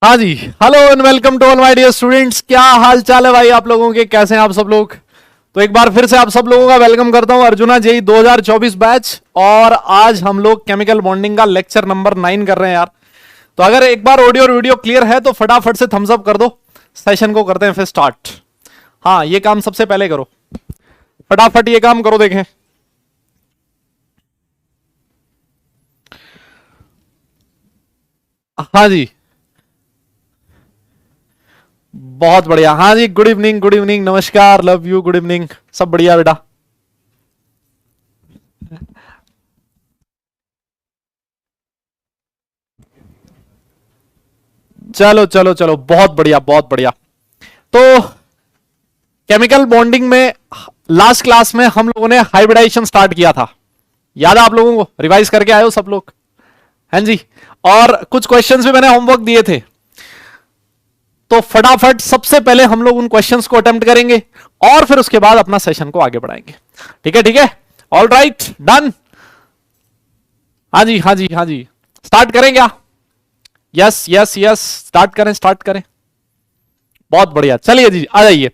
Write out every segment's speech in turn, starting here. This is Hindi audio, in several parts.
हाँ जी। Hello and welcome to all my dear students. क्या हाल चाल है भाई आप लोगों के, कैसे हैं आप सब लोग। तो एक बार फिर से आप सब लोगों का वेलकम करता हूं अर्जुना जेई 2024 बैच। और आज हम लोग केमिकल बॉन्डिंग का लेक्चर नंबर 9 कर रहे हैं यार। तो अगर एक बार ऑडियो और वीडियो क्लियर है तो फटाफट से थम्स अप कर दो। सेशन को करते हैं फिर स्टार्ट। हाँ, ये काम सबसे पहले करो, फटाफट ये काम करो। देखें, हाँ जी, बहुत बढ़िया। हाँ जी, गुड इवनिंग, गुड इवनिंग, नमस्कार, लव यू, गुड इवनिंग, सब बढ़िया बेटा। चलो चलो चलो, बहुत बढ़िया, बहुत बढ़िया। तो केमिकल बॉन्डिंग में लास्ट क्लास में हम लोगों ने हाइब्रिडाइजेशन स्टार्ट किया था, याद है आप लोगों को? रिवाइज करके आए हो सब लोग? हाँ जी। और कुछ क्वेश्चंस भी मैंने होमवर्क दिए थे, तो फटाफट सबसे पहले हम लोग उन क्वेश्चंस को अटेम्प्ट करेंगे और फिर उसके बाद अपना सेशन को आगे बढ़ाएंगे। ठीक है, ठीक है, ऑल राइट, डन। हाँ जी, हाँ जी, हाँ जी, स्टार्ट करें क्या? यस यस यस, स्टार्ट करें, स्टार्ट करें। बहुत बढ़िया, चलिए जी, आ जाइए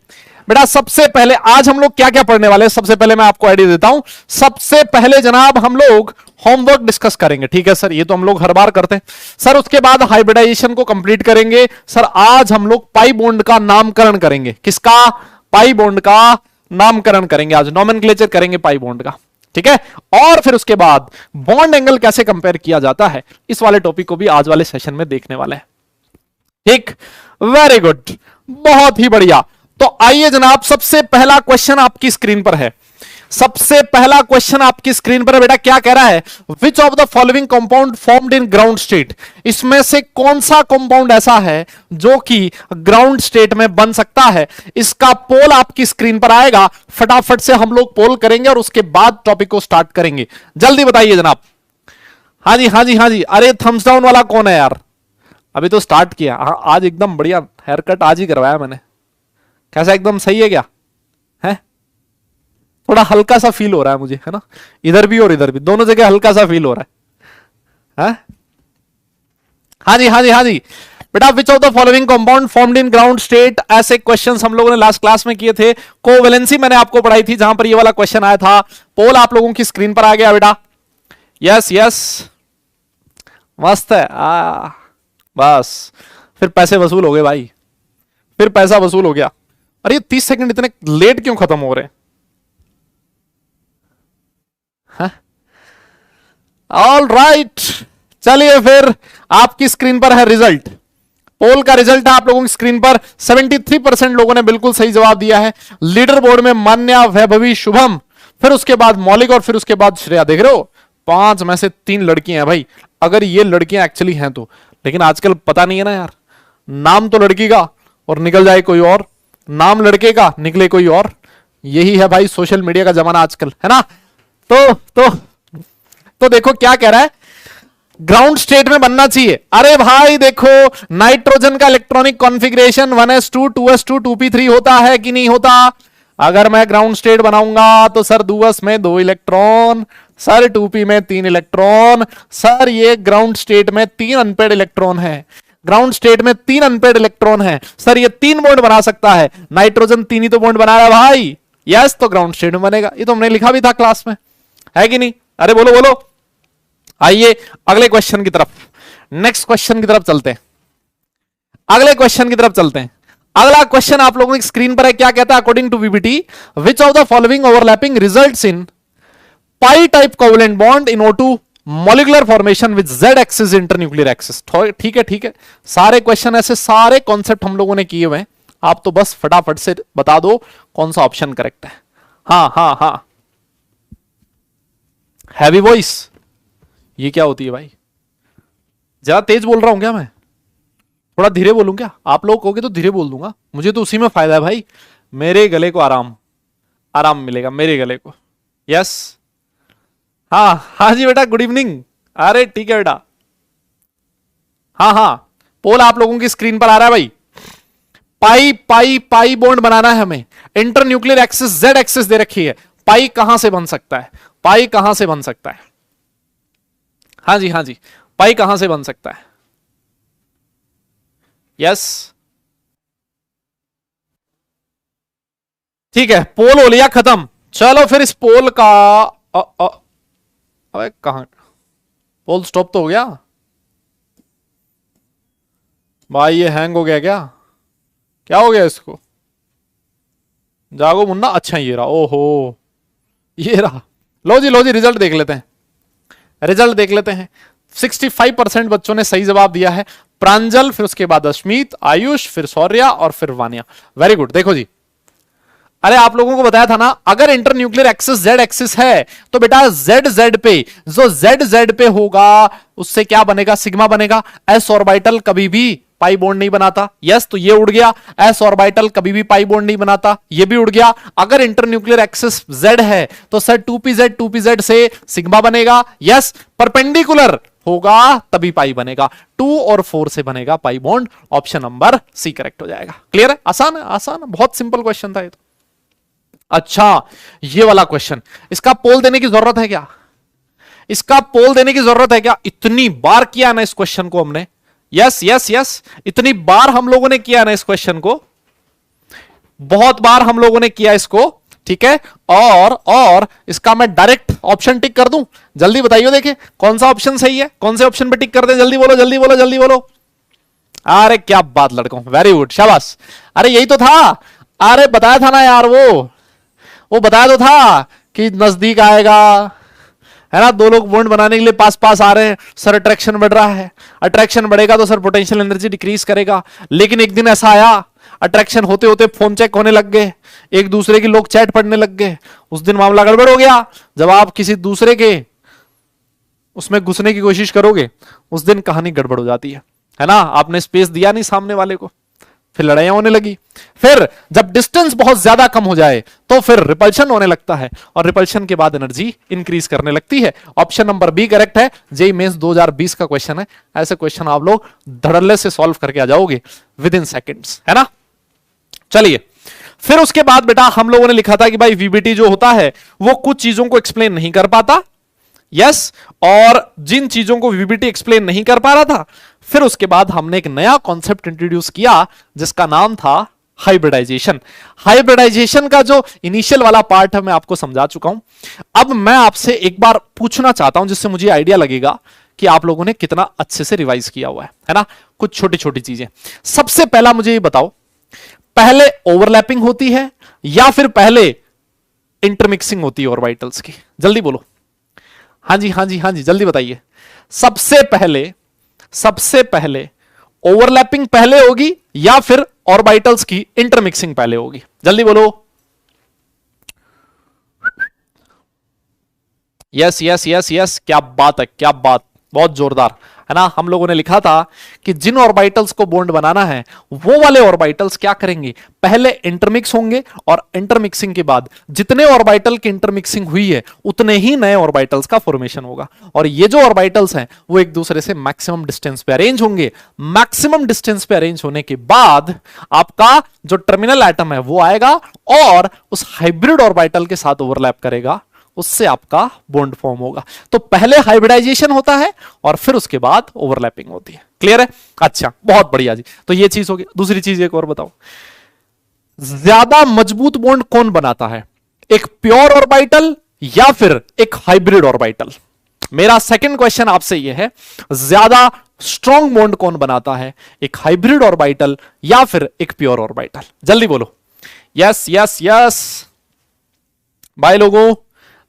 बेटा। सबसे पहले आज हम लोग क्या क्या पढ़ने वाले हैं, सबसे पहले मैं आपको आइडिया देता हूं। सबसे पहले जनाब हम लोग होमवर्क डिस्कस करेंगे। ठीक है सर, ये तो हम लोग हर बार करते हैं सर। उसके बाद हाइब्रिडाइजेशन को कंप्लीट करेंगे सर। आज हम लोग पाई बॉन्ड का नामकरण करेंगे। किसका? पाई बॉन्ड का नामकरण करेंगे आज, नॉमेनक्लेचर करेंगे पाई बॉन्ड का। ठीक है, और फिर उसके बाद बॉन्ड एंगल कैसे कंपेयर किया जाता है, इस वाले टॉपिक को भी आज वाले सेशन में देखने वाले हैं। ठीक, वेरी गुड, बहुत ही बढ़िया। तो आइए जनाब, सबसे पहला क्वेश्चन आपकी स्क्रीन पर है। सबसे पहला क्वेश्चन आपकी स्क्रीन पर है बेटा। क्या कह रहा है? विच of the following compound formed in ground state, इसमें से कौन सा कंपाउंड ऐसा है जो कि ग्राउंड स्टेट में बन सकता है? इसका पोल आपकी स्क्रीन पर आएगा। फटाफट से हम लोग पोल करेंगे और उसके बाद टॉपिक को स्टार्ट करेंगे। जल्दी बताइए जनाब। हाँ जी, हाँ जी, हाँ जी। अरे थम्स डाउन वाला कौन है यार? अभी तो स्टार्ट किया। आज एकदम बढ़िया हेयर कट आज ही करवाया मैंने। कैसा, एकदम सही है क्या? है, थोड़ा हल्का सा फील हो रहा है मुझे, है ना? इधर भी और इधर भी, दोनों जगह हल्का सा फील हो रहा है। हाँ जी, हाँ जी, हाँ जी बेटा। विच of the following compound formed in ground state, ऐसे क्वेश्चंस हम लोगों ने लास्ट क्लास में किए थे। कोवेलेंसी मैंने आपको पढ़ाई थी, जहां पर ये वाला क्वेश्चन आया था। पोल आप लोगों की स्क्रीन पर आ गया बेटा। यस यस, मस्त है। बस, फिर पैसे वसूल हो गए भाई, फिर पैसा वसूल हो गया। अरे ये 30 सेकंड इतने लेट क्यों खत्म हो रहे हैं? ऑल राइट, चलिए फिर आपकी स्क्रीन पर है रिजल्ट। पोल का रिजल्ट है आप लोगों की स्क्रीन पर। 73% लोगों ने बिल्कुल सही जवाब दिया है। लीडर बोर्ड में मान्या, वैभवी, शुभम, फिर उसके बाद मौलिक और फिर उसके बाद श्रेया। देख रहे हो, 5 में से 3 लड़कियां हैं भाई। अगर ये लड़कियां एक्चुअली हैं तो, लेकिन आजकल पता नहीं है ना यार, नाम तो लड़की का और निकल जाए कोई और, नाम लड़के का निकले कोई और। यही है भाई सोशल मीडिया का जमाना आजकल, है ना? तो तो तो देखो क्या कह रहा है, ग्राउंड स्टेट में बनना चाहिए। अरे भाई देखो, नाइट्रोजन का electronic configuration 1s2 2s2 2p3 होता है कि नहीं होता? अगर मैं ग्राउंड स्टेट बनाऊंगा तो सर 2s में 2 इलेक्ट्रॉन, सर 2p में 3 इलेक्ट्रॉन। सर ये ग्राउंड स्टेट में 3 अनपेड इलेक्ट्रॉन है। ग्राउंड स्टेट में 3 अनपेड इलेक्ट्रॉन है सर। ये 3 बॉन्ड बना सकता है। नाइट्रोजन 3 ही तो बॉन्ड बना रहा है भाई। यस, तो ग्राउंड स्टेट में बनेगा। ये तो हमने लिखा भी था क्लास में, है कि नहीं? अरे बोलो बोलो। आइए अगले क्वेश्चन की तरफ, नेक्स्ट क्वेश्चन की तरफ चलते हैं। अगले क्वेश्चन की तरफ चलते हैं। अगला क्वेश्चन आप लोगों की स्क्रीन पर है। क्या कहता है? According to PPT, which of the following overlapping results in pi type covalent bond in O2 molecular formation with Z axis internuclear axis. ठीक है, ठीक है। सारे क्वेश्चन ऐसे, सारे कॉन्सेप्ट हम लोगों ने किए हुए हैं। आप तो बस फटाफट से बता दो कौन सा ऑप्शन करेक्ट है। हाँ हाँ हाँ, हैवी वॉइस, ये क्या होती है भाई? ज्यादा तेज बोल रहा हूं क्या मैं? थोड़ा धीरे बोलूं क्या? आप लोग कहोगे तो धीरे बोल दूंगा, मुझे तो उसी में फायदा है भाई। मेरे गले को आराम, आराम मिलेगा मेरे गले को। यस, हाँ हाँ जी बेटा, गुड इवनिंग। अरे ठीक है बेटा। हाँ हाँ, पोल आप लोगों की स्क्रीन पर आ रहा है भाई। पाई पाई पाई बॉन्ड बनाना है हमें। इंटरन्यूक्लियर एक्सिस Z एक्सिस दे रखी है। पाई कहां से बन सकता है? पाई कहां से बन सकता है? हाँ जी, हाँ जी, पाई कहां से बन सकता है? यस, ठीक है, पोल हो लिया खत्म। चलो फिर इस पोल का अबे कहां, पोल स्टॉप तो हो गया भाई, ये हैंग हो गया क्या, क्या हो गया इसको, जागो मुन्ना, अच्छा ये रहा, ओहो ये रहा, लो जी लो जी, रिजल्ट देख लेते हैं, रिजल्ट देख लेते हैं। 65% बच्चों ने सही जवाब दिया है, प्रांजल, फिर उसके बाद अश्मीत, आयुष, फिर शौर्या और फिर वानिया। Very good. देखो जी, अरे आप लोगों को बताया था ना, अगर इंटरन्यूक्लियर एक्सिस जेड एक्सिस है तो बेटा जेड जेड पे, जो जेड जेड पे होगा उससे क्या बनेगा, सिग्मा बनेगा। एस ऑर्बिटल कभी भी पाई बॉन्ड नहीं बनाता, यस, तो ये उड़ गया। एस ऑर्बिटल कभी भी पाई बॉन्ड नहीं बनाता, ये भी उड़ गया। अगर इंटरन्यूक्लियर एक्सिस जेड है तो सर 2pz से सिग्मा बनेगा, यस। परपेंडिकुलर होगा तभी पाई बनेगा, 2 और 4 से बनेगा pi bond. Option number C correct हो जाएगा। क्लियर है, आसान है, आसान है, बहुत सिंपल क्वेश्चन था ये तो। अच्छा, ये वाला क्वेश्चन, इसका पोल देने की जरूरत है क्या, इसका पोल देने की जरूरत है क्या, इतनी बार किया ना इस क्वेश्चन को हमने, यस यस यस, इतनी बार हम लोगों ने किया ना इस क्वेश्चन को, बहुत बार हम लोगों ने किया इसको, ठीक है। और इसका मैं डायरेक्ट ऑप्शन टिक कर दूं, जल्दी बताइए, देखिए कौन सा ऑप्शन सही है, कौन से ऑप्शन पे टिक कर दे, जल्दी बोलो जल्दी बोलो जल्दी बोलो। अरे क्या बात लड़कों, वेरी गुड, शाबाश। अरे यही तो था, अरे बताया था ना यार, वो बताया तो था कि नजदीक आएगा, है ना, दो लोग बॉन्ड बनाने के लिए पास पास आ रहे हैं, सर अट्रैक्शन बढ़ रहा है, अट्रैक्शन बढ़ेगा तो सर पोटेंशियल एनर्जी डिक्रीज करेगा। लेकिन एक दिन ऐसा आया, अट्रैक्शन होते होते फोन चेक होने लग गए, एक दूसरे की लोग चैट पढ़ने लग गए, उस दिन मामला गड़बड़ हो गया। जब आप किसी दूसरे के उसमें घुसने की कोशिश करोगे उस दिन कहानी गड़बड़ हो जाती है ना, आपने स्पेस दिया नहीं सामने वाले को, फिर लड़ाइयां होने लगी। फिर जब डिस्टेंस बहुत ज्यादा कम हो जाए तो फिर रिपल्शन होने लगता है, और रिपल्शन के बाद एनर्जी इंक्रीज करने लगती है। ऑप्शन नंबर बी करेक्ट है, जेईई मेंस 2020 का क्वेश्चन है। ऐसे क्वेश्चन आप लोग धड़ल्ले से सॉल्व करके आ जाओगे विद इन सेकेंड्स, है ना। चलिए, फिर उसके बाद बेटा हम लोगों ने लिखा था कि भाई वीबीटी जो होता है वो कुछ चीजों को एक्सप्लेन नहीं कर पाता, यस, और जिन चीजों को वीबीटी एक्सप्लेन नहीं कर पा रहा था, फिर उसके बाद हमने एक नया कॉन्सेप्ट इंट्रोड्यूस किया जिसका नाम था हाइब्रिडाइजेशन। हाइब्रिडाइजेशन का जो इनिशियल वाला पार्ट है मैं आपको समझा चुका हूं। अब मैं आपसे एक बार पूछना चाहता हूं जिससे मुझे आइडिया लगेगा कि आप लोगों ने कितना अच्छे से रिवाइज किया हुआ है ना। कुछ छोटी छोटी चीजें, सबसे पहला मुझे ये बताओ, पहले ओवरलैपिंग होती है या फिर पहले इंटरमिक्सिंग होती है ऑर्बिटल्स की, जल्दी बोलो। हाँ जी हाँ जी हाँ जी, जल्दी बताइए। सबसे पहले ओवरलैपिंग पहले होगी या फिर ऑर्बिटल्स की इंटरमिक्सिंग पहले होगी, जल्दी बोलो। यस यस यस यस, क्या बात है, क्या बात, बहुत जोरदार, है ना। हम लोगों ने लिखा था कि जिन ऑर्बिटल्स को बॉन्ड बनाना है वो वाले ऑर्बिटल्स क्या करेंगे, पहले इंटरमिक्स होंगे, और इंटरमिक्सिंग के बाद जितने ऑर्बिटल की इंटरमिक्सिंग हुई है उतने ही नए ऑर्बिटल्स का फॉर्मेशन होगा। और ये जो ऑर्बिटल्स हैं वो एक दूसरे से मैक्सिमम डिस्टेंस पे अरेंज होंगे। मैक्सिमम डिस्टेंस पे अरेंज होने के बाद आपका जो टर्मिनल एटम है वो आएगा और उस हाइब्रिड ऑर्बिटल के साथ ओवरलैप करेगा, उससे आपका बॉन्ड फॉर्म होगा। तो पहले हाइब्रिडाइजेशन होता है और फिर उसके बाद ओवरलैपिंग होती है। क्लियर है, अच्छा, बहुत बढ़िया जी। तो ये चीज होगी। दूसरी चीज एक और बताओ, ज्यादा मजबूत बॉन्ड कौन बनाता है, एक प्योर ऑर्बिटल या फिर एक हाइब्रिड ऑर्बिटल। मेरा सेकंड क्वेश्चन आपसे यह है, ज्यादा स्ट्रॉन्ग बॉन्ड कौन बनाता है, एक हाइब्रिड ऑर्बिटल या फिर एक प्योर ऑर्बिटल, जल्दी बोलो। यस यस यस भाई लोगों,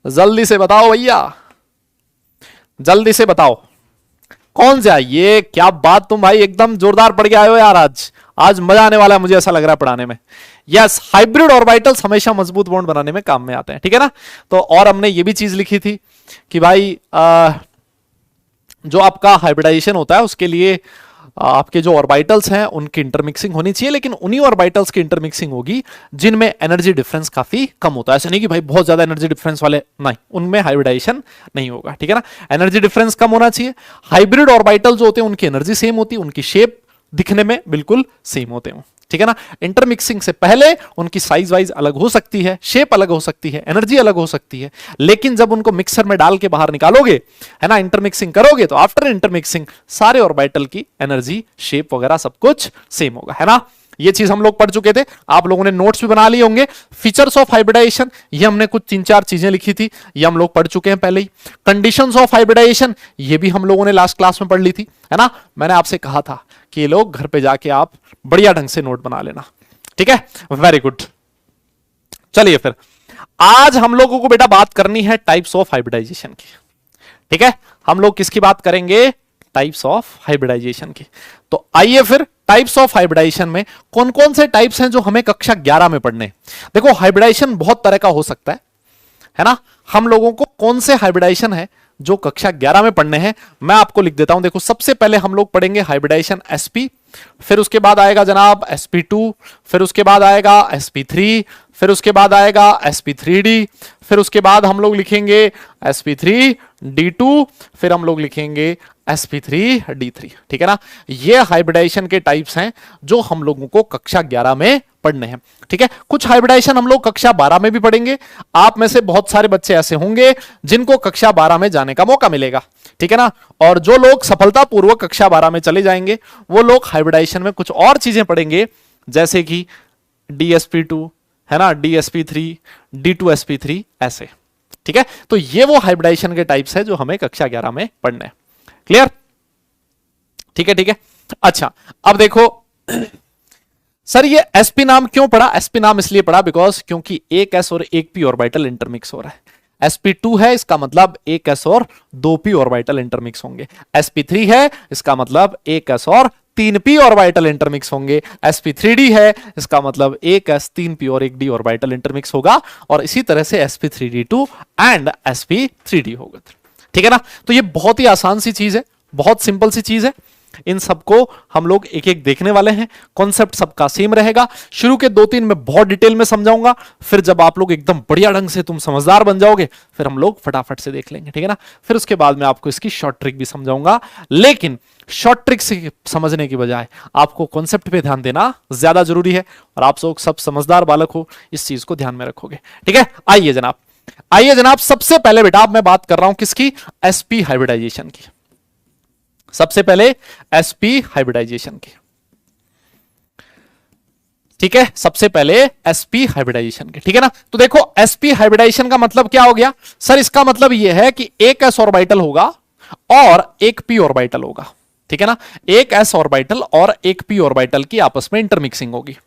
जल्दी से बताओ भैया, जल्दी से बताओ कौन सा। ये क्या बात, तुम भाई एकदम जोरदार पढ़ के आए हो यार, आज मजा आने वाला है, मुझे ऐसा लग रहा है पढ़ाने में। यस, हाइब्रिड ऑर्बिटल्स हमेशा मजबूत बॉन्ड बनाने में काम में आते हैं, ठीक है ना। तो और हमने ये भी चीज लिखी थी कि भाई जो आपका हाइब्रिडाइजेशन होता है उसके लिए आपके जो ऑर्बिटल्स हैं उनकी इंटरमिक्सिंग होनी चाहिए, लेकिन उन्हीं ऑर्बिटल्स की इंटरमिक्सिंग होगी जिनमें एनर्जी डिफरेंस काफी कम होता है। ऐसे नहीं कि भाई बहुत ज्यादा एनर्जी डिफरेंस वाले, नहीं, उनमें हाइब्रिडाइजेशन नहीं होगा, ठीक है ना। एनर्जी डिफरेंस कम होना चाहिए। हाइब्रिड ऑर्बिटल जो होते हैं उनकी एनर्जी सेम होती है, उनकी शेप दिखने में बिल्कुल सेम होते हो, ठीक है ना। इंटरमिक्सिंग से पहले उनकी साइज वाइज अलग हो सकती है, शेप अलग हो सकती है, एनर्जी अलग हो सकती है, लेकिन जब उनको मिक्सर में डाल के बाहर निकालोगे, है ना, इंटरमिक्सिंग करोगे, तो आफ्टर इंटरमिक्सिंग सारे ऑर्बिटल की एनर्जी, शेप वगैरह सब कुछ सेम होगा, है ना। ये चीज हम लोग पढ़ चुके थे, आप लोगों ने नोट्स भी बना लिए होंगे। फीचर्स ऑफ हाइब्रिडाइजेशन, ये हमने कुछ 3-4 चीजें लिखी थी, ये हम लोग पढ़ चुके हैं पहले ही। कंडीशंस ऑफ हाइब्रिडाइजेशन, ये भी हम लोगों ने लास्ट क्लास में पढ़ ली थी, है ना। मैंने आपसे कहा था कि ये लोग घर पे जाके आप बढ़िया ढंग से नोट बना लेना, ठीक है, वेरी गुड। चलिए फिर आज हम लोगों को बेटा बात करनी है टाइप्स ऑफ हाइब्रिडाइजेशन की, ठीक है। हम लोग किसकी बात करेंगे? टाइप्स ऑफ हाइब्रिडाइजेशन की। तो आइए फिर टाइप्स ऑफ हाइब्रिडाइजेशन में कौन कौन से टाइप्स हैं जो हमें कक्षा 11 में पढ़ने। देखो हाइब्रिडाइजेशन बहुत तरह का हो सकता है ना। हम लोगों को कौन से हाइब्रिडाइजेशन है जो कक्षा 11 में पढ़ने हैं, मैं आपको लिख देता हूं। देखो सबसे पहले हम लोग पढ़ेंगे हाइब्रिडाइजेशन sp, फिर उसके बाद आएगा जनाब sp2, फिर उसके बाद आएगा sp3, फिर उसके बाद आएगा sp3d, फिर उसके बाद हम लोग लिखेंगे sp3d2, फिर हम लोग लिखेंगे sp3d3, ठीक है ना। ये हाइब्रिडाइजेशन के टाइप्स हैं जो हम लोगों को कक्षा 11 में पढ़ने हैं, ठीक है। कुछ हाइब्रिडाइजेशन हम लोग कक्षा 12 में भी पढ़ेंगे। आप में से बहुत सारे बच्चे ऐसे होंगे जिनको कक्षा 12 में जाने का मौका मिलेगा, ठीक है ना। और जो लोग सफलतापूर्वक कक्षा 12 में चले जाएंगे वो लोग हाइब्रिडाइजेशन में कुछ और चीजें पढ़ेंगे, जैसे कि DSP2, है ना, DSP3, D2SP3, ऐसे, ठीक है। तो ये वो हाइब्रिडाइजेशन के टाइप्स है जो हमें कक्षा 11 में पढ़ने हैं। क्लियर? ठीक है, ठीक है। अच्छा अब देखो सर ये sp नाम क्यों पड़ा? sp नाम इसलिए पड़ा बिकॉज क्योंकि एक s और एक p ऑर्बिटल इंटरमिक्स हो रहा है। sp2 है, इसका मतलब एक s और 2p ऑर्बिटल इंटरमिक्स होंगे। sp3 है, इसका मतलब एक s और 3p ऑर्बिटल इंटरमिक्स होंगे। sp3d है, इसका मतलब एक s 3p और एक d ऑर्बिटल इंटरमिक्स होगा। और इसी तरह से sp3d2 एंड sp3d होगा, ठीक है ना। तो ये बहुत ही आसान सी चीज है, बहुत सिंपल सी चीज है। इन सबको हम लोग एक एक देखने वाले हैं। कॉन्सेप्ट सबका सेम रहेगा। शुरू के 2-3 में बहुत डिटेल में समझाऊंगा, फिर जब आप लोग एकदम बढ़िया ढंग से तुम समझदार बन जाओगे फिर हम लोग फटाफट से देख लेंगे, ठीक है ना। फिर उसके बाद में आपको इसकी शॉर्ट ट्रिक भी समझाऊंगा, लेकिन शॉर्ट ट्रिक से समझने की बजाय आपको कॉन्सेप्ट पे ध्यान देना ज्यादा जरूरी है। और आप लोग सब समझदार बालक हो, इस चीज को ध्यान में रखोगे, ठीक है। आइए जनाब, आइए जनाब, सबसे पहले बेटा मैं बात कर रहा हूं किसकी? sp हाइब्रिडाइजेशन की। सबसे पहले sp हाइब्रिडाइजेशन की, ठीक है। सबसे पहले sp हाइब्रिडाइजेशन की, ठीक है ना। तो देखो sp हाइब्रिडाइजेशन का मतलब क्या हो गया सर? इसका मतलब यह है कि एक s ऑर्बिटल होगा और एक p ऑर्बिटल होगा, ठीक है ना। एक s ऑर्बिटल और एक p ऑर्बिटल की आपस में इंटरमिक्सिंग होगी।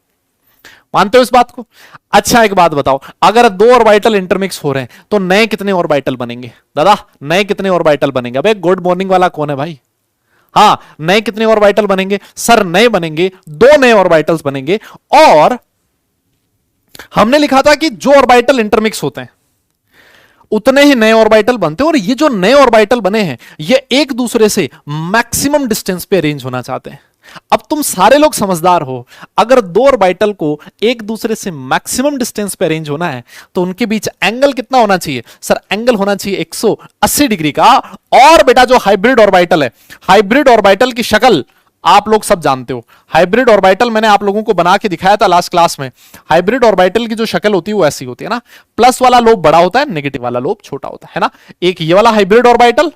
मानते हो इस बात को? अच्छा एक बात बताओ, अगर दो ऑर्बिटल इंटरमिक्स हो रहे हैं तो नए कितने ऑर्बिटल बनेंगे? दादा नए कितने ऑर्बिटल बनेंगे? अबे गुड मॉर्निंग वाला कौन है भाई? हाँ, नए कितने ऑर्बिटल बनेंगे सर? नए बनेंगे, 2 नए ऑर्बिटल्स बनेंगे। और हमने लिखा था कि जो ऑर्बिटल इंटरमिक्स होते हैं उतने ही नए ऑर्बिटल बनते हैं। और ये जो नए ऑर्बिटल बने हैं ये एक दूसरे से मैक्सिमम डिस्टेंस पे अरेंज होना चाहते हैं। अब तुम सारे लोग समझदार हो, अगर दो ऑर्बिटल को एक दूसरे से मैक्सिमम डिस्टेंस पे अरेंज होना है तो उनके बीच एंगल कितना होना चाहिए सर? एंगल होना चाहिए 180 डिग्री का। और बेटा जो हाइब्रिड ऑर्बिटल है, हाइब्रिड ऑर्बिटल की शक्ल आप लोग सब जानते हो। हाइब्रिड ऑर्बिटल मैंने आप लोगों को बना के दिखाया था लास्ट क्लास में। हाइब्रिड ऑर्बिटल की जो शक्ल होती है वो ऐसी होती है ना, प्लस वाला लोब बड़ा होता है, नेगेटिव वाला लोब छोटा होता है ना। एक ये वाला हाइब्रिड ऑर्बिटल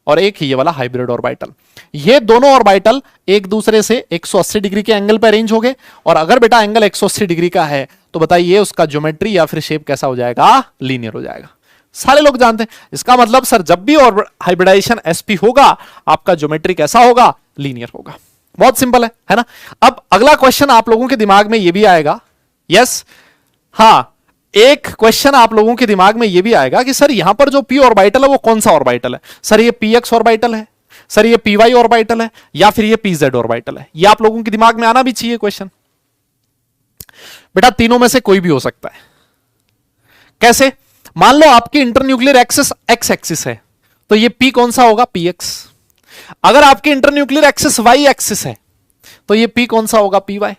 और एक ये वाला हाइब्रिड ऑर्बिटल, ये दोनों ऑर्बिटल एक दूसरे से 180 डिग्री के एंगल पर अरेंज हो गए। और अगर बेटा एंगल 180 डिग्री का है तो बताइए उसका ज्योमेट्री या फिर शेप कैसा हो जाएगा? लीनियर हो जाएगा। सारे लोग जानते हैं। इसका मतलब सर जब भी और हाइब्रिडाइजेशन sp होगा आपका ज्योमेट्री कैसा होगा? लीनियर होगा। बहुत सिंपल है ना। अब अगला क्वेश्चन आप लोगों के दिमाग में यह भी आएगा, यस हाँ, एक क्वेश्चन आप लोगों के दिमाग में यह भी आएगा कि सर यहां पर जो p ऑर्बिटल है वो कौन सा ऑर्बिटल है? सर ये px ऑर्बिटल है, सर ये py ऑर्बिटल है, या फिर ये pz ऑर्बिटल है? ये आप लोगों के दिमाग में आना भी चाहिए क्वेश्चन। बेटा तीनों में से कोई भी हो सकता है। कैसे? मान लो आपकी इंटरन्यूक्लियर एक्सिस x एक्सिस है तो ये p कौन सा होगा? px। अगर आपकी इंटरन्यूक्लियर एक्सिस y एक्सिस है तो ये p कौन सा होगा? py।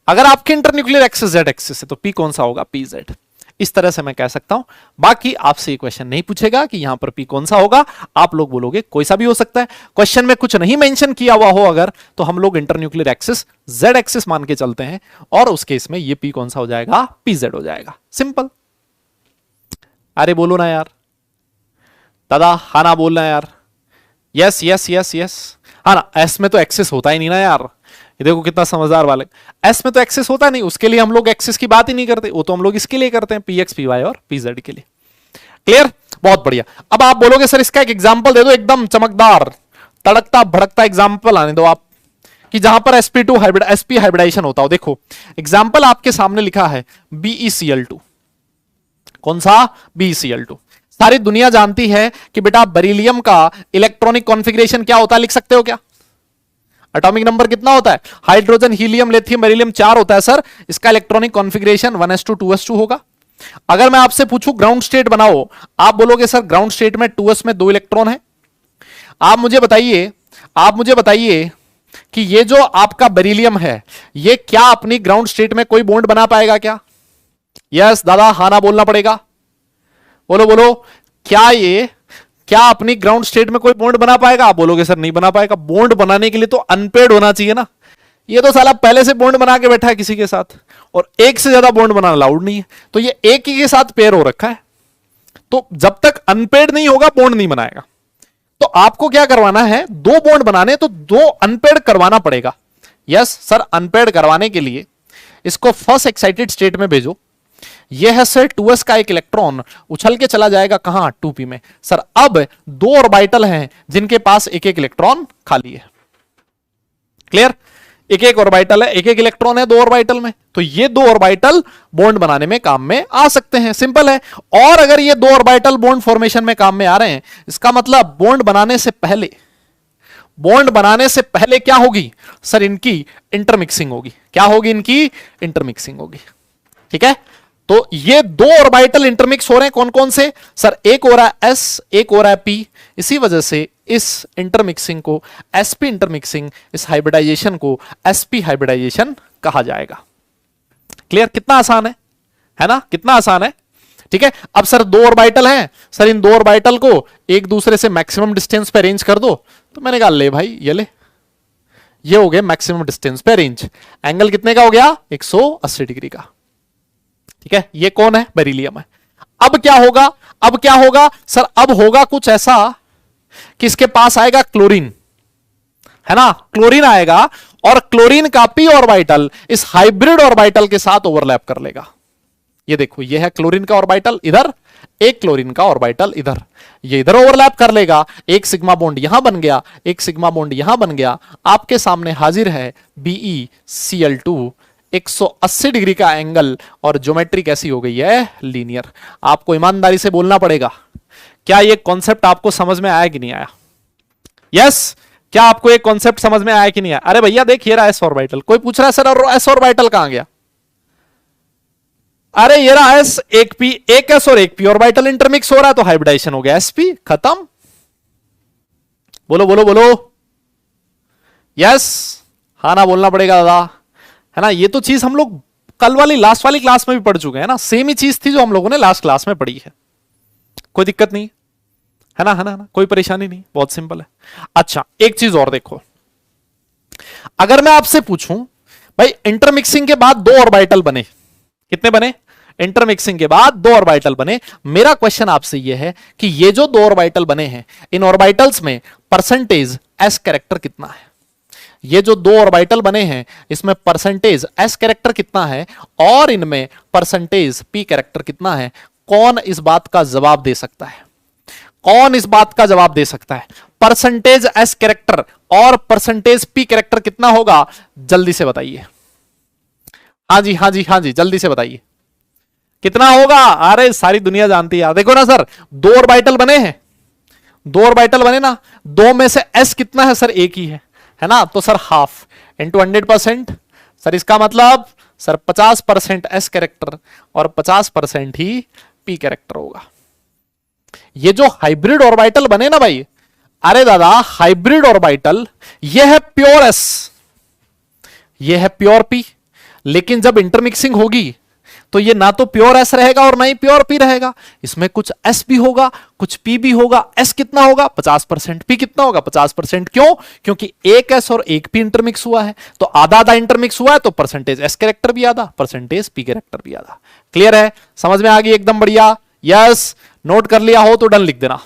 अगर आपकी इंटरन्यूक्लियर एक्सिस z एक्सिस है तो p कौन सा होगा? pz। इस तरह से मैं कह सकता हूं। बाकी आपसे ये क्वेश्चन नहीं पूछेगा कि यहां पर पी कौन सा होगा, आप लोग बोलोगे कोई सा भी हो सकता है। क्वेश्चन में कुछ नहीं मेंशन किया हुआ हो अगर, तो हम लोग इंटरन्यूक्लियर एक्सिस जेड एक्सिस मान के चलते हैं, और उस केस में ये पी कौन सा हो जाएगा, पीजेड हो जाएगा। सिंपल। अरे बोलो ना यार दादा, हा ना बोलना यार, यस यस यस यस, हाँ ना। एस में तो एक्सिस होता ही नहीं ना यार, ये देखो कितना समझदार वाले, एस में तो एक्सिस होता नहीं, उसके लिए हम लोग एक्सिस की बात ही नहीं करते, वो तो हम लोग इसके लिए करते हैं, पी एक्स पी वाई और पी जेड के लिए। क्लियर, बहुत बढ़िया। अब आप बोलोगे सर इसका एक एग्जांपल दे दो, एकदम चमकदार तड़कता भड़कता एग्जांपल आने दो आप, कि जहां पर sp2 हाइब्रिड sp हाइब्रिडाइजेशन होता हो। देखो एग्जांपल आपके सामने लिखा है BeCl2, कौन सा, BeCl2। सारी दुनिया जानती है कि बेटा बेरिलियम का इलेक्ट्रॉनिक कॉन्फ़िगरेशन क्या होता है, लिख सकते हो क्या? एटॉमिक नंबर कितना होता है? हाइड्रोजन हीलियम लिथियम बेरिलियम 4 होता है सर। इसका इलेक्ट्रॉनिक कॉन्फ़िगरेशन 1s2 2s2 होगा। अगर मैं आपसे पूछूं ग्राउंड स्टेट बनाओ, आप बोलोगे सर ग्राउंड स्टेट में 2s में 2 इलेक्ट्रॉन है। आप मुझे बताइए कि ये जो आपका बेरिलियम है, ये क्या अपनी ग्राउंड स्टेट में कोई बॉन्ड बना पाएगा क्या? यस दादा, हाँ ना बोलना पड़ेगा, बोलो बोलो, क्या अपनी ग्राउंड स्टेट में कोई बॉन्ड बना पाएगा? आप बोलोगे सर नहीं बना पाएगा। बॉन्ड बनाने के लिए तो अनपेड होना चाहिए ना, ये तो साला पहले से बॉन्ड बना के बैठा है किसी के साथ, और एक से ज्यादा बॉन्ड बनाना अलाउड नहीं है, तो ये एक ही के साथ पेयर हो रखा है, तो जब तक अनपेड नहीं होगा बॉन्ड नहीं बनाएगा। तो आपको क्या करवाना है, 2 बॉन्ड बनाने, तो 2 अनपेड करवाना पड़ेगा। यस सर, अनपेड करवाने के लिए इसको फर्स्ट एक्साइटेड स्टेट में भेजो। यह है सर 2s का एक इलेक्ट्रॉन उछल के चला जाएगा कहां, 2p में। सर अब 2 ऑर्बिटल हैं जिनके पास एक एक इलेक्ट्रॉन खाली है। क्लियर, एक एक ऑर्बिटल है, एक एक इलेक्ट्रॉन है 2 ऑर्बिटल में, तो ये 2 ऑर्बिटल बॉन्ड बनाने में काम में आ सकते हैं। सिंपल है। और अगर ये 2 ऑर्बिटल बॉन्ड फॉर्मेशन में काम में आ रहे हैं, इसका मतलब बॉन्ड बनाने से पहले क्या होगी सर, इनकी इंटरमिक्सिंग होगी। क्या होगी? इनकी इंटरमिक्सिंग होगी। ठीक है, तो ये 2 ऑर्बिटल इंटरमिक्स हो रहे हैं, कौन कौन से सर, एक हो रहा है s, एक हो रहा है p। इसी वजह से इस इंटरमिक्सिंग को sp इंटरमिक्सिंग, इस हाइब्रिडाइजेशन को sp हाइब्रिडाइजेशन कहा जाएगा। क्लियर, कितना आसान है ना, कितना आसान है। ठीक है, अब सर 2 ऑर्बिटल हैं, सर इन 2 ऑर्बिटल को एक दूसरे से मैक्सिमम डिस्टेंस पे अरेंज कर दो। तो मैंने कहा ले भाई, ये हो गया मैक्सिमम डिस्टेंस पे अरेंज। एंगल कितने का हो गया, 180 डिग्री का। ठीक है, ये कौन है, बेरिलियम है। अब क्या होगा सर, अब होगा कुछ ऐसा कि इसके पास आएगा क्लोरीन, है ना, क्लोरीन आएगा, और क्लोरीन का p ऑर्बिटल इस हाइब्रिड ऑर्बिटल के साथ ओवरलैप कर लेगा। ये देखो, ये है क्लोरीन का ऑर्बिटल इधर, एक क्लोरीन का ऑर्बिटल इधर, ये इधर ओवरलैप कर लेगा। एक सिग्मा बॉन्ड यहां बन गया, एक सिग्मा बॉन्ड यहां बन गया। आपके सामने हाजिर है BeCl2, 180 डिग्री का एंगल, और ज्योमेट्री कैसी हो गई है, लीनियर। आपको ईमानदारी से बोलना पड़ेगा, क्या ये कॉन्सेप्ट आपको समझ में आया कि नहीं आया? यस, क्या आपको एक कॉन्सेप्ट समझ में आया कि नहीं आया? अरे भैया देख, ये रहा एस ऑर्बिटल। कोई पूछ रहा है सर और एस ऑर्बिटल कहां गया? अरे ये रहा एस, एक पी, एक एस और एक पी ऑर्बिटल इंटरमिक्स हो रहा है, तो हाइब्रिडाइजेशन हो गया sp, खत्म। बोलो बोलो बोलो, यस, हाँ ना बोलना पड़ेगा दादा, है ना। ये तो चीज हम लोग कल वाली लास्ट वाली क्लास में भी पढ़ चुके हैं ना, सेम ही चीज थी जो हम लोगों ने लास्ट क्लास में पढ़ी है। कोई दिक्कत नहीं है ना, कोई परेशानी नहीं, बहुत सिंपल है। अच्छा, एक चीज और देखो, अगर मैं आपसे पूछूं भाई इंटरमिक्सिंग के बाद 2 ऑर्बिटल बने, कितने बने? इंटरमिक्सिंग के बाद 2 ऑर्बिटल बने। मेरा क्वेश्चन आपसे यह है कि ये जो 2 ऑर्बिटल बने हैं, इन ऑर्बिटल्स में परसेंटेज s कैरेक्टर कितना है? ये जो 2 ऑर्बिटल बने हैं, इसमें परसेंटेज s कैरेक्टर कितना है, और इनमें परसेंटेज p कैरेक्टर कितना है? कौन इस बात का जवाब दे सकता है? कौन इस बात का जवाब दे सकता है? परसेंटेज s कैरेक्टर और परसेंटेज p कैरेक्टर कितना होगा? जल्दी से बताइए। हाँ जी, हाँ जी, हाँ जी, जल्दी से बताइए कितना होगा। अरे सारी दुनिया जानती है। देखो ना सर, 2 ऑर्बिटल बने हैं, 2 ऑर्बिटल बने ना, 2 में से s कितना है सर? एक ही है ना, तो सर हाफ इंटू 100%। सर इसका मतलब सर 50% s कैरेक्टर और 50% ही p कैरेक्टर होगा। ये जो हाइब्रिड ऑर्बिटल बने ना भाई, अरे दादा हाइब्रिड ऑर्बिटल, ये है प्योर s, ये है प्योर p, लेकिन जब इंटरमिक्सिंग होगी तो ये ना तो प्योर एस रहेगा और ना ही प्योर पी रहेगा, इसमें कुछ एस भी होगा कुछ पी भी होगा। एस कितना होगा 50%, पी कितना होगा 50%। क्यों? क्योंकि एक एस और एक पी इंटरमिक्स हुआ है, तो आधा आधा इंटरमिक्स हुआ है, तो परसेंटेज एस कैरेक्टर भी आधा, परसेंटेज पी कैरेक्टर भी आधा। क्लियर है? समझ में आ गई? एकदम बढ़िया। यस, नोट कर लिया हो तो डन लिख देना।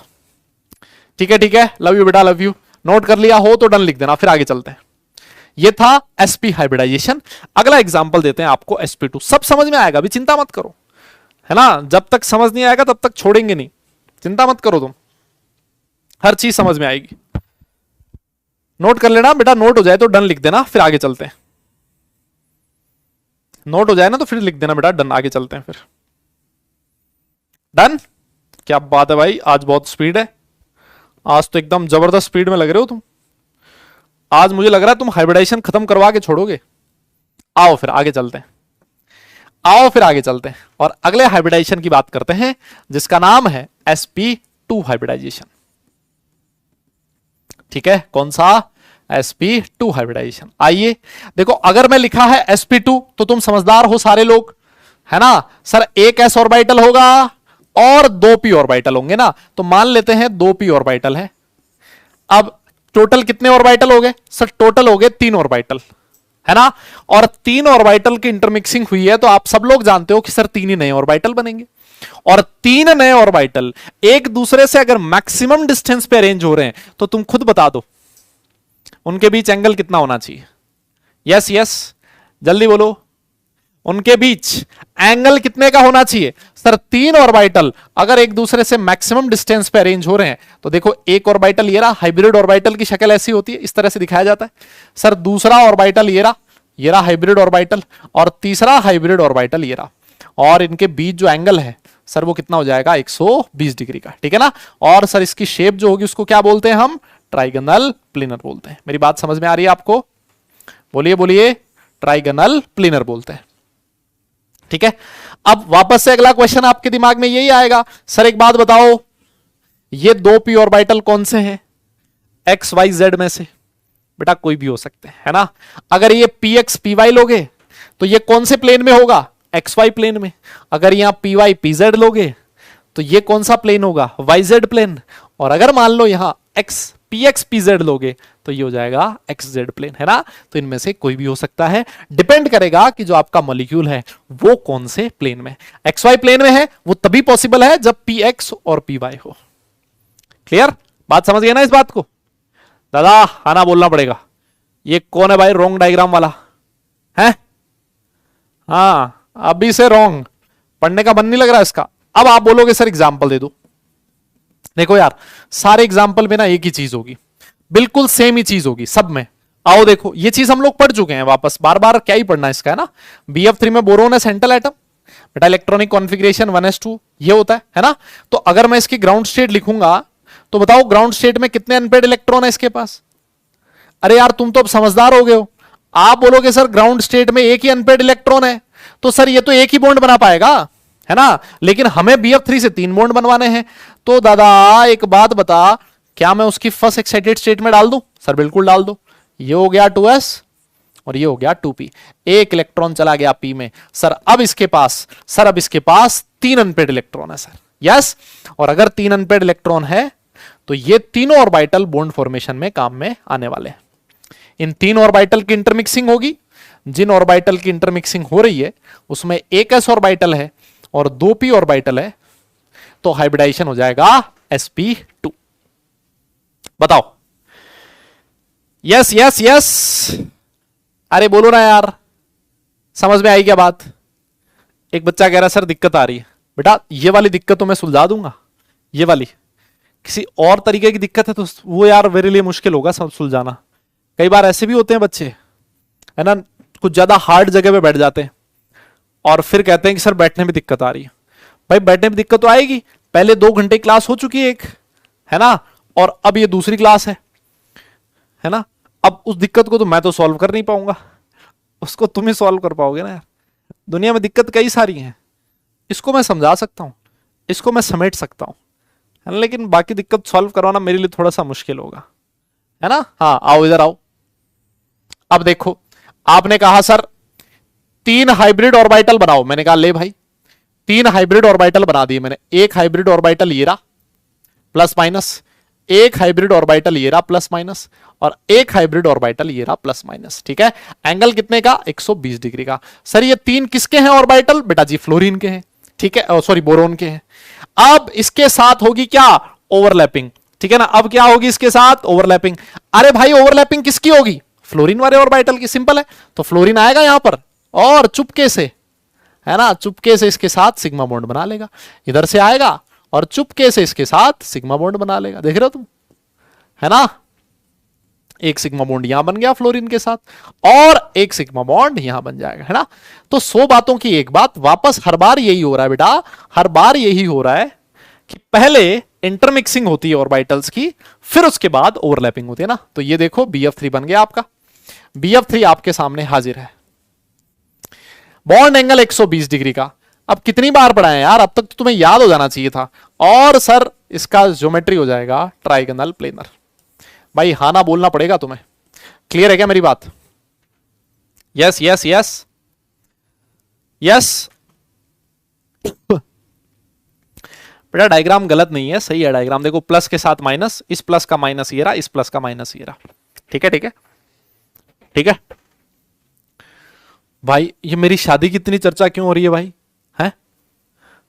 ठीक है ठीक है, लव यू बेटा, लव यू। नोट कर लिया हो तो डन लिख देना, फिर आगे चलते हैं। ये था sp हाइब्रिडाइजेशन। अगला एग्जांपल देते हैं आपको sp2। सब समझ में आएगा, अभी चिंता मत करो, है ना। जब तक समझ नहीं आएगा तब तक छोड़ेंगे नहीं, चिंता मत करो तुम, हर चीज समझ में आएगी। नोट कर लेना बेटा, नोट हो जाए तो डन लिख देना, फिर आगे चलते हैं। नोट हो जाए ना तो फिर लिख देना बेटा डन, आगे चलते हैं फिर। डन? क्या बात है भाई, आज बहुत स्पीड है, आज तो एकदम जबरदस्त स्पीड में लग रहे हो तुम। आज मुझे लग रहा है तुम हाइब्रिडाइजेशन खत्म करवा के छोड़ोगे। आओ फिर आगे चलते हैं, आओ फिर आगे चलते हैं और अगले हाइब्रिडाइजेशन की बात करते हैं, जिसका नाम है sp2 हाइब्रिडाइजेशन। ठीक है, कौन सा? sp2 hybridisation. आइए देखो, अगर मैं लिखा है sp2 तो तुम समझदार हो सारे लोग, है ना। सर एक s ऑर्बिटल होगा और दो p ऑर्बिटल होंगे ना, तो मान लेते हैं दो p ऑर्बिटल है। अब टोटल कितने ऑर्बिटल हो गए? सर टोटल हो गए 3 ऑर्बिटल, है ना। और 3 ऑर्बिटल की इंटरमिक्सिंग हुई है, तो आप सब लोग जानते हो कि सर 3 ही नए ऑर्बिटल बनेंगे। और 3 नए ऑर्बिटल एक दूसरे से अगर मैक्सिमम डिस्टेंस पे अरेंज हो रहे हैं, तो तुम खुद बता दो उनके बीच एंगल कितना होना चाहिए। यस यस, जल्दी बोलो, उनके बीच एंगल कितने का होना चाहिए? सर 3 ऑर्बिटल अगर एक दूसरे से मैक्सिमम डिस्टेंस पे अरेंज हो रहे हैं, तो देखो एक ऑर्बिटल ये रहा, हाइब्रिड ऑर्बिटल की शक्ल ऐसी होती है, इस तरह से दिखाया जाता है। सर दूसरा ऑर्बिटल ये रहा हाइब्रिड ऑर्बिटल, और तीसरा हाइब्रिड ऑर्बिटल ये रहा, और इनके बीच जो एंगल है सर वो कितना हो जाएगा? 120 डिग्री का, ठीक है ना। और सर इसकी शेप जो होगी उसको क्या बोलते हैं हम? ट्राइगोनल प्लेनर बोलते हैं। मेरी बात समझ में आ रही है आपको? बोलिए बोलिए, ट्राइगोनल प्लेनर बोलते हैं। ठीक है, अब वापस से अगला क्वेश्चन आपके दिमाग में यही आएगा, सर एक बात बताओ, ये दो p ऑर्बिटल कौन से हैं? x y z में से? बेटा कोई भी हो सकते हैं, है ना। अगर ये px py लोगे तो ये कौन से प्लेन में होगा? xy प्लेन में। अगर यहां py pz लोगे तो ये कौन सा प्लेन होगा? yz plane. और अगर मान लो यहां px pz लोगे तो ये हो जाएगा xz प्लेन, है ना। तो इनमें से कोई भी हो सकता है, डिपेंड करेगा कि जो आपका मॉलिक्यूल है वो कौन से प्लेन में। xy प्लेन में है वो तभी पॉसिबल है जब px और py हो। क्लियर? बात समझ गए ना इस बात को? दादा आना बोलना पड़ेगा। ये कौन है भाई रॉन्ग डायग्राम वाला है? हाँ अभी से रॉन्ग, पढ़ने का मन नहीं लग रहा इसका। अब आप बोलोगे सर एग्जाम्पल दे दो। देखो यार, सारे एग्जाम्पल में ना एक ही चीज होगी, बिल्कुल सेम ही चीज होगी सब में। आओ देखो, ये चीज हम लोग पढ़ चुके हैं, वापस बार बार क्या ही पढ़ना इसका, है ना। BF3 में बोरोन है सेंट्रल एटम, बेटा इलेक्ट्रॉनिक कॉन्फ़िगरेशन 1s2 ये होता है ना। तो अगर मैं इसकी ग्राउंड स्टेट लिखूंगा तो बताओ ग्राउंड स्टेट में कितने अनपेड इलेक्ट्रॉन है इसके पास? अरे यार तुम तो अब समझदार हो गए हो, आप बोलोगे सर ग्राउंड स्टेट में एक ही अनपेड इलेक्ट्रॉन है, तो सर ये तो एक ही बॉन्ड बना पाएगा, है ना। लेकिन हमें BF3 से 3 बॉन्ड बनवाने हैं। तो दादा एक बात बता, क्या मैं उसकी फर्स्ट एक्साइटेड स्टेट में डाल दूं? सर बिल्कुल डाल दो। ये हो गया 2s और ये हो गया 2p, एक इलेक्ट्रॉन चला गया p में। सर अब इसके पास 3 अनपेड इलेक्ट्रॉन है सर। यस, और अगर 3 अनपेड इलेक्ट्रॉन है तो ये तीनों ऑर्बिटल बॉन्ड फॉर्मेशन में काम में आने वाले हैं। इन 3 ऑर्बिटल की इंटरमिक्सिंग होगी, जिन ऑर्बिटल की इंटरमिक्सिंग हो रही है उसमें एक s ऑर्बिटल है और 2 p ऑर्बिटल है, तो हाइब्रिडाइजेशन हो जाएगा sp2। बताओ। यस यस यस, अरे बोलो ना यार, समझ में आई क्या बात? एक बच्चा कह रहा सर दिक्कत आ रही है। बेटा ये वाली दिक्कत तो मैं सुलझा दूंगा, ये वाली किसी और तरीके की दिक्कत है तो वो यार मेरे लिए मुश्किल होगा सब सुलझाना। कई बार ऐसे भी होते हैं बच्चे, है ना, कुछ ज्यादा हार्ड जगह पे बैठ जाते हैं और फिर कहते हैं कि सर बैठने में दिक्कत आ रही है। भाई बैठने में दिक्कत तो आएगी, पहले 2 घंटे क्लास हो चुकी है एक, है ना, और अब ये दूसरी क्लास है ना। अब उस दिक्कत को तो मैं तो सॉल्व कर नहीं पाऊंगा, उसको तुम ही सॉल्व कर पाओगे ना यार। दुनिया में दिक्कत कई सारी हैं, इसको मैं समझा सकता हूं, इसको मैं समेट सकता हूं, है ना, लेकिन बाकी दिक्कत सॉल्व करवाना मेरे लिए थोड़ा सा मुश्किल होगा, है ना। हाँ आओ इधर आओ। अब देखो, आपने कहा सर 3 हाइब्रिड ऑर्बिटल बनाओ, मैंने कहा ले भाई तीन हाइब्रिड ऑर्बिटल बना दिए मैंने, एक हाइब्रिड ऑर्बिटल ये रहा प्लस माइनस, एक हाइब्रिड ऑर्बिटल ये रहा प्लस माइनस, और एक हाइब्रिड ऑर्बिटल ये रहा प्लस माइनस। ठीक है, एंगल कितने का? 120 डिग्री का। सर ये तीन किसके हैं ऑर्बिटल? बेटा जी फ्लोरीन के हैं। ठीक है, सॉरी बोरोन के हैं। अब इसके साथ होगी क्या? ओवरलैपिंग। ठीक है ना, अब क्या होगी इसके साथ? ओवरलैपिंग। अरे भाई ओवरलैपिंग किसकी होगी? फ्लोरीन वाले ऑर्बिटल की। सिंपल है, तो फ्लोरीन आएगा यहां पर और चुपके से, है ना, चुपके से इसके साथ सिग्मा बॉन्ड बना लेगा। इधर से आएगा और चुपके से इसके साथ सिग्मा बॉन्ड बना लेगा। देख रहे हो तुम, है ना, एक सिग्मा बॉन्ड यहां बन गया फ्लोरीन के साथ, और एक सिग्मा बॉन्ड यहां बन जाएगा, है ना। तो 100 बातों की एक बात, वापस हर बार यही हो रहा है बेटा, हर बार यही हो रहा है कि पहले इंटरमिक्सिंग होती है ऑर्बिटल्स की, फिर उसके बाद ओवरलैपिंग होती है ना। तो ये देखो BF3 बन गया आपका, BF3 आपके सामने हाजिर है। बॉन्ड एंगल 120 डिग्री का। अब कितनी बार पढ़ा है यार, अब तक तो तुम्हें याद हो जाना चाहिए था। और सर इसका ज्योमेट्री हो जाएगा ट्राइगोनल प्लेनर। भाई हाँ ना बोलना पड़ेगा तुम्हें। क्लियर है क्या मेरी बात? Yes yes yes yes. बेटा डायग्राम गलत नहीं है, सही है डायग्राम। देखो प्लस के साथ माइनस, इस प्लस का माइनस ये रहा, इस प्लस का माइनस ये रहा। ठीक है ठीक है ठीक है। भाई ये मेरी शादी की इतनी चर्चा क्यों हो रही है भाई? हैं?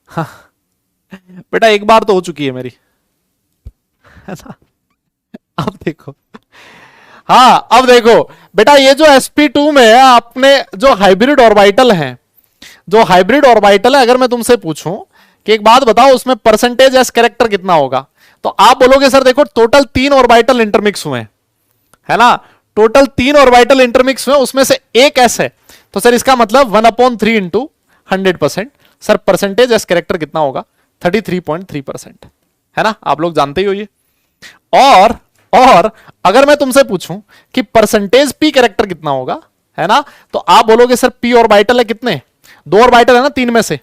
हाँ बेटा एक बार तो हो चुकी है मेरी, है ना। अब देखो, हाँ अब देखो बेटा, ये जो sp2 में आपने जो हाइब्रिड ऑर्बिटल है, जो हाइब्रिड ऑर्बिटल है, अगर मैं तुमसे पूछूं कि एक बात बताओ उसमें परसेंटेज एस कैरेक्टर कितना होगा, तो आप बोलोगे सर देखो टोटल 3 ऑर्बिटल इंटरमिक्स हुए हैं, है ना, टोटल 3 ऑर्बिटल इंटरमिक्स हुए, उसमें से एक एस है, तो सर इसका मतलब 1/3 into 100%। Sir percentage S character कितना होगा? 33.3%, है ना, आप लोग जानते ही हो ये। और अगर मैं तुमसे पूछूं कि परसेंटेज पी कैरेक्टर कितना होगा, है ना, तो आप बोलोगे सर पी ऑर्बिटल है कितने? 2 ऑर्बिटल है ना 3 में से,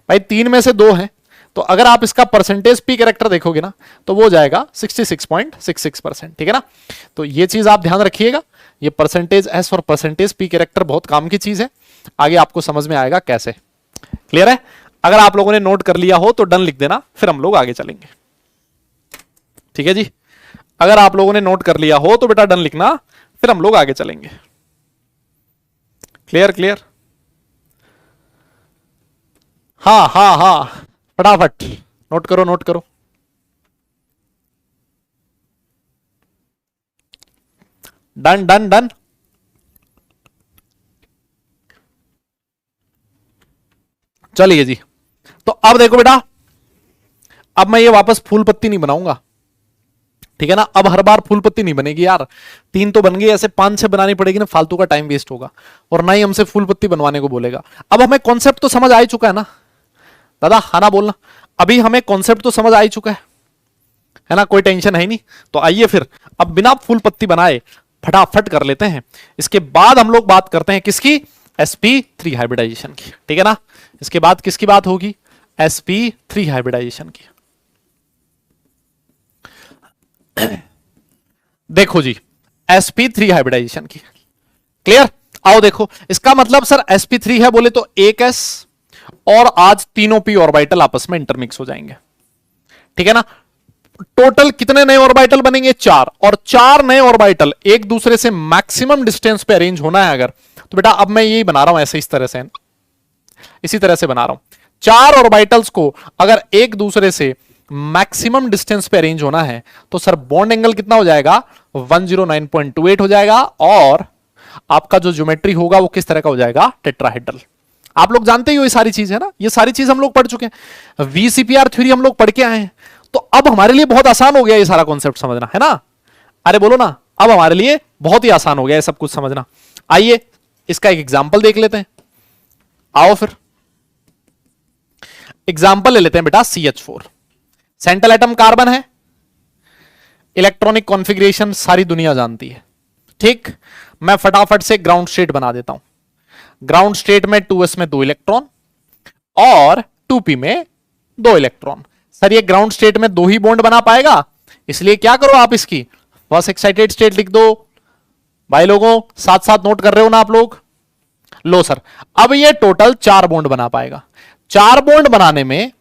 भाई 3 में से 2 है, तो अगर आप इसका परसेंटेज पी कैरेक्टर देखोगे ना तो वो जाएगा 66.66%। ठीक है ना, तो ये चीज आप ध्यान रखिएगा, ये परसेंटेज एस और परसेंटेज पी कैरेक्टर बहुत काम की चीज है, आगे आपको समझ में आएगा कैसे। क्लियर है? अगर आप लोगों ने नोट कर लिया हो तो डन लिख देना, फिर हम लोग आगे चलेंगे। ठीक है जी, अगर आप लोगों ने नोट कर लिया हो तो बेटा डन लिखना, फिर हम लोग आगे चलेंगे। Clear clear? हाँ हाँ हाँ, फटाफट नोट करो नोट करो। Done done done. चलिए जी, तो अब देखो बेटा, अब मैं ये वापस फूल पत्ती नहीं बनाऊंगा, ठीक है ना। अब हर बार फूल पत्ती नहीं बनेगी यार, 3 तो बन गई, ऐसे 5-6 बनानी पड़ेगी ना, फालतू का टाइम वेस्ट होगा, और ना ही हमसे फूल पत्ती बनवाने को बोलेगा। अब हमें कॉन्सेप्ट तो समझ आ ही चुका है ना दादा, हाँ ना बोलना। अभी हमें कॉन्सेप्ट तो समझ आ ही चुका है ना, कोई टेंशन है नहीं। तो आइए फिर अब बिना फूल पत्ती बनाए फटाफट कर लेते हैं। इसके बाद हम लोग बात करते हैं किसकी? sp3 हाइब्रिडाइजेशन की। ठीक है ना, इसके बाद किसकी बात होगी? sp3 हाइब्रिडाइजेशन की। देखो जी, sp3 हाइब्रिडाइजेशन की। क्लियर? आओ देखो, इसका मतलब सर sp3 है बोले तो एक s और आज तीनों p ऑर्बिटल आपस में इंटरमिक्स हो जाएंगे। ठीक है ना, टोटल कितने नए ऑर्बिटल बनेंगे? 4, और 4 नए ऑर्बिटल एक दूसरे से मैक्सिमम डिस्टेंस पे अरेंज होना है अगर, तो बेटा अब मैं यही बना रहा हूं ऐसे, इस तरह से, इसी तरह से बना रहा हूं। 4 ऑर्बिटल्स को अगर एक दूसरे से मैक्सिमम डिस्टेंस पे अरेंज होना है तो सर बॉन्ड एंगल कितना हो जाएगा? 109.28 हो जाएगा, और आपका जो ज्योमेट्री होगा वो किस तरह का हो जाएगा? टेट्राहेड्रल। आप लोग जानते ही हो ये सारी चीज, है ना, ये सारी चीज हम लोग पढ़ चुके हैं, वीसीपीआर थ्योरी हम लोग पढ़ के आए हैं, तो अब हमारे लिए बहुत आसान हो गया ये सारा कॉन्सेप्ट समझना, है ना। अरे बोलो ना, अब हमारे लिए बहुत ही आसान हो गया ये सब कुछ समझना। आइए इसका एक एग्जाम्पल देख लेते हैं। आओ फिर एग्जाम्पल ले लेते हैं बेटा। CH4 सेंट्रल एटम कार्बन है, इलेक्ट्रॉनिक कॉन्फ़िगरेशन सारी दुनिया जानती है, ठीक। मैं फटाफट से ग्राउंड स्टेट बना देता हूं। ग्राउंड स्टेट में 2s में 2 इलेक्ट्रॉन और 2p में 2 इलेक्ट्रॉन। सर ये ग्राउंड स्टेट में 2 ही बॉन्ड बना पाएगा, इसलिए क्या करो आप इसकी फर्स्ट एक्साइटेड स्टेट लिख दो। भाई लोगों साथ साथ नोट कर रहे हो ना आप लोग? लो सर, अब ये टोटल 4 बॉन्ड बना पाएगा। 4 बॉन्ड बनाने में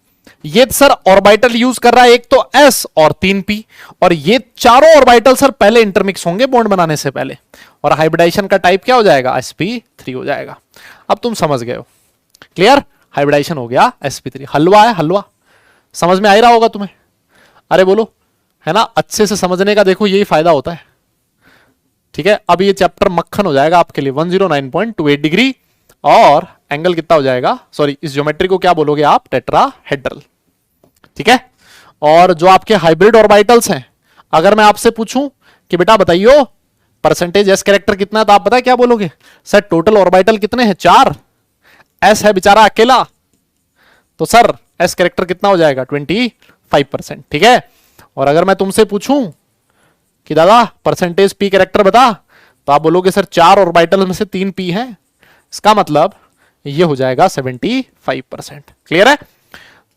ये सर ऑर्बिटल यूज कर रहा है, एक तो s और 3p, और ये चारों ऑर्बिटल सर पहले इंटरमिक्स होंगे बॉन्ड बनाने से पहले, और हाइब्रिडाइजेशन का टाइप क्या हो जाएगा, sp3 हो जाएगा। अब तुम समझ गए हो, क्लियर, हाइब्रिडाइजेशन हो गया sp3। हलवा है हलवा, समझ में आ ही रहा होगा तुम्हें, अरे बोलो, है ना, अच्छे से समझने का देखो यही फायदा होता है, ठीक है। अब ये चैप्टर मक्खन हो जाएगा आपके लिए, 109.28 डिग्री, और एंगल कितना हो जाएगा, सॉरी इस ज्योमेट्री को क्या बोलोगे आप, टेट्राहेड्रल, ठीक है। और जो आपके हाइब्रिड ऑर्बिटल्स हैं, अगर मैं आपसे पूछूं कि बेटा बताइयो परसेंटेज एस कैरेक्टर कितना है, तो आप पता है क्या बोलोगे, सर टोटल ऑर्बिटल कितने हैं, 4, एस है बेचारा अकेला, तो सर एस कैरेक्टर कितना हो जाएगा, 25%, ठीक है। और अगर मैं तुमसे पूछूं कि दादा परसेंटेज पी कैरेक्टर बता, तो आप बोलोगे सर 4 ऑर्बिटल में से 3 पी है, इसका मतलब ये हो जाएगा 75%, क्लियर है।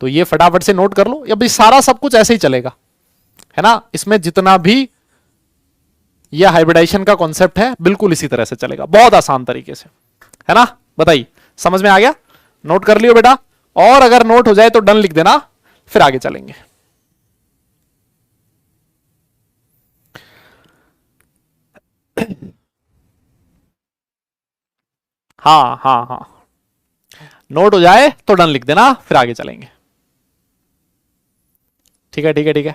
तो ये फटाफट से नोट कर लो, अब सारा सब कुछ ऐसे ही चलेगा, है ना, इसमें जितना भी ये हाइब्रिडाइजेशन का कॉन्सेप्ट है बिल्कुल इसी तरह से चलेगा, बहुत आसान तरीके से, है ना। बताइए समझ में आ गया, नोट कर लियो बेटा, और अगर नोट हो जाए तो डन लिख देना, फिर आगे चलेंगे। हाँ हाँ हाँ, नोट हो जाए तो डन लिख देना, फिर आगे चलेंगे, ठीक है ठीक है ठीक है,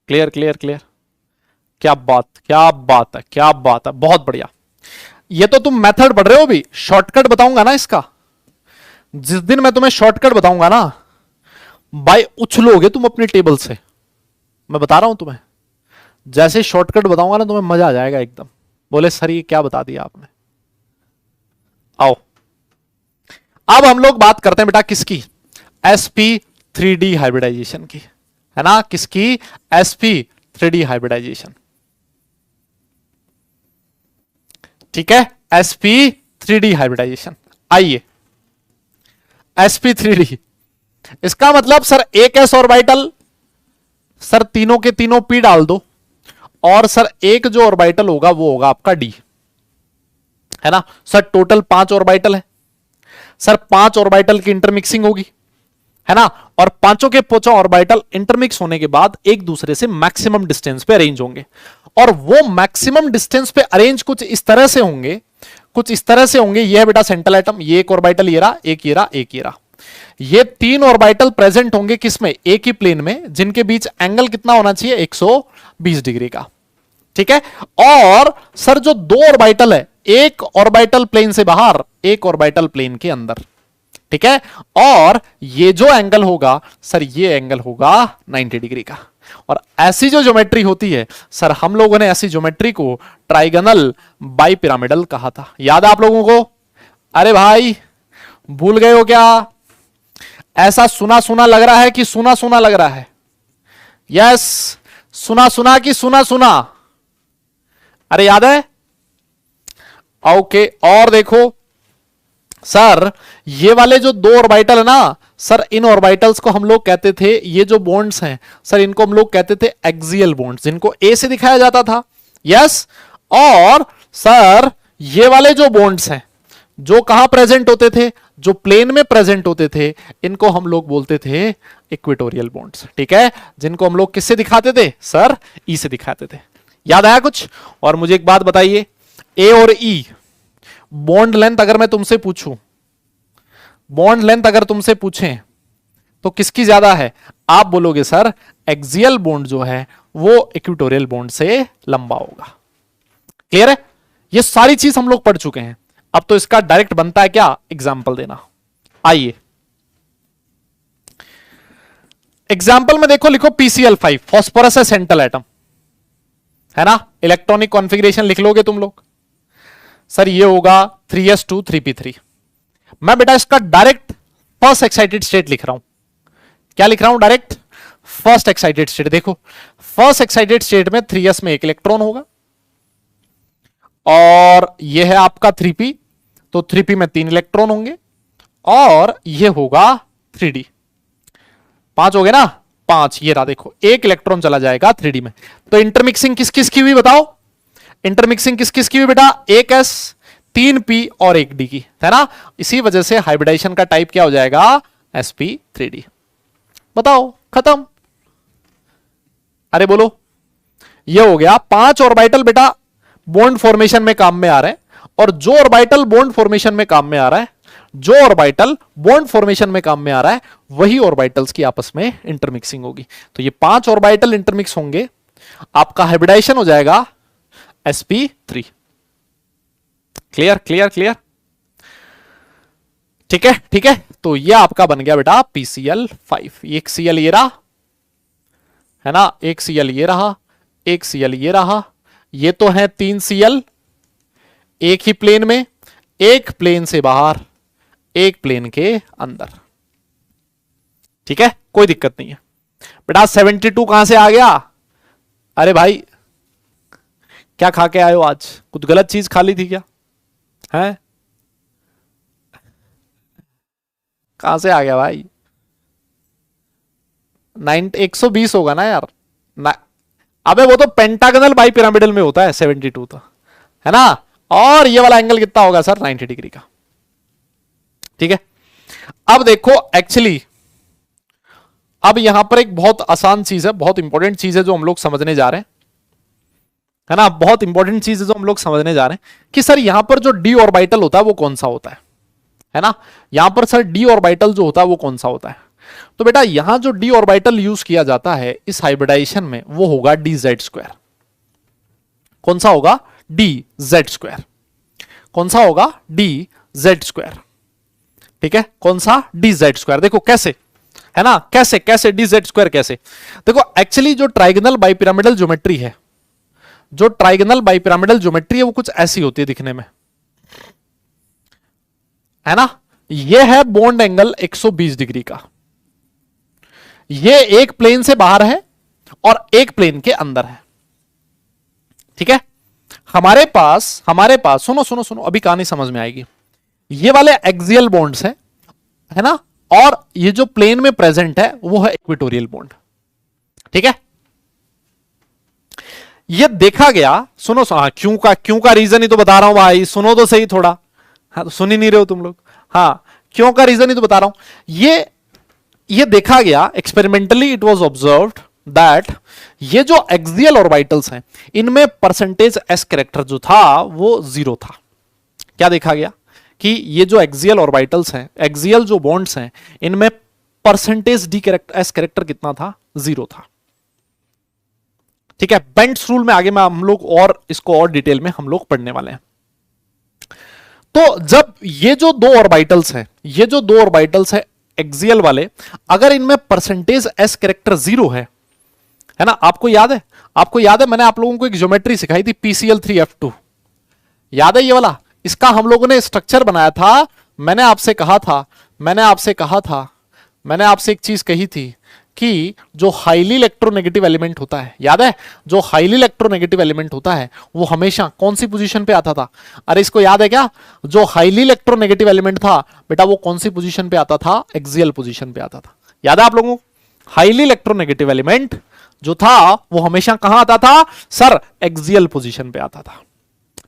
क्लियर क्लियर क्लियर, क्या बात क्या बात है क्या बात है, बहुत बढ़िया। ये तो तुम मेथड पढ़ रहे हो, भी शॉर्टकट बताऊंगा ना इसका, जिस दिन मैं तुम्हें शॉर्टकट बताऊंगा ना भाई उछलोगे तुम अपनी टेबल से, मैं बता रहा हूं तुम्हें, जैसे शॉर्टकट बताऊंगा ना तुम्हें मजा आ जाएगा एकदम, बोले सर ये क्या बता दिया आपने। आओ अब हम लोग बात करते हैं बेटा किसकी, sp3d हाइब्रिडाइजेशन की, है ना, किसकी, sp3d हाइब्रिडाइजेशन, ठीक है, sp3d हाइब्रिडाइजेशन। आइए sp3d, इसका मतलब सर एक s ऑर्बिटल, सर तीनों के तीनों p डाल दो, और सर एक जो ऑर्बिटल होगा वो होगा आपका d, है ना। सर टोटल 5 ऑर्बिटल है, सर 5 ऑर्बिटल की इंटरमिक्सिंग होगी, है ना, और पांचों के 5 ऑर्बिटल इंटरमिक्स होने के बाद एक दूसरे से मैक्सिमम डिस्टेंस पे अरेंज होंगे, और वो मैक्सिमम डिस्टेंस पे अरेंज कुछ इस तरह से होंगे, कुछ इस तरह से होंगे, ये है बेटा सेंट्रल एटम, ये एक ऑर्बिटल ये रहा, एक ये रहा, एक ये रहा, ये 3 ऑर्बिटल प्रेजेंट होंगे किसमें, एक ही प्लेन में, जिनके बीच एंगल कितना होना चाहिए, 120 डिग्री का, ठीक है। और सर जो 2 ऑर्बिटल है, एक ऑर्बिटल प्लेन से बाहर, एक ऑर्बिटल प्लेन के अंदर, ठीक है, और ये जो एंगल होगा सर ये एंगल होगा 90 डिग्री का। और ऐसी जो ज्योमेट्री होती है सर, हम लोगों ने ऐसी ज्योमेट्री को ट्राइगोनल बाइपिरामिडल कहा था, याद है आप लोगों को, अरे भाई भूल गए हो क्या, ऐसा सुना सुना लग रहा है कि सुना सुना लग रहा है, यस, सुना सुना कि सुना सुना, अरे याद है, ओके। और देखो सर ये वाले जो 2 ऑर्बिटल है ना सर, इन ऑर्बिटल्स को हम लोग कहते थे, ये जो बॉन्ड्स हैं सर इनको हम लोग कहते थे एक्सियल बॉन्ड्स, जिनको ए से दिखाया जाता था, यस। और सर ये वाले जो बॉन्ड्स हैं जो कहां प्रेजेंट होते थे, जो प्लेन में प्रेजेंट होते थे, इनको हम लोग बोलते थे इक्वेटोरियल बॉन्ड्स, ठीक है, जिनको हम लोग किससे दिखाते थे सर, ई से दिखाते थे, याद आया कुछ। और मुझे एक बात बताइए, ए और ई बॉन्ड लेंथ अगर मैं तुमसे पूछूं, बॉन्ड लेंथ अगर तुमसे पूछें तो किसकी ज्यादा है, आप बोलोगे सर एक्सियल बॉन्ड जो है वो इक्वेटोरियल बॉन्ड से लंबा होगा, क्लियर है। ये सारी चीज हम लोग पढ़ चुके हैं, अब तो इसका डायरेक्ट बनता है क्या, एग्जाम्पल देना। आइए एग्जाम्पल में देखो, लिखो PCl5, फॉस्फोरस है सेंट्रल एटम, है ना, इलेक्ट्रॉनिक कॉन्फ़िगरेशन लिख लोगे तुम लोग, सर ये होगा 3s2 3p3। मैं बेटा इसका डायरेक्ट फर्स्ट एक्साइटेड स्टेट लिख रहा हूं, क्या लिख रहा हूं, डायरेक्ट फर्स्ट एक्साइटेड स्टेट। देखो फर्स्ट एक्साइटेड स्टेट में 3s में 1 इलेक्ट्रॉन होगा, और यह है आपका 3p, तो 3p में 3 इलेक्ट्रॉन होंगे, और यह होगा 3d, 5 हो गए ना, 5, ये रहा देखो 1 इलेक्ट्रॉन चला जाएगा 3d में। तो इंटरमिक्सिंग किस किस की हुई बताओ, इंटरमिक्सिंग किस किस की हुई बेटा, एक s 3p और 1d की, है ना। इसी वजह से हाइब्रिडाइजेशन का टाइप क्या हो जाएगा, sp3d। बताओ, खत्म। अरे बोलो, ये हो गया 5 ऑर्बिटल बेटा बॉन्ड फॉर्मेशन में काम में आ रहे हैं, और जो ऑर्बिटल बॉन्ड फॉर्मेशन में काम में आ रहा है, जो ऑर्बिटल बॉन्ड फॉर्मेशन में काम में आ रहा है, वही ऑर्बिटल्स की आपस में इंटरमिक्सिंग होगी। तो ये 5 ऑर्बिटल इंटरमिक्स होंगे, आपका हाइब्रिडाइजेशन हो जाएगा sp3। क्लियर क्लियर क्लियर, ठीक है ठीक है। तो ये आपका बन गया बेटा PCl5। एक Cl ये रहा, है ना, एक Cl ये रहा, एक Cl ये रहा, ये तो है 3 Cl एक ही प्लेन में, एक प्लेन से बाहर, एक प्लेन के अंदर। ठीक है, कोई दिक्कत नहीं है बेटा। 72 कहां से आ गया? अरे भाई क्या खा के आए हो आज? कुछ गलत चीज खा ली थी क्या? है, कहां से आ गया भाई? 120 होगा ना यार ना। अबे वो तो पेंटागनल बाई पिरामिडल में होता है 72 तो, है ना। और ये वाला एंगल कितना होगा सर? 90 डिग्री का। ठीक है, अब देखो एक्चुअली अब यहां पर एक बहुत आसान चीज है, बहुत इंपॉर्टेंट चीज है जो हम लोग समझने जा रहे हैं, है ना। बहुत इंपॉर्टेंट चीज है जो हम लोग समझने जा रहे हैं कि सर यहां पर जो डी ऑर्बिटल होता है वो कौन सा होता है ना। यहां पर सर डी ऑर्बिटल जो होता है वो कौन सा होता है? तो बेटा यहां जो डी ऑर्बिटल यूज किया जाता है इस हाइब्रिडाइजेशन में वो होगा dz²। कौन सा होगा? dz²। कौन सा होगा? dz²। ठीक है, कौन सा? dz²। देखो कैसे, है ना, कैसे कैसे dz² कैसे? देखो एक्चुअली जो ट्राइगोनल बाइपिरामिडल ज्योमेट्री है, जो ट्राइगोनल बाइपिरामिडल ज्योमेट्री है वो कुछ ऐसी होती है दिखने में, है ना। ये है बॉन्ड एंगल 120 डिग्री का, ये एक प्लेन से बाहर है और एक प्लेन के अंदर है। ठीक है, हमारे पास सुनो सुनो सुनो, अभी कहानी समझ में आएगी। ये वाले एक्सियल बॉन्ड्स हैं, है ना, और ये जो प्लेन में प्रेजेंट है वो है इक्वेटोरियल बॉन्ड। ठीक है, ये देखा गया, सुनो हाँ, क्यों का रीजन ही तो बता रहा हूं भाई, सुनो तो सही थोड़ा। हाँ, तो सुन ही नहीं रहे हो तुम लोग। हाँ, क्यों का रीजन ही तो बता रहा हूं। ये देखा गया experimentally, it was observed that ये जो एक्सियल ऑर्बिटल्स हैं इनमें परसेंटेज एस कैरेक्टर जो था वो 0 था। क्या देखा गया कि ये जो एक्सियल ऑर्बिटल्स हैं, एक्सियल जो बॉन्ड्स हैं, इनमें percentage D character S character कितना था? 0 था। ठीक है, बेंट्स रूल में आगे में हम लोग और इसको और डिटेल में हम लोग पढ़ने वाले हैं। तो जब ये जो दो ऑर्बिटल्स हैं, ये जो दो ऑर्बिटल्स हैं एक्सियल वाले, अगर इनमें परसेंटेज एस कैरेक्टर 0 है ना, आपको याद है मैंने आप लोगों को एक ज्योमेट्री सिखाई थी PCl3F2, याद है ये वाला? इसका हम लोगों ने स्ट्रक्चर बनाया था। मैंने आपसे एक चीज कही थी कि जो हाईली इलेक्ट्रोनेगेटिव एलिमेंट होता है, याद है, जो हाईली इलेक्ट्रोनेगेटिव एलिमेंट होता है वो हमेशा कौन सी पोजीशन पे आता था? अरे इसको याद है क्या? जो हाईली इलेक्ट्रोनेगेटिव एलिमेंट था बेटा वो कौन सी पोजीशन पे आता था? एक्सियल पोजीशन पे आता था। याद है आप लोगों को? हाईली इलेक्ट्रोनेगेटिव एलिमेंट जो था वो हमेशा कहां आता था सर? एक्सियल पोजीशन पे आता था।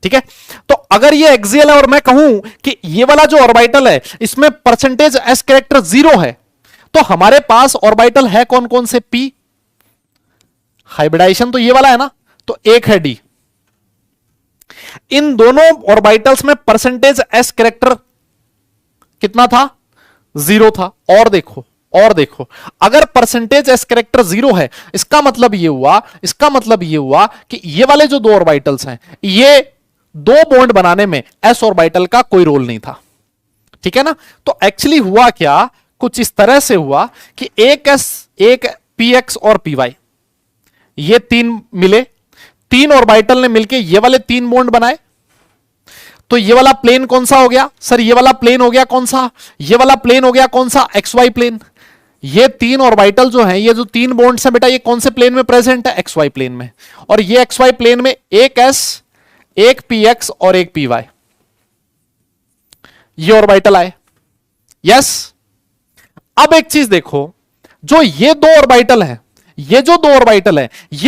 ठीक है, तो अगर ये एक्सियल है और मैं कहूं कि ये वाला जो ऑर्बिटल है इसमें परसेंटेज एस कैरेक्टर 0 है, तो हमारे पास ऑर्बिटल है कौन कौन से? P। हाइब्रिडाइजेशन तो ये वाला है ना, तो एक है D। इन दोनों ऑर्बिटल्स में परसेंटेज एस कैरेक्टर कितना था? 0 था। और देखो अगर परसेंटेज एस कैरेक्टर 0 है, इसका मतलब ये हुआ कि ये वाले जो दो ऑर्बिटल्स हैं, ये दो बॉन्ड बनाने में एस ऑर्बिटल का कोई रोल नहीं था। ठीक है ना। तो एक्चुअली हुआ क्या, कुछ इस तरह से हुआ कि एक px और py, ये तीन मिले, तीन ऑर्बिटल ने मिलके ये वाले तीन बॉन्ड बनाए। तो ये वाला प्लेन कौन सा हो गया सर? ये वाला प्लेन हो गया कौन सा? ये वाला प्लेन हो गया कौन सा? XY plane. ये तीन ऑर्बिटल जो हैं, ये जो तीन बॉन्ड्स हैं बेटा, ये कौन से प्लेन में प्रेजेंट है? XY प्लेन में। और ये XY प्लेन में एक s, एक px और एक py, ये ऑर्बिटल आए। यस। अब एक चीज देखो, जो ये दो ऑर्बिटल है, ये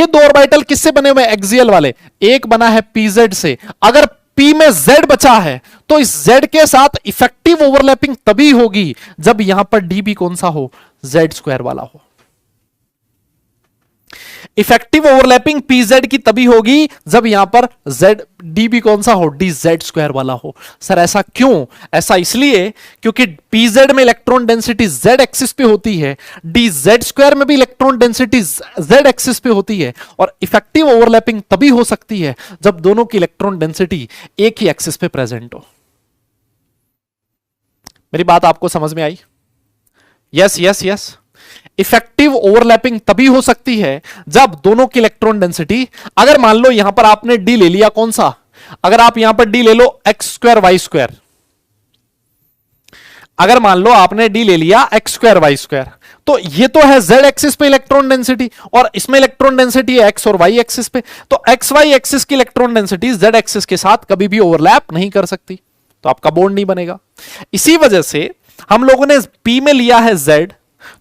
दो ऑर्बिटल किससे बने हुए? एक्सियल वाले। एक बना है pz से। अगर P में Z बचा है, तो इस Z के साथ इफेक्टिव ओवरलैपिंग तभी होगी जब यहां पर DB कौन सा हो, Z स्क्वायर वाला हो। इफेक्टिव ओवरलैपिंग PZ की तभी होगी जब यहां पर Z DB कौन सा हो, DZ स्क्वायर वाला हो। सर ऐसा क्यों? ऐसा इसलिए क्योंकि PZ में इलेक्ट्रॉन डेंसिटी Z एक्सिस पे होती है, DZ स्क्वायर में भी इलेक्ट्रॉन डेंसिटी Z एक्सिस पे होती है, और इफेक्टिव ओवरलैपिंग तभी हो सकती है जब दोनों की इलेक्ट्रॉन डेंसिटी एक ही एक्सिस पे प्रेजेंट हो। मेरी बात आपको समझ में आई? Yes yes yes. Effective overlapping तभी हो सकती है जब दोनों की इलेक्ट्रॉन डेंसिटी, अगर मान लो यहां पर आपने डी ले लिया, कौन सा, अगर आप यहां पर डी ले लो एक्स स्क्वायर वाई स्क्वायर, अगर मान लो आपने डी ले लिया एक्स स्क्वायर वाई स्क्वायर, तो ये तो है जेड एक्सिस पे इलेक्ट्रॉन डेंसिटी, और इसमें इलेक्ट्रॉन डेंसिटी है एक्स और वाई एक्सिस पे, तो एक्स वाई एक्सिस की इलेक्ट्रॉन डेंसिटी जेड एक्सिस के साथ कभी भी ओवरलैप नहीं कर सकती, तो आपका बॉन्ड नहीं बनेगा। इसी वजह से हम लोगों ने पी में लिया है जेड,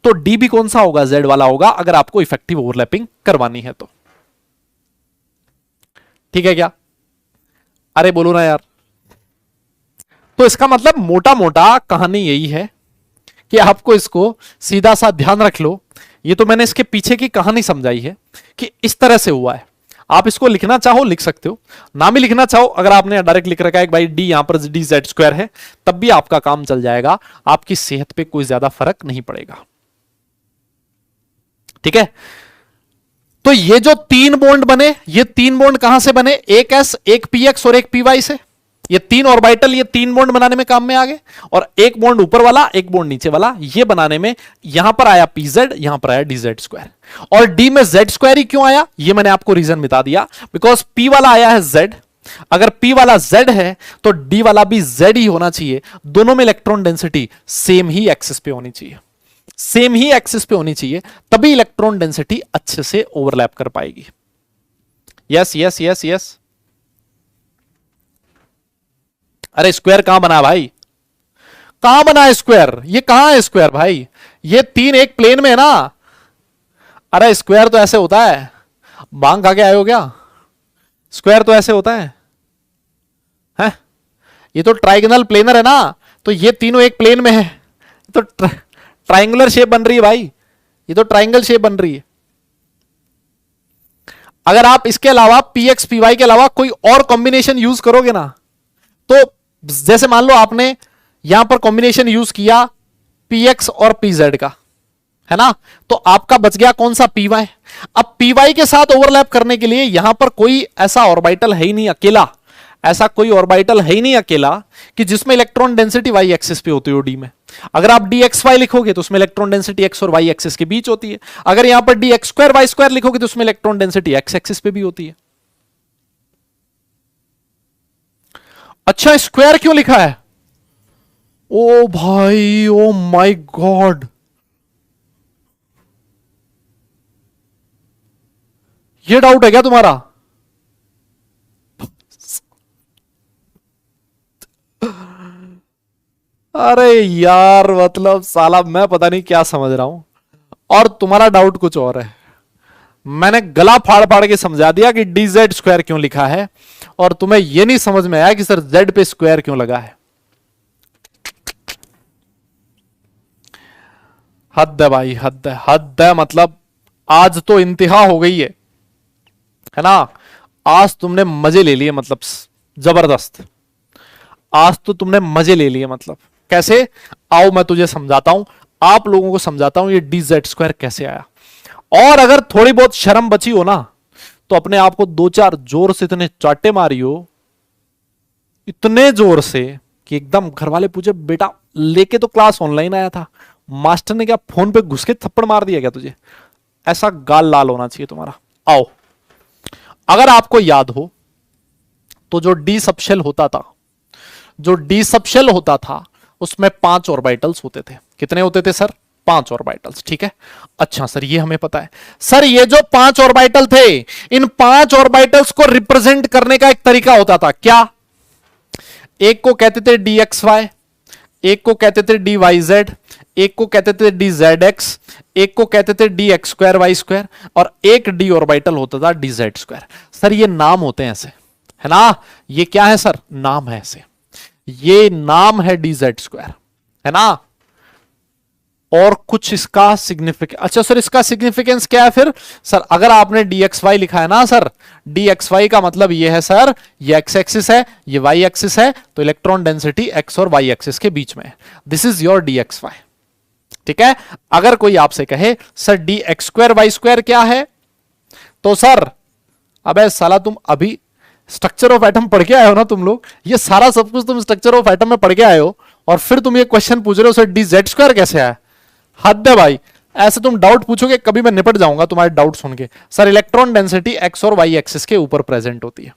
तो डी भी कौन सा होगा, जेड वाला होगा, अगर आपको इफेक्टिव ओवरलैपिंग करवानी है तो। ठीक है क्या? अरे बोलो ना यार। तो इसका मतलब मोटा मोटा कहानी यही है कि आपको इसको सीधा सा ध्यान रख लो। ये तो मैंने इसके पीछे की कहानी समझाई है कि इस तरह से हुआ है। आप इसको लिखना चाहो लिख सकते हो, ना भी लिखना चाहो, अगर आपने डायरेक्ट लिख रखा है कि भाई डी यहां पर डी जेड स्क्वायर है, तब भी आपका काम चल जाएगा, आपकी सेहत पे कोई ज्यादा फर्क नहीं पड़ेगा। ठीक है? तो ये जो तीन बॉन्ड बने, ये तीन बॉन्ड कहां से बने, एक एस, एक पी एक्स और एक पी वाई से। ये तीन ऑर्बिटल, ये तीन बॉन्ड बनाने में काम में आ गए, और एक बॉन्ड ऊपर वाला, एक बॉन्ड नीचे वाला, ये बनाने में यहां पर आया पीजेड, यहां पर आया डीजेड स्क्वायर। और डी में जेड स्क्वायर ही क्यों आया, ये मैंने आपको रीजन बता दिया, बिकॉज पी वाला आया है जेड, अगर पी वाला जेड है तो डी वाला भी जेड ही होना चाहिए, दोनों में इलेक्ट्रॉन डेंसिटी सेम ही एक्सिस पे होनी चाहिए, सेम ही एक्सिस पे होनी चाहिए, तभी इलेक्ट्रॉन डेंसिटी अच्छे से ओवरलैप कर पाएगी। Yes yes yes yes. अरे स्क्वायर कहां बना भाई, कहां बना है स्क्वायर, ये कहां है स्क्वायर भाई, ये तीन एक प्लेन में है ना। अरे स्क्वायर तो ऐसे होता है, मांग खा के आए हो क्या, स्क्वायर तो ऐसे होता है, हैं? ये तो ट्राइगोनल प्लेनर है ना, तो ये तीनों एक प्लेन में है, तो ट्राइंगुलर शेप बन रही है भाई, ये तो ट्राइंगल शेप बन रही है। अगर आप इसके अलावा पी एक्स पी वाई के अलावा कोई और कॉम्बिनेशन यूज करोगे ना, तो जैसे मान लो आपने यहां पर कॉम्बिनेशन यूज किया पी एक्स और पी जेड का, है ना, तो आपका बच गया कौन सा, पी वाई। अब पी वाई के साथ ओवरलैप करने के लिए यहां पर कोई ऐसा ऑर्बिटल है ही नहीं अकेला, ऐसा कोई ऑर्बिटल है ही नहीं अकेला कि जिसमें इलेक्ट्रॉन डेंसिटी वाई एक्सिस पे होती हो डी में। अगर आप डी एक्स वाई लिखोगे तो उसमें इलेक्ट्रॉन डेंसिटी एक्स और वाई एक्सिस के बीच होती है, अगर यहां पर D X square Y square लिखोगे तो उसमें इलेक्ट्रॉन डेंसिटी एक्स एक्सिस पे भी होती है। अच्छा स्क्वायर क्यों लिखा है, ओ भाई, ओ माय गॉड, ये डाउट है क्या तुम्हारा? अरे यार मतलब साला मैं पता नहीं क्या समझ रहा हूं और तुम्हारा डाउट कुछ और है। मैंने गला फाड़ फाड़ के समझा दिया कि डी जेड स्क्वायर क्यों लिखा है, और तुम्हें यह नहीं समझ में आया कि सर जेड पे स्क्वायर क्यों लगा है। हद है भाई, हद है, हद है, मतलब आज तो इंतहा हो गई है ना। आज तुमने मजे ले लिए, मतलब जबरदस्त, आज तो तुमने मजे ले लिए। मतलब कैसे, आओ मैं तुझे समझाता हूं, आप लोगों को समझाता हूं ये डी जेड स्क्वायर कैसे आया। और अगर थोड़ी बहुत शर्म बची हो ना, तो अपने आप को दो चार जोर से इतने चाटे मारी हो, इतने जोर से कि एकदम घर वाले पूछे बेटा लेके तो क्लास ऑनलाइन आया था, मास्टर ने क्या फोन पे घुस के थप्पड़ मार दिया क्या तुझे, ऐसा गाल लाल होना चाहिए तुम्हारा। आओ, अगर आपको याद हो तो जो डी सबशेल होता था, जो डी सबशेल होता था उसमें 5 ऑर्बिटल्स होते थे। कितने होते थे सर? 5 ऑर्बिटल्स। ठीक है, अच्छा सर ये हमें पता है। सर ये जो 5 ऑर्बिटल थे, इन 5 ऑर्बिटल्स को रिप्रेजेंट करने का एक तरीका होता था, क्या? एक को कहते थे डी एक्स वाई, एक को कहते थे डी वाई जेड, एक को कहते थे डी जेड एक्स, एक को कहते थे D X square Y square, और एक डी ऑर्बिटल होता था डी जेड स्क्वायर। सर ये नाम होते हैं ऐसे, है ना। ये क्या है सर, नाम है ऐसे, ये नाम है dz स्क्वायर, है ना। और कुछ इसका सिग्निफिकेंस, अच्छा सर इसका सिग्निफिकेंस क्या है फिर सर, अगर आपने dxy लिखा है ना सर, dxy का मतलब ये है सर, ये x एक्सिस है, ये y एक्सिस है, तो इलेक्ट्रॉन डेंसिटी x और y एक्सिस के बीच में है। दिस इज योर dxy, ठीक है। अगर कोई आपसे कहे sir dx square y square क्या है, तो सर अबे साला तुम अभी स्ट्रक्चर ऑफ एटम पढ़ के आए हो ना तुम लोग, ये सारा सब कुछ तुम स्ट्रक्चर ऑफ एटम में पढ़ के आए हो, और फिर तुम ये क्वेश्चन पूछ रहे हो सर dz स्क्वायर कैसे आया। हद है भाई, ऐसे तुम डाउट पूछोगे कभी मैं निपट जाऊंगा तुम्हारे डाउट सुन के। सर इलेक्ट्रॉन डेंसिटी एक्स और वाई एक्सिस के ऊपर प्रेजेंट होती है,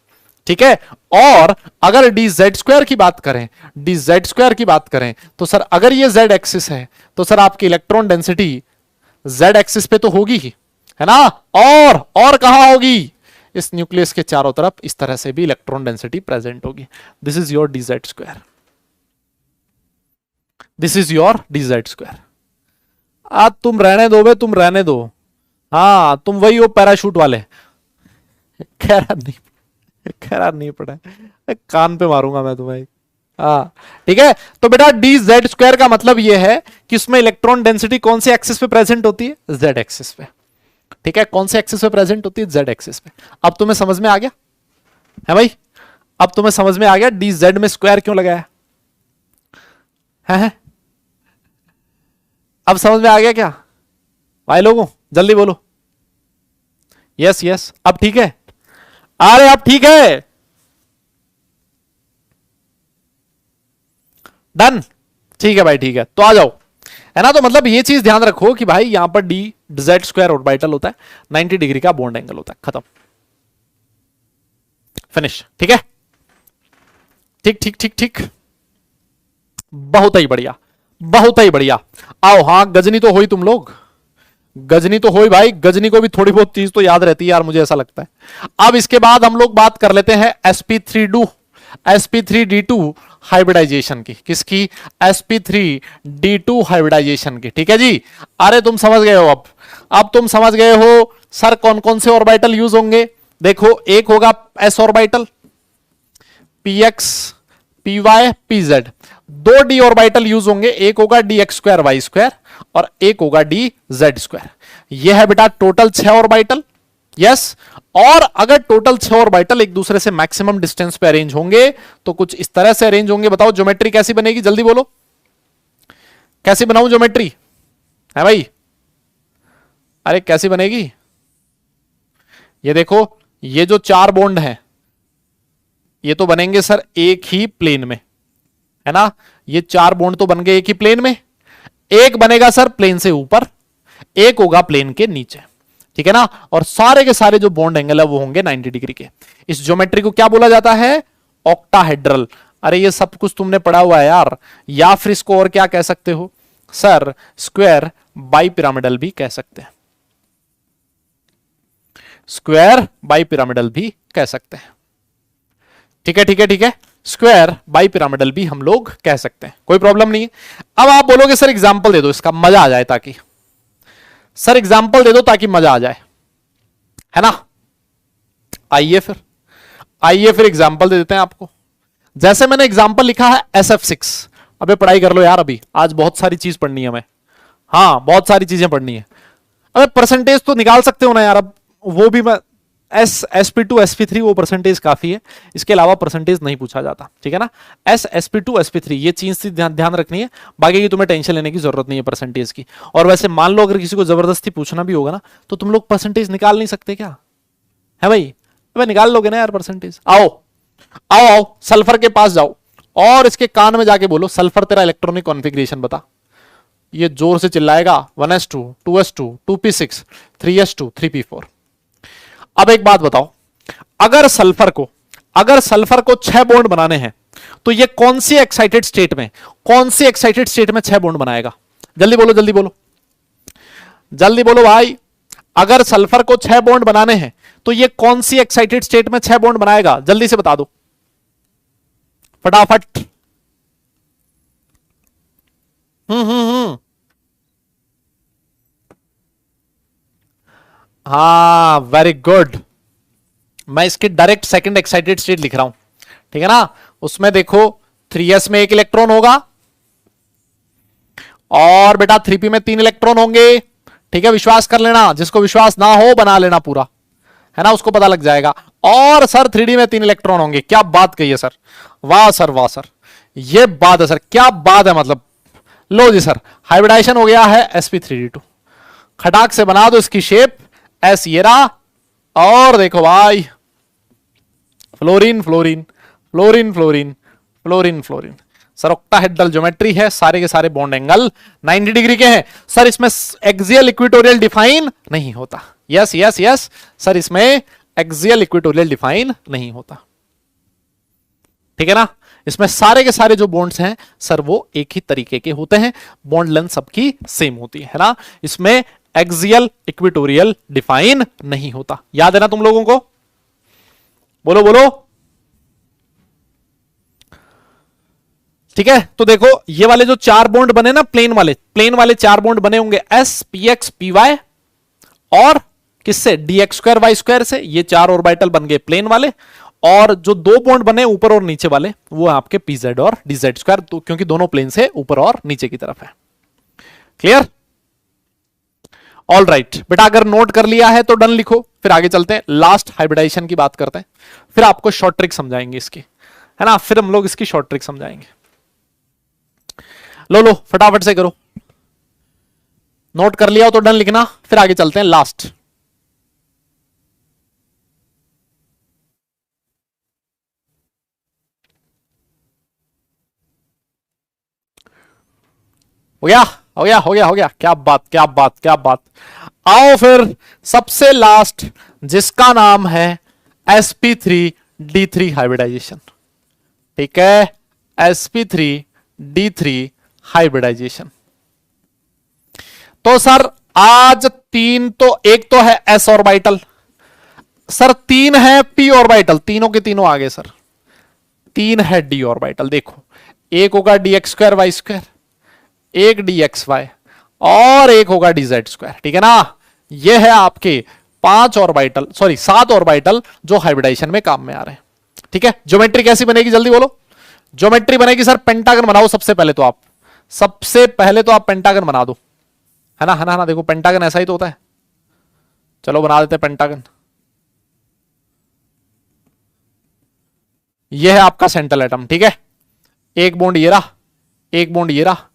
ठीक है। और अगर dz स्क्वायर की बात करें, dz स्क्वायर की बात करें, तो सर अगर ये z एक्सिस है, तो सर आपकी इलेक्ट्रॉन डेंसिटी z एक्सिस पे तो होगी ही, है ना। और कहां होगी, इस न्यूक्लियस के चारों तरफ इस तरह से भी इलेक्ट्रॉन डेंसिटी प्रेजेंट होगी। This is your dz square, this is your dz square. आज तुम रहने दो बे, तुम रहने दो, हाँ तुम वही हो पैराशूट वाले। खैर नहीं पड़ा, कान पे मारूंगा मैं तुम्हें, हाँ ठीक है। तो बेटा dz स्क्वायर का मतलब यह है कि उसमें इलेक्ट्रॉन डेंसिटी कौन से एक्सिस पे प्रेजेंट होती है, z एक्सिस पे, ठीक है। कौन से एक्सिस पे प्रेजेंट होती है, z एक्सिस पे। अब तुम्हें समझ में आ गया है भाई, अब तुम्हें समझ में आ गया dz में स्क्वायर क्यों लगाया है? अब समझ में आ गया क्या भाई लोगों, जल्दी बोलो। यस यस, अब ठीक है, अरे अब ठीक है, डन, ठीक है भाई ठीक है, तो आ जाओ, है ना। तो मतलब ये चीज ध्यान रखो कि भाई यहां पर dz स्क्वायर ऑर्बिटल होता है, 90 डिग्री का बॉन्ड एंगल होता है, खत्म, फिनिश, ठीक है। ठीक ठीक ठीक ठीक, बहुत ही बढ़िया, बहुत ही बढ़िया। आओ, हाँ गजनी तो हो ही तुम लोग, गजनी तो हो ही भाई, गजनी को भी थोड़ी बहुत चीज तो याद रहती है यार, मुझे ऐसा लगता है। अब इसके बाद हम लोग बात कर लेते हैं sp3d2 हाइब्रिडाइजेशन की, किसकी, sp3d2 हाइब्रिडाइजेशन की, ठीक है जी। अरे तुम समझ गए हो, अब तुम समझ गए हो सर कौन कौन से ऑर्बिटल यूज होंगे। देखो एक होगा s orbital, px py pz, दो डी ऑर्बिटल यूज होंगे, एक होगा dx स्क्वायर वाई स्क्वायर और एक होगा dz स्क्वायर। यह है बेटा टोटल 6 ऑर्बिटल, यस। और अगर टोटल 6 ऑर्बिटल एक दूसरे से मैक्सिमम डिस्टेंस पे अरेंज होंगे तो कुछ इस तरह से अरेंज होंगे। बताओ ज्योमेट्री कैसी बनेगी, जल्दी बोलो, कैसी बनाऊं ज्योमेट्री, है भाई, अरे कैसी बनेगी। ये देखो, ये जो 4 बॉन्ड हैं ये तो बनेंगे सर एक ही प्लेन में, है ना। ये 4 बॉन्ड तो बन गए एक ही प्लेन में, एक बनेगा सर प्लेन से ऊपर, एक होगा प्लेन के नीचे, ठीक है ना। और सारे के सारे जो बॉन्ड एंगल है वो होंगे 90 डिग्री के। इस ज्योमेट्री को क्या बोला जाता है, ऑक्टाहेड्रल। अरे ये सब कुछ तुमने पढ़ा हुआ है यार, या फिर इसको और क्या कह सकते हो सर, स्क्वायर बाई पिरामिडल भी कह सकते हैं, स्क्वायर बाई पिरामिडल भी कह सकते हैं, ठीक है ठीक है ठीक है। स्क्वायर बाई पिरामिडल भी हम लोग कह सकते हैं, कोई प्रॉब्लम नहीं है। अब आप बोलोगे सर एग्जांपल दे दो इसका, मजा आ जाए, ताकि सर एग्जांपल दे दो ताकि मजा आ जाए, है ना। आइए फिर एग्जांपल दे देते हैं आपको। जैसे मैंने एग्जांपल लिखा है SF6, अबे पढ़ाई कर लो यार, अभी आज बहुत सारी चीज पढ़नी है हमें, हाँ बहुत सारी चीजें पढ़नी है। अबे परसेंटेज तो निकाल सकते हो ना यार, अब वो भी मैं SP2 SP3 वो परसेंटेज काफी है, इसके अलावा परसेंटेज नहीं पूछा जाता, ठीक है ना। SP2 SP3 ये चीज ध्यान रखनी है, बाकी की तुम्हें टेंशन लेने की जरूरत नहीं है परसेंटेज की। और वैसे मान लो अगर किसी को जबरदस्ती पूछना भी होगा ना, तो तुम लोग परसेंटेज निकाल नहीं सकते क्या, है भाई, अबे निकाल लोगे ना यार परसेंटेज। आओ आओ आओ, सल्फर के पास जाओ और इसके कान में जाके बोलो, सल्फर तेरा इलेक्ट्रॉनिक कॉन्फ़िगरेशन बता। ये जोर से चिल्लाएगा, 1s2 2s2 2p6 3s2 3p4। अब एक बात बताओ, अगर सल्फर को 6 बॉन्ड बनाने हैं तो ये कौन सी एक्साइटेड स्टेट में 6 बॉन्ड बनाएगा, जल्दी बोलो जल्दी बोलो जल्दी बोलो भाई। अगर सल्फर को 6 बॉन्ड बनाने हैं तो ये कौन सी एक्साइटेड स्टेट में 6 बॉन्ड बनाएगा, जल्दी से बता दो फटाफट। हाँ वेरी गुड, मैं इसकी डायरेक्ट सेकंड एक्साइटेड स्टेट लिख रहा हूं, ठीक है ना। उसमें देखो 3s में 1 इलेक्ट्रॉन होगा और बेटा 3p में 3 इलेक्ट्रॉन होंगे, ठीक है। विश्वास कर लेना, जिसको विश्वास ना हो बना लेना पूरा, है ना, उसको पता लग जाएगा। और सर 3d में 3 इलेक्ट्रॉन होंगे, क्या बात कही है सर, वाह सर वाह सर, ये बात है सर, क्या बात है। मतलब लो जी सर, हाइब्रिडाइजेशन हो गया है sp3d2, खटाक से बना दो इसकी शेप एस ये रहा। और देखो भाई fluorine fluorine fluorine fluorine fluorine fluorine, sir octahedral geometry है, सारे के सारे बॉन्ड एंगल 90 डिग्री के हैं। सर इसमें एक्सियल इक्वेटोरियल डिफाइन नहीं होता, यस यस यस सर, इसमें एक्सियल इक्वेटोरियल डिफाइन नहीं होता, ठीक है ना। इसमें सारे के सारे जो बॉन्ड्स हैं सर वो एक ही तरीके के होते हैं, बॉन्ड लेंथ सबकी सेम होती है ना। इसमें एक्सियल इक्वेटोरियल डिफाइन नहीं होता, याद है ना तुम लोगों को, बोलो बोलो, ठीक है। तो देखो ये वाले जो 4 बॉन्ड बने ना, प्लेन वाले 4 बॉन्ड बने होंगे s p x p y, और किससे, dx स्क्वायर y स्क्वायर से, ये 4 ऑर्बिटल बन गए प्लेन वाले। और जो 2 बॉन्ड बने ऊपर और नीचे वाले वो आपके pz और dz स्क्वायर, तो क्योंकि दोनों प्लेन से ऊपर और नीचे की तरफ है। क्लियर, ऑल राइट बेटा, अगर नोट कर लिया है तो डन लिखो, फिर आगे चलते हैं, लास्ट हाइब्रिडाइजेशन की बात करते हैं, फिर आपको शॉर्ट ट्रिक समझाएंगे इसकी, है ना, फिर हम लोग इसकी शॉर्ट ट्रिक समझाएंगे। लो लो फटाफट से करो, नोट कर लिया हो तो डन लिखना, फिर आगे चलते हैं लास्ट। हो गया हो गया हो गया हो गया, क्या बात क्या बात क्या बात। आओ फिर सबसे लास्ट, जिसका नाम है sp3d3 हाइब्रिडाइजेशन, ठीक है, sp3d3 हाइब्रिडाइजेशन। तो सर आज 3 तो, एक तो है s ऑर्बिटल, सर 3 है p ऑर्बिटल, तीनों के तीनों आगे सर, 3 है d ऑर्बिटल। देखो एक होगा dx स्क्वायर वाई स्क्वायर, एक dx वाई, और एक होगा dz स्क्वायर, ठीक है ना। ये है आपके 5 ऑर्बिटल, सॉरी 7 ऑर्बिटल जो हाइब्रिडाइजेशन में काम में आ रहे हैं, ठीक है। ज्योमेट्री कैसी बनेगी जल्दी बोलो, ज्योमेट्री बनेगी सर पेंटागन बनाओ सबसे पहले तो आप, सबसे पहले तो आप पेंटागन बना दो, है ना है ना है ना। देखो पेंटागन ऐसा ही तो होता है, चलो बना देते हैं पेंटागन। ये है आपका सेंट्रल एटम, ठीक है, एक बॉन्ड ये रहा, एक बॉन्ड ये रहा,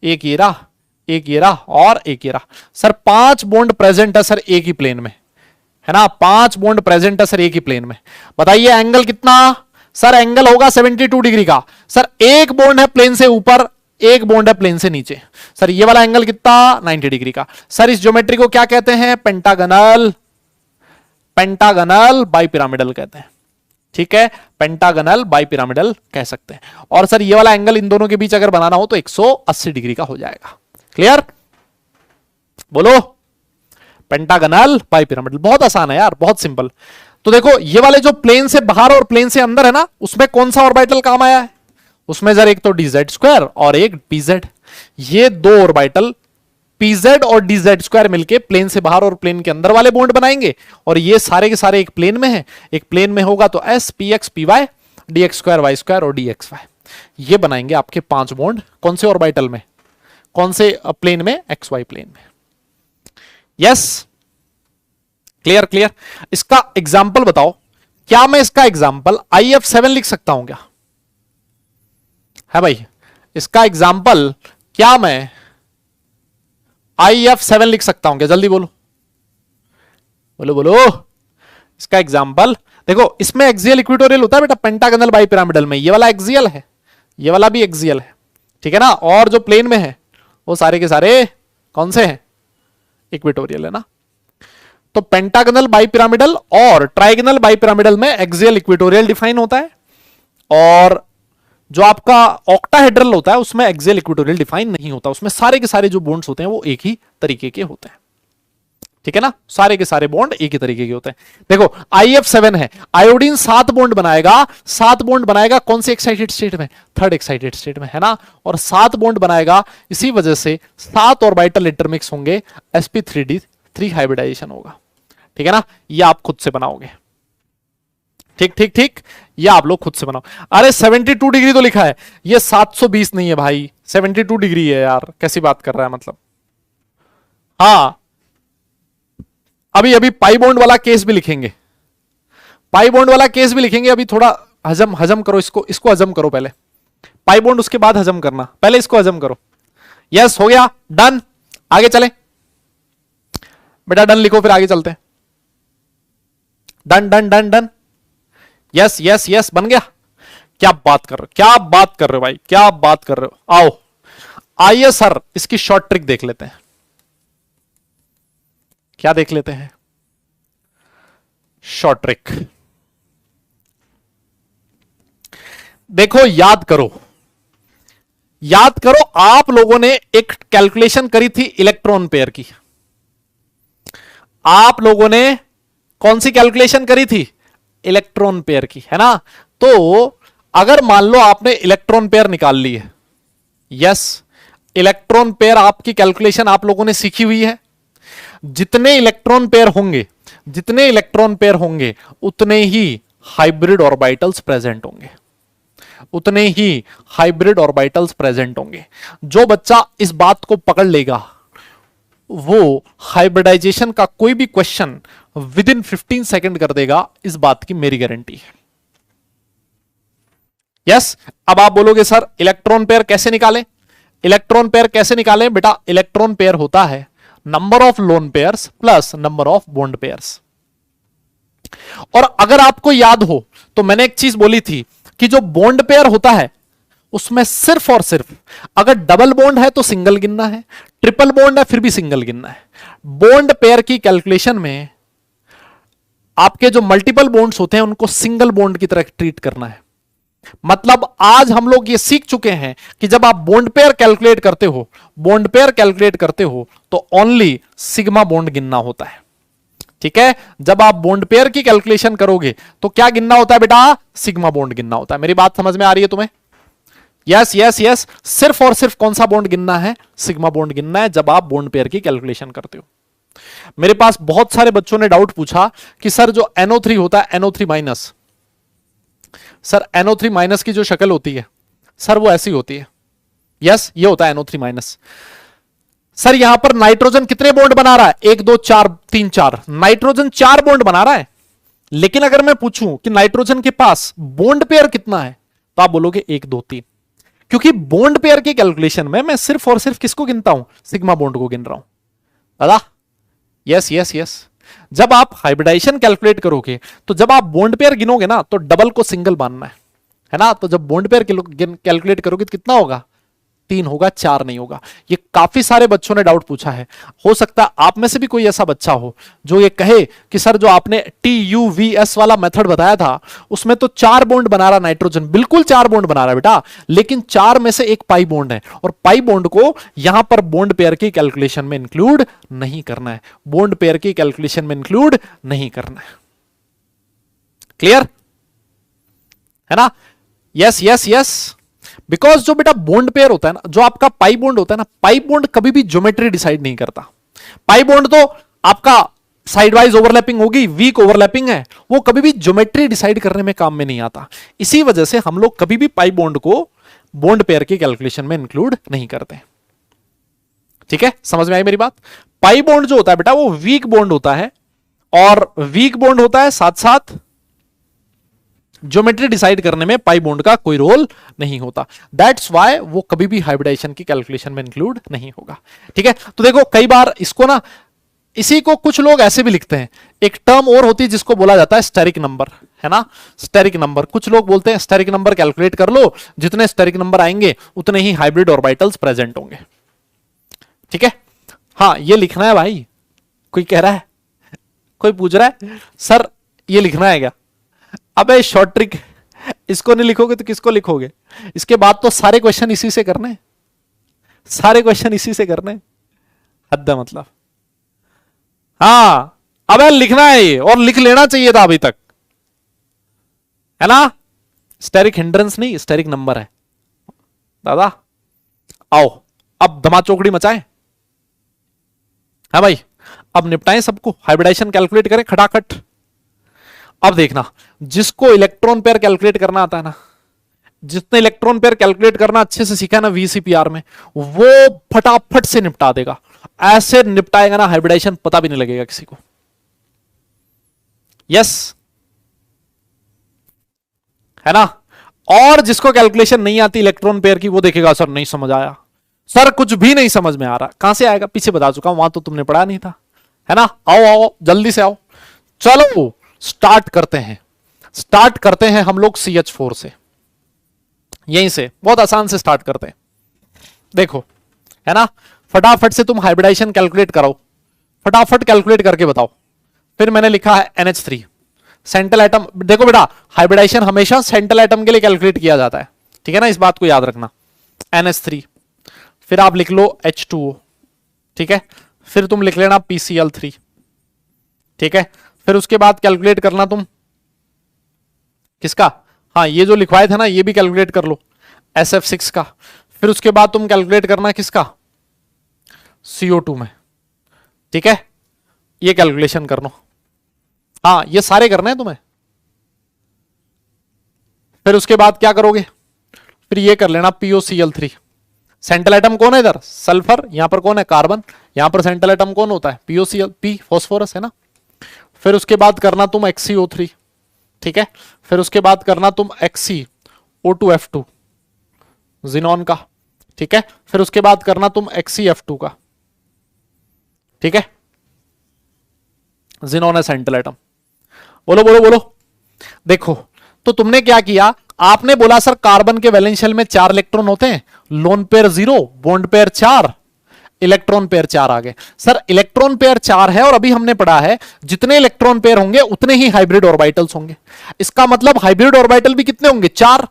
एक ये रहा, एक ये रहा, और एक ये रहा। सर 5 बॉन्ड प्रेजेंट है सर एक ही प्लेन में, है ना, 5 बॉन्ड प्रेजेंट है सर एक ही प्लेन में। बताइए एंगल कितना, सर एंगल होगा 72 डिग्री का। सर एक बॉन्ड है प्लेन से ऊपर, एक बॉन्ड है प्लेन से नीचे, सर ये वाला एंगल कितना, 90 डिग्री का। सर इस ज्योमेट्री को क्या कहते हैं, पेंटागनल, पेंटागनल बाइपिरामिडल कहते हैं, ठीक है, पेंटागनल बाइपिरामिडल कह सकते हैं। और सर ये वाला एंगल इन दोनों के बीच अगर बनाना हो तो 180 डिग्री का हो जाएगा। क्लियर, बोलो, पेंटागनल बाइपिरामिडल, बहुत आसान है यार, बहुत सिंपल। तो देखो ये वाले जो प्लेन से बाहर और प्लेन से अंदर है ना, उसमें कौन सा ऑर्बिटल काम आया है, उसमें सर एक तो dz स्क्वायर और एक pz, ये 2 ऑर्बिटल pz और dz स्क्वायर मिलके प्लेन से बाहर और प्लेन के अंदर वाले बॉन्ड बनाएंगे। और ये सारे के सारे एक प्लेन में है, एक प्लेन में होगा तो s px py dx square y square और dxy, ये बनाएंगे आपके 5 बॉन्ड। कौन से ऑर्बिटल में, कौन से प्लेन में, xy प्लेन में। Yes, clear clear. इसका एग्जाम्पल बताओ, क्या मैं इसका एग्जाम्पल IF7 लिख सकता हूं क्या, है भाई, इसका एग्जाम्पल क्या मैं IF7 लिख सकता हूं क्या, जल्दी बोलो बोलो बोलो। इसका एग्जाम्पल देखो, इसमें एक्सियल इक्वेटोरियल होता है बेटा पेंटागनल बाइपिरामिडल में, ये वाला एक्सियल है, ये वाला भी एक्सियल है, ठीक है ना। और जो प्लेन में है वो सारे के सारे कौन से हैं, इक्वेटोरियल है ना। तो पेंटागनल बाइपिरामिडल और ट्राइगनल बाइपिरामिडल में एक्सियल इक्वेटोरियल डिफाइन होता है, और जो आपका ऑक्टाहेड्रल होता है उसमें एक्सियल इक्वेटोरियल डिफाइन नहीं होता, उसमें सारे के सारे जो बॉन्ड्स होते हैं वो एक ही तरीके के होते हैं, ठीक है ना, सारे के सारे बॉन्ड एक ही तरीके के होते हैं। देखो IF7 है, आयोडीन 7 बॉन्ड बनाएगा, 7 बॉन्ड बनाएगा कौन से एक्साइटेड स्टेट में, 3rd एक्साइटेड स्टेट में, है ना। और 7 बॉन्ड बनाएगा, इसी वजह से 7 ऑर्बिटल इंटरमिक्स होंगे, sp3d3 हाइब्रिडाइजेशन होगा, ठीक है ना। ये आप खुद से बनाओगे, ठीक ठीक ठीक, ये आप लोग खुद से बनाओ। अरे 72 डिग्री तो लिखा है, ये 720 नहीं है भाई, 72 डिग्री है यार, कैसी बात कर रहा है मतलब। हाँ, अभी अभी पाई बॉन्ड वाला केस भी लिखेंगे, पाई बॉन्ड वाला केस भी लिखेंगे। अभी थोड़ा हजम हजम करो इसको, इसको हजम करो पहले, पाई बॉन्ड उसके बाद हजम करना, पहले इसको हजम करो। यस, हो गया, डन। आगे चले बेटा, डन लिखो फिर आगे चलते हैं। Done done done done, yes yes yes, बन गया। क्या बात कर रहे हो, क्या बात कर रहे हो भाई, क्या बात कर रहे हो। आओ, आइए सर इसकी शॉर्ट ट्रिक देख लेते हैं। क्या देख लेते हैं, शॉर्ट ट्रिक। देखो, याद करो, याद करो, आप लोगों ने एक कैलकुलेशन करी थी इलेक्ट्रॉन पेयर की। आप लोगों ने कौन सी कैलकुलेशन करी थी, इलेक्ट्रॉन पेयर की, है ना। तो अगर मान लो आपने इलेक्ट्रॉन पेयर निकाल ली है, यस, इलेक्ट्रॉन पेयर आपकी कैलकुलेशन आप लोगों ने सीखी हुई है। जितने इलेक्ट्रॉन पेयर होंगे, जितने इलेक्ट्रॉन पेयर होंगे, उतने ही हाइब्रिड ऑर्बिटल्स प्रेजेंट होंगे, उतने ही हाइब्रिड ऑर्बिटल्स प्रेजेंट होंगे। जो बच्चा इस बात को पकड़ लेगा, वो हाइब्रिडाइजेशन का कोई भी क्वेश्चन विद इन 15 सेकेंड कर देगा, इस बात की मेरी गारंटी है। यस, अब आप बोलोगे सर इलेक्ट्रॉन पेयर कैसे निकालें, इलेक्ट्रॉन पेयर कैसे निकालें बेटा। इलेक्ट्रॉन पेयर होता है number of lone pairs plus number of bond pairs. और अगर आपको याद हो तो मैंने एक चीज बोली थी कि जो बॉन्ड पेयर होता है उसमें सिर्फ और सिर्फ अगर डबल बॉन्ड है तो सिंगल गिनना है, ट्रिपल बॉन्ड है फिर भी सिंगल गिनना है। बॉन्ड पेयर की कैलकुलेशन में आपके जो मल्टीपल बॉन्ड्स होते हैं उनको सिंगल बॉन्ड की तरह ट्रीट करना है। मतलब आज हम लोग ये सीख चुके हैं कि जब आप बॉन्ड पेयर कैलकुलेट करते हो, बॉन्ड पेयर कैलकुलेट करते हो तो ओनली सिग्मा बॉन्ड गिनना होता है। ठीक है, जब आप बॉन्ड पेयर की कैलकुलेशन करोगे तो क्या गिनना होता है बेटा, सिग्मा बॉन्ड गिनना होता है। मेरी बात समझ में आ रही है तुम्हें। यस यस यस, सिर्फ और सिर्फ कौन सा बॉन्ड गिनना है, सिग्मा बॉन्ड गिनना है जब आप बॉन्ड पेयर की कैलकुलेशन करते हो। मेरे पास बहुत सारे बच्चों ने डाउट पूछा कि सर जो NO3 होता है, NO3 minus, sir NO3 minus की जो शक्ल होती है सर वो ऐसी होती है। यस, ये होता है NO3 माइनस। सर यहां पर नाइट्रोजन कितने बॉन्ड बना रहा है, 1 2 4 3 4, नाइट्रोजन 4 बॉन्ड बना रहा है। लेकिन अगर मैं पूछूं कि नाइट्रोजन के पास बॉन्ड पेयर कितना है तो आप बोलोगे 1 2 3, क्योंकि बॉन्ड पेयर की कैलकुलेशन में मैं सिर्फ और सिर्फ किसको गिनता हूं, सिग्मा बॉन्ड को गिन रहा हूं। दादा, यस यस यस, जब आप हाइब्रिडाइजेशन कैलकुलेट करोगे तो जब आप बॉन्ड पेयर गिनोगे ना तो डबल को सिंगल मानना है ना। तो जब बॉन्ड पेयर कैलकुलेट करोगे तो कितना होगा, 3 होगा, 4 नहीं होगा। ये काफी सारे बच्चों ने डाउट पूछा है। हो सकता है आप में से भी कोई ऐसा बच्चा हो जो ये कहे कि सर जो आपने TUVS वाला मेथड बताया था उसमें तो 4 बॉन्ड बना रहा नाइट्रोजन, बिल्कुल 4 बॉन्ड बना रहा बेटा, लेकिन 4 में से एक पाई बॉन्ड है और पाई बॉन्ड को यहां पर बॉन्ड पेयर की कैलकुलेशन में इंक्लूड नहीं करना है, बॉन्ड पेयर की कैलकुलेशन में इंक्लूड नहीं करना है। क्लियर है ना। यस यस यस, बिकॉज जो बेटा बॉन्ड पेयर होता है ना, जो आपका पाई बॉन्ड होता है ना, पाई बॉन्ड कभी भी ज्योमेट्री डिसाइड नहीं करता। पाई बॉन्ड तो आपका साइड वाइज ओवरलैपिंग होगी, वीक ओवरलैपिंग है, वो कभी भी ज्योमेट्री डिसाइड करने में काम में नहीं आता। इसी वजह से हम लोग कभी भी पाई बॉन्ड को बॉन्ड पेयर की कैलकुलेशन में इंक्लूड नहीं करते। ठीक है, समझ में आई मेरी बात। पाई बॉन्ड जो होता है बेटा वो वीक बॉन्ड होता है, और वीक बॉन्ड होता है साथ साथ ज्योमेट्री डिसाइड करने में पाई बॉन्ड का कोई रोल नहीं होता। दैट्स व्हाई वो कभी भी हाइब्रिडाइजेशन की कैलकुलेशन में इंक्लूड नहीं होगा। ठीक है, तो देखो कई बार इसको ना, इसी को कुछ लोग ऐसे भी लिखते हैं, एक टर्म और होती है जिसको बोला जाता है स्टेरिक नंबर, है ना, स्टेरिक नंबर। कुछ लोग बोलते हैं स्टेरिक नंबर कैलकुलेट कर लो, जितने स्टेरिक नंबर आएंगे उतने ही हाइब्रिड ऑर्बिटल्स प्रेजेंट होंगे। ठीक है, हाँ ये लिखना है भाई। कोई कह रहा है, कोई पूछ रहा है सर ये लिखना है क्या, अबे शॉर्ट ट्रिक, इसको नहीं लिखोगे तो किसको लिखोगे। इसके बाद तो सारे क्वेश्चन इसी से करने, सारे क्वेश्चन इसी से करने, हद है मतलब। हाँ अबे लिखना है ये, और लिख लेना चाहिए था अभी तक, है ना। स्टेरिक हिंड्रेंस नहीं, स्टेरिक नंबर है दादा। आओ अब धमा चौकड़ी मचाएं, है भाई, अब निपटाएं सबको, हाइब्रिडाइजेशन कैलकुलेट करें खटाखट। अब देखना, जिसको इलेक्ट्रॉन पेयर कैलकुलेट करना आता है ना, जितने इलेक्ट्रॉन पेयर कैलकुलेट करना अच्छे से सीखा ना वीसीपीआर में, वो फटाफट से निपटा देगा। ऐसे निपटाएगा ना हाइब्रिडाइजेशन पता भी नहीं लगेगा किसी को। यस, है ना। और जिसको कैलकुलेशन नहीं आती इलेक्ट्रॉन पेयर की, वो देखेगा सर नहीं समझ आया, सर कुछ भी नहीं समझ में आ रहा। कहां से आएगा, पीछे बता चुका हूं, वहां तो तुमने पढ़ा नहीं था, है ना। आओ आओ जल्दी से आओ, चलो स्टार्ट करते हैं। स्टार्ट करते हैं हम लोग CH4 से, यहीं से बहुत आसान से स्टार्ट करते हैं। देखो, है ना, फटाफट से तुम हाइब्रिडाइजेशन कैलकुलेट करो, फटाफट कैलकुलेट करके बताओ। फिर मैंने लिखा है NH3 सेंट्रल एटम। देखो बेटा, हाइब्रिडाइजेशन हमेशा सेंट्रल एटम के लिए कैलकुलेट किया जाता है, ठीक है ना, इस बात को याद रखना। NH3, फिर आप लिख लो H2O, ठीक है, फिर तुम लिख लेना PCl3, ठीक है। फिर उसके बाद कैलकुलेट करना तुम किसका, हाँ ये जो लिखवाए थे ना, ये भी कैलकुलेट कर लो SF6 का। फिर उसके बाद तुम कैलकुलेट करना किसका, CO2 में, ठीक है, ये कैलकुलेशन कर लो। हाँ ये सारे करने हैं तुम्हें। फिर उसके बाद क्या करोगे, फिर ये कर लेना POCl3। सेंट्रल एटम कौन है इधर, सल्फर, यहां पर कौन है, कार्बन, यहां पर सेंट्रल एटम कौन होता है, POCl, P फॉस्फोरस, है ना। फिर उसके बाद करना तुम XCO3, ठीक है। फिर उसके बाद करना तुम XCO2F2 जिनॉन का, ठीक है। फिर उसके बाद करना तुम XCF2 का, ठीक है, जिनॉन है सेंट्रल एटम। बोलो बोलो बोलो। देखो, तो तुमने क्या किया, आपने बोला सर कार्बन के वैलेंस शेल में 4 इलेक्ट्रॉन होते हैं, lone pair 0, bond pair 4, electron pair 4 आ गए। सर इलेक्ट्रॉन पेयर 4 है, और अभी हमने पढ़ा है जितने इलेक्ट्रॉन पेयर होंगे उतने ही हाइब्रिड ऑर्बिटल्स होंगे। इसका मतलब हाइब्रिड ऑर्बिटल भी कितने होंगे, 4।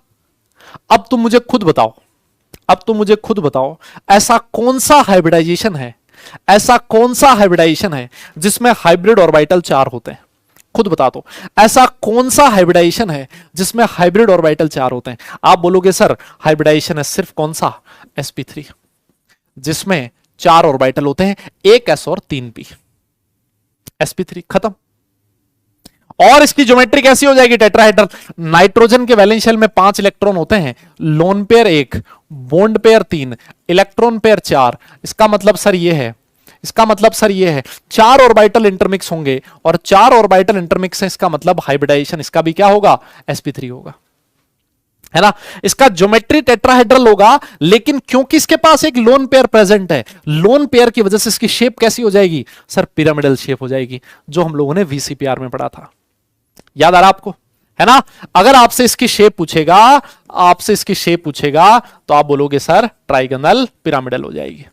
अब तुम मुझे खुद बताओ, अब तुम मुझे खुद बताओ, ऐसा कौन सा हाइब्रिडाइजेशन है, ऐसा कौन सा हाइब्रिडाइजेशन है जिसमें हाइब्रिड ऑर्बिटल 4 होते हैं, खुद बता दो। ऐसा कौन सा हाइब्रिडाइजेशन है जिसमें हाइब्रिड ऑर्बिटल 4 होते हैं। आप बोलोगे सर हाइब्रिडाइजेशन है सिर्फ कौन सा, sp3, जिसमें 4 ऑर्बिटल होते हैं, 1 s और 3 p, sp3 खत्म। और इसकी ज्योमेट्री कैसी हो जाएगी, टेट्राहेड्रल। नाइट्रोजन के वैलेंस शेल में 5 इलेक्ट्रॉन होते हैं, lone pair 1, bond pair 3, electron pair 4। इसका मतलब सर ये है, इसका मतलब सर ये है 4 ऑर्बिटल इंटरमिक्स होंगे, और 4 ऑर्बिटल इंटरमिक्स है, इसका मतलब हाइब्रिडाइजेशन इसका भी क्या होगा, sp3 होगा, है ना। इसका ज्योमेट्री टेट्राहेड्रल होगा, लेकिन क्योंकि इसके पास एक लोन पेयर प्रेजेंट है, लोन पेयर की वजह से इसकी शेप कैसी हो जाएगी, सर पिरामिडल शेप हो जाएगी, जो हम लोगों ने वीसीपीआर में पढ़ा था। याद आ रहा आपको, है ना। अगर आपसे इसकी शेप पूछेगा, आपसे इसकी शेप पूछेगा, तो आप बोलोगे सर ट्राइगोनल पिरामिडल हो जाएगी,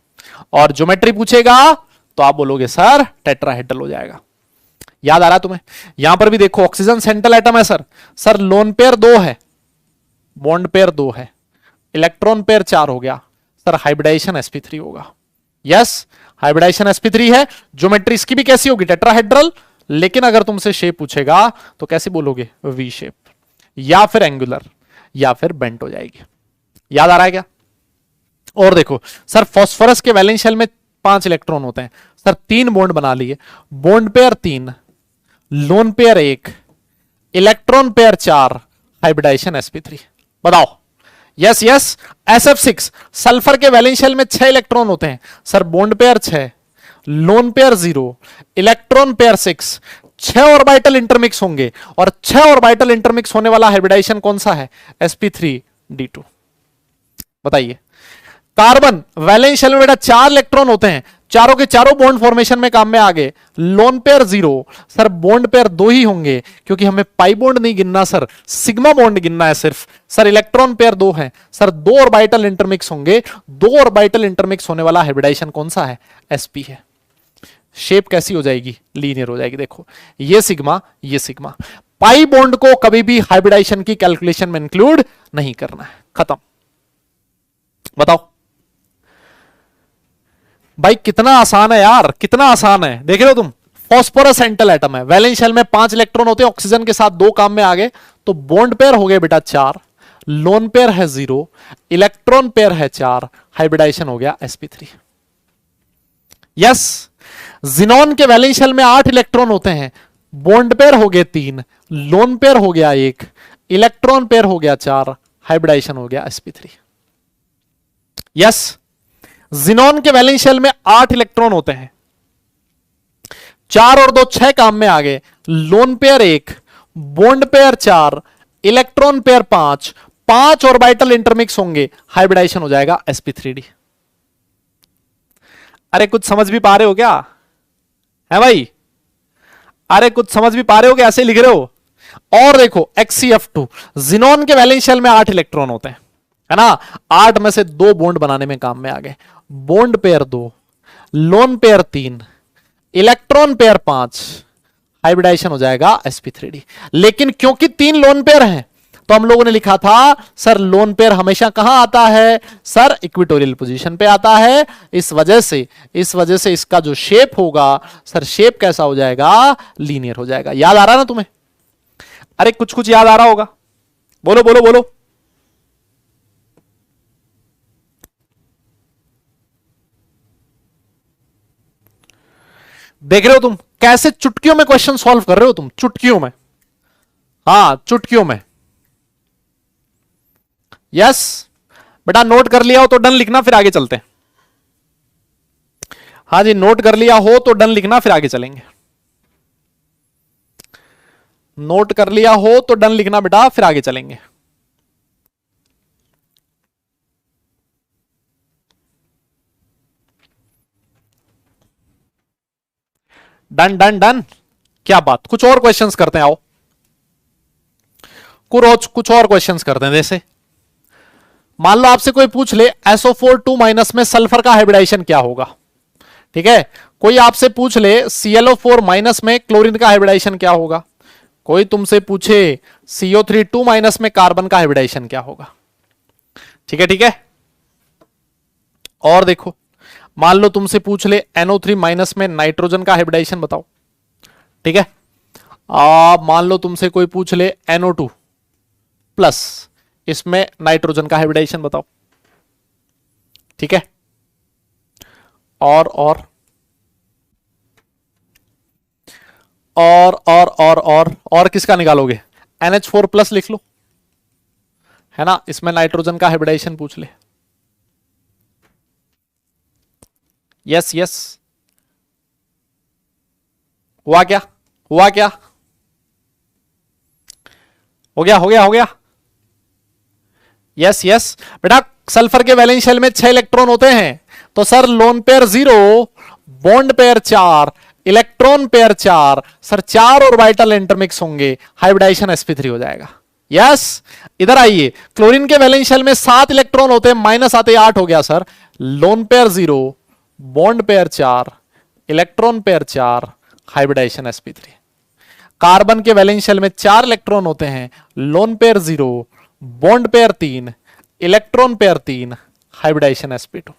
और ज्योमेट्री पूछेगा तो आप बोलोगे सर टेट्राहेड्रल हो जाएगा। याद आ रहा तुम्हें। यहां पर भी देखो, ऑक्सीजन सेंट्रल एटम है सर, सर लोन पेयर 2 है, बॉन्ड पेयर 2 है, इलेक्ट्रॉन पेयर 4 हो गया, सर हाइब्रिडाइजेशन sp3 होगा। यस, हाइब्रिडाइजेशन sp3 है। ज्योमेट्री इसकी भी कैसी होगी, टेट्राहेड्रल, लेकिन अगर तुमसे शेप पूछेगा तो कैसे बोलोगे, वी शेप, या फिर एंगुलर, या फिर बेंट हो जाएगी। याद आ रहा है क्या। और देखो सर, फास्फोरस के वैलेंस शेल में 5 इलेक्ट्रॉन होते हैं, सर 3 बॉन्ड बना लिए, bond pair 3, lone pair 1, electron pair 4, hybridization sp3। बताओ। यस यस, SF6 सल्फर के वैलेंस शेल में 6 इलेक्ट्रॉन होते हैं, sir bond pair 6, lone pair 0, electron pair 6, 6 orbital intermix होंगे, और 6 ऑर्बिटल इंटरमिक्स होने वाला हाइब्रिडाइजेशन कौन सा है, sp3d2। बताइए। कार्बन वैलेंस शेल में बेटा 4 इलेक्ट्रॉन होते हैं, चारों के चारों बॉन्ड फॉर्मेशन में काम में आ गए, loan pair 0, sir bond pair 2 ही होंगे, क्योंकि हमें पाई बॉन्ड नहीं गिनना सर, सिग्मा बॉन्ड गिनना है सिर्फ। सर इलेक्ट्रॉन पेयर 2 है, सर 2 ऑर्बिटल इंटरमिक्स होंगे, 2 ऑर्बिटल इंटरमिक्स होने वाला हाइब्रिडाइजेशन कौन सा है, sp है। शेप कैसी हो जाएगी, लीनियर हो जाएगी। देखो ये सिग्मा, ये सिग्मा। पाई बॉन्ड को कभी भी हाइब्रिडाइजेशन की कैलकुलेशन में इंक्लूड नहीं करना है, खत्म। बताओ भाई, कितना आसान है यार, कितना आसान है। देख रहे हो तुम, फॉस्फोरस सेंट्रल एटम है, वैलेंस शेल में 5 इलेक्ट्रॉन होते हैं, ऑक्सीजन के साथ 2 काम में आ गए, तो बॉन्ड पेयर हो गए बेटा 4, लोन पेयर है 0, इलेक्ट्रॉन पेयर है 4, हाइब्रिडाइजेशन हो गया sp3। यस, जिनॉन के वैलेंस शेल में 8 इलेक्ट्रॉन होते हैं, बॉन्ड पेयर हो गए 3, लोन पेयर हो गया 1, इलेक्ट्रॉन पेयर हो गया 4, हाइब्रिडाइजेशन हो गया sp3। यस, जिनॉन के वैलेंस शेल में 8 इलेक्ट्रॉन होते हैं, 4 और 2 6 काम में आ गए, loan pair 1, bond pair 4, electron pair 5, 5 orbital intermix होंगे, हाइब्रिडाइजेशन हो जाएगा sp3d। अरे कुछ समझ भी पा रहे हो क्या है भाई? अरे कुछ समझ भी पा रहे हो क्या, ऐसे लिख रहे हो? और देखो XCF2, जिनॉन के वैलेंस शेल में 8 इलेक्ट्रॉन होते हैं, है ना, 8 में से 2 बॉन्ड बनाने में काम में आ गए, bond pair 2, lone pair 3, electron pair 5, hybridization हो जाएगा sp3d। लेकिन क्योंकि 3 लोन पेयर हैं तो हम लोगों ने लिखा था सर लोन पेयर हमेशा कहां आता है, सर इक्विटोरियल पोजीशन पे आता है, इस वजह से इसका जो शेप होगा सर, शेप कैसा हो जाएगा, लीनियर हो जाएगा। याद आ रहा ना तुम्हें? अरे कुछ कुछ याद आ रहा होगा, बोलो बोलो बोलो। देख रहे हो तुम कैसे चुटकियों में क्वेश्चन सॉल्व कर रहे हो तुम, चुटकियों में, हाँ चुटकियों में। यस बेटा, नोट कर लिया हो तो डन लिखना, फिर आगे चलते हैं। हाँ जी, नोट कर लिया हो तो डन लिखना, फिर आगे चलेंगे। नोट कर लिया हो तो डन लिखना बेटा, फिर आगे चलेंगे। डन डन डन, क्या बात, कुछ और क्वेश्चंस करते हैं, आओ कुछ और क्वेश्चंस करते हैं। जैसे मान लो आपसे कोई पूछ ले SO4 2 माइनस में सल्फर का हाइब्रिडाइजेशन क्या होगा, ठीक है। कोई आपसे पूछ ले ClO4 माइनस में क्लोरीन का हाइब्रिडाइजेशन क्या होगा, कोई तुमसे पूछे CO3 2 माइनस में कार्बन का हाइब्रिडाइजेशन क्या होगा, ठीक है ठीक है। और देखो मान लो तुमसे पूछ ले NO3 माइनस में नाइट्रोजन का हाइब्रिडाइजेशन बताओ, ठीक है। मान लो तुमसे कोई पूछ ले NO2 प्लस इसमें नाइट्रोजन का हाइब्रिडाइजेशन बताओ, ठीक है। और किसका निकालोगे, NH4 प्लस लिख लो, है ना, इसमें नाइट्रोजन का हाइब्रिडाइजेशन पूछ ले। यस यस, हुआ क्या, हुआ क्या, हो गया हो गया हो गया। यस यस बेटा, सल्फर के वैलेंस शेल में 6 इलेक्ट्रॉन होते हैं, तो sir lone pair 0, bond pair 4, electron pair 4, sir 4 orbital intermix होंगे, हाइब्रिडाइजेशन sp3 हो जाएगा। यस, इधर आइए, क्लोरीन के वैलेंस शेल में 7 इलेक्ट्रॉन होते हैं, माइनस आते 8 हो गया sir, lone pair 0, bond pair 4, electron pair 4, hybridization sp3। Carbon के वैलेंस शेल में 4 इलेक्ट्रॉन होते हैं, lone pair 0, bond pair 3, electron pair 3, hybridization sp2।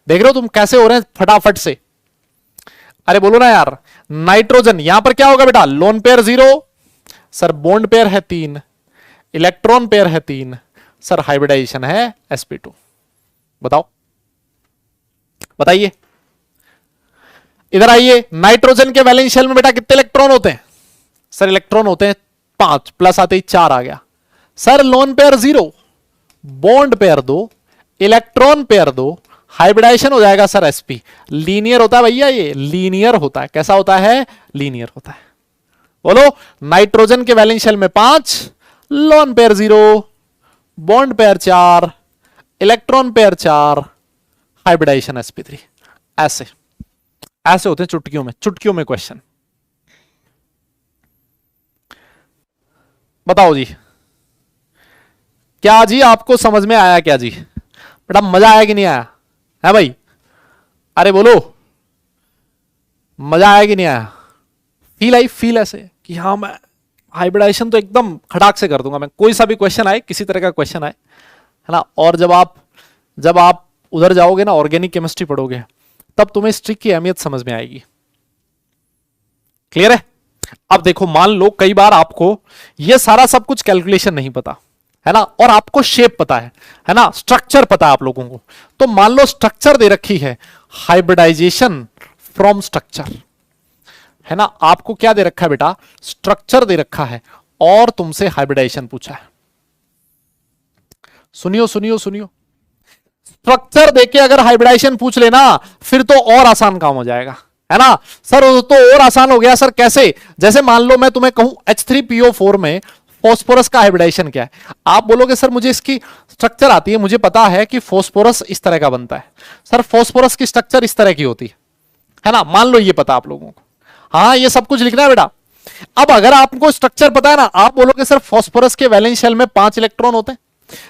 देख रहे हो तुम कैसे हो रहे हैं फटाफट से, अरे बोलो ना यार। नाइट्रोजन यहां पर क्या होगा बेटा, loan pair 0, sir bond pair है 3, इलेक्ट्रॉन पेयर है 3, सर हाइब्रिडाइजेशन है sp2। बताओ, बताइए। इधर आइए, नाइट्रोजन के वैलेंस शेल में बेटा कितने इलेक्ट्रॉन होते हैं, सर इलेक्ट्रॉन होते हैं 5, प्लस आते ही 4 आ गया, sir lone pair 0, bond pair 2, electron pair 2, hybridization हो जाएगा सर sp। लीनियर होता है भैया, ये लीनियर होता है, कैसा होता है, लीनियर होता है। बोलो, नाइट्रोजन के वैलेंस शेल में 5, lone pair 0, bond pair 4, electron pair 4, hybridization sp3। ऐसे ऐसे होते हैं चुटकियों में, चुटकियों में क्वेश्चन। बताओ जी, क्या जी आपको समझ में आया क्या जी, बेटा मजा आया कि नहीं आया है भाई? अरे बोलो, मजा आया कि नहीं आया? फील आई, फील ऐसे कि हाँ मैं हाइब्रिडाइजेशन तो एकदम खड़ाक से कर दूंगा मैं, कोई सा भी क्वेश्चन आए, किसी तरह का क्वेश्चन आए, है ना। और जब आप उधर जाओगे ना, ऑर्गेनिक केमिस्ट्री पढ़ोगे, तब तुम्हें इस ट्रिक की अहमियत समझ में आएगी। क्लियर है? अब देखो, मान लो कई बार आपको ये सारा सब कुछ कैलकुलेशन नहीं पता, है ना, और आपको शेप पता है ना, स्ट्रक्चर पता है आप लोगों को। तो मान लो स्ट्रक्चर दे रखी है, हाइब्रिडाइजेशन फ्रॉम स्ट्रक्चर, है ना, आपको क्या दे रखा है बेटा, स्ट्रक्चर दे रखा है और तुमसे हाइब्रिडाइजेशन पूछा है। सुनियो सुनियो सुनियो, स्ट्रक्चर देके अगर हाइब्रिडाइजेशन पूछ लेना फिर तो और आसान काम हो जाएगा, है ना सर, तो और आसान हो गया सर। कैसे, जैसे मान लो मैं तुम्हें कहूं H3PO4 में फॉस्फोरस का हाइब्रिडाइजेशन क्या है, आप बोलोगे सर मुझे इसकी स्ट्रक्चर आती है, मुझे पता है कि फॉस्फोरस इस तरह का बनता है। सर फॉस्फोरस की स्ट्रक्चर इस तरह की होती है ना, मान लो ये पता आप लोगों को, हाँ ये सब कुछ लिखना है बेटा। अब अगर आपको स्ट्रक्चर पता है ना, आप बोलोगे सर फॉस्फोरस के वैलेंस शेल में 5 इलेक्ट्रॉन होते हैं।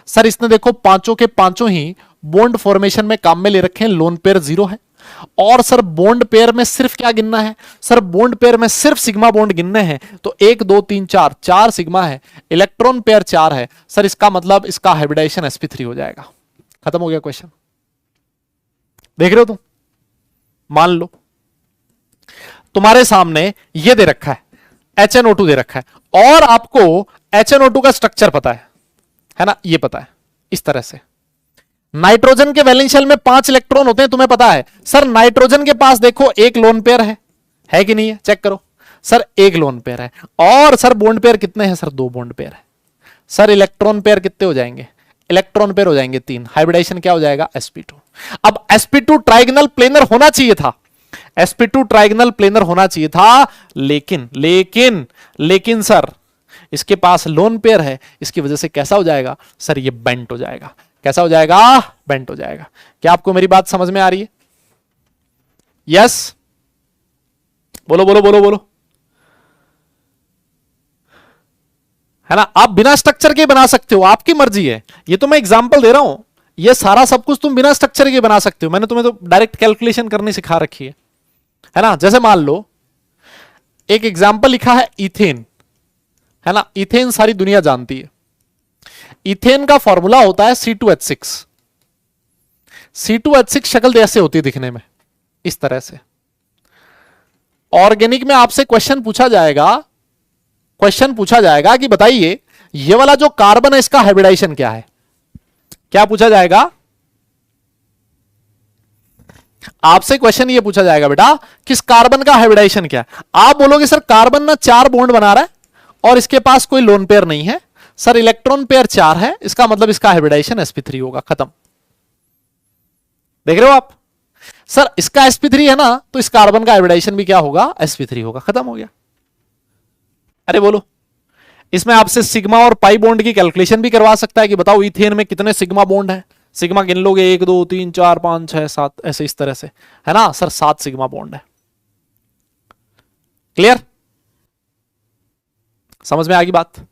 सर इसने देखो पांचों के पांचों ही बॉन्ड फॉर्मेशन में काम में ले रखे हैं, लोन पेयर 0 है। और सर बॉन्ड पेयर में सिर्फ क्या गिनना है, सर बॉन्ड पेयर में सिर्फ सिग्मा बॉन्ड गिनने हैं, तो 1 2 3 4 4 सिग्मा है, इलेक्ट्रॉन पेयर 4 है। सर इसका मतलब इसका हाइब्रिडाइजेशन sp3 हो जाएगा। खत्म हो गया क्वेश्चन। देख रहे हो तुम, मान लो तुम्हारे सामने ये दे रखा है HNO2 दे रखा है और आपको HNO2 का स्ट्रक्चर पता है ना, ये पता है इस तरह से। नाइट्रोजन के वैलेंस शेल में 5 इलेक्ट्रॉन होते हैं, तुम्हें पता है। सर नाइट्रोजन के पास देखो एक लोन पेयर है कि नहीं है, चेक करो। सर एक लोन पेयर है और सर बॉन्ड पेयर कितने हैं, सर 2 बॉन्ड पेयर है। सर इलेक्ट्रॉन पेयर कितने हो जाएंगे, इलेक्ट्रॉन पेयर हो जाएंगे 3। हाइब्रिडाइजेशन क्या हो जाएगा, sp2। अब sp2 ट्राइगोनल प्लेनर होना चाहिए था, sp2 ट्राइगोनल प्लेनर होना चाहिए था, लेकिन सर इसके पास लोन पेयर है, इसकी वजह से कैसा हो जाएगा सर, ये बेंट हो जाएगा। कैसा हो जाएगा, बेंट हो जाएगा। क्या आपको मेरी बात समझ में आ रही है? यस, बोलो बोलो बोलो बोलो, है ना। आप बिना स्ट्रक्चर के बना सकते हो, आपकी मर्जी है। ये तो मैं एग्जांपल दे रहा हूं, ये सारा सब कुछ तुम बिना स्ट्रक्चर के बना सकते हो। मैंने तुम्हें तो डायरेक्ट कैलकुलेशन करनी सिखा रखी है ना। जैसे मान लो एक एग्जांपल लिखा है इथेन, है ना। इथेन सारी दुनिया जानती है। इथेन का फॉर्मूला होता है C2H6। C2H6 शक्ल ऐसे होती है दिखने में, इस तरह से। ऑर्गेनिक में आपसे क्वेश्चन पूछा जाएगा कि बताइए ये वाला जो कार्बन है इसका हाइब्रिडाइजेशन क्या है। क्या पूछा जाएगा आपसे, क्वेश्चन ये पूछा जाएगा बेटा किस कार्बन का हाइब्रिडाइजेशन क्या है। आप बोलोगे सर कार्बन ना 4 बॉन्ड बना रहा है और इसके पास कोई लोन पेयर नहीं है, सर इलेक्ट्रॉन पेयर 4 है, इसका मतलब इसका हाइब्रिडाइजेशन sp3 होगा। खत्म। देख रहे हो आप, सर इसका sp3 है ना, तो इस कार्बन का हाइब्रिडाइजेशन भी क्या होगा, sp3 होगा। खत्म हो गया। अरे बोलो, इसमें आपसे सिग्मा और पाई बॉन्ड की कैलकुलेशन भी करवा सकता है कि बताओ इथेन में कितने सिग्मा बॉन्ड है। सिग्मा गिन लोगे 1 2 3 4 5 6 7 ऐसे इस तरह से, है ना सर 7 सिग्मा बॉन्ड है। क्लियर, समझ में आ गई बात?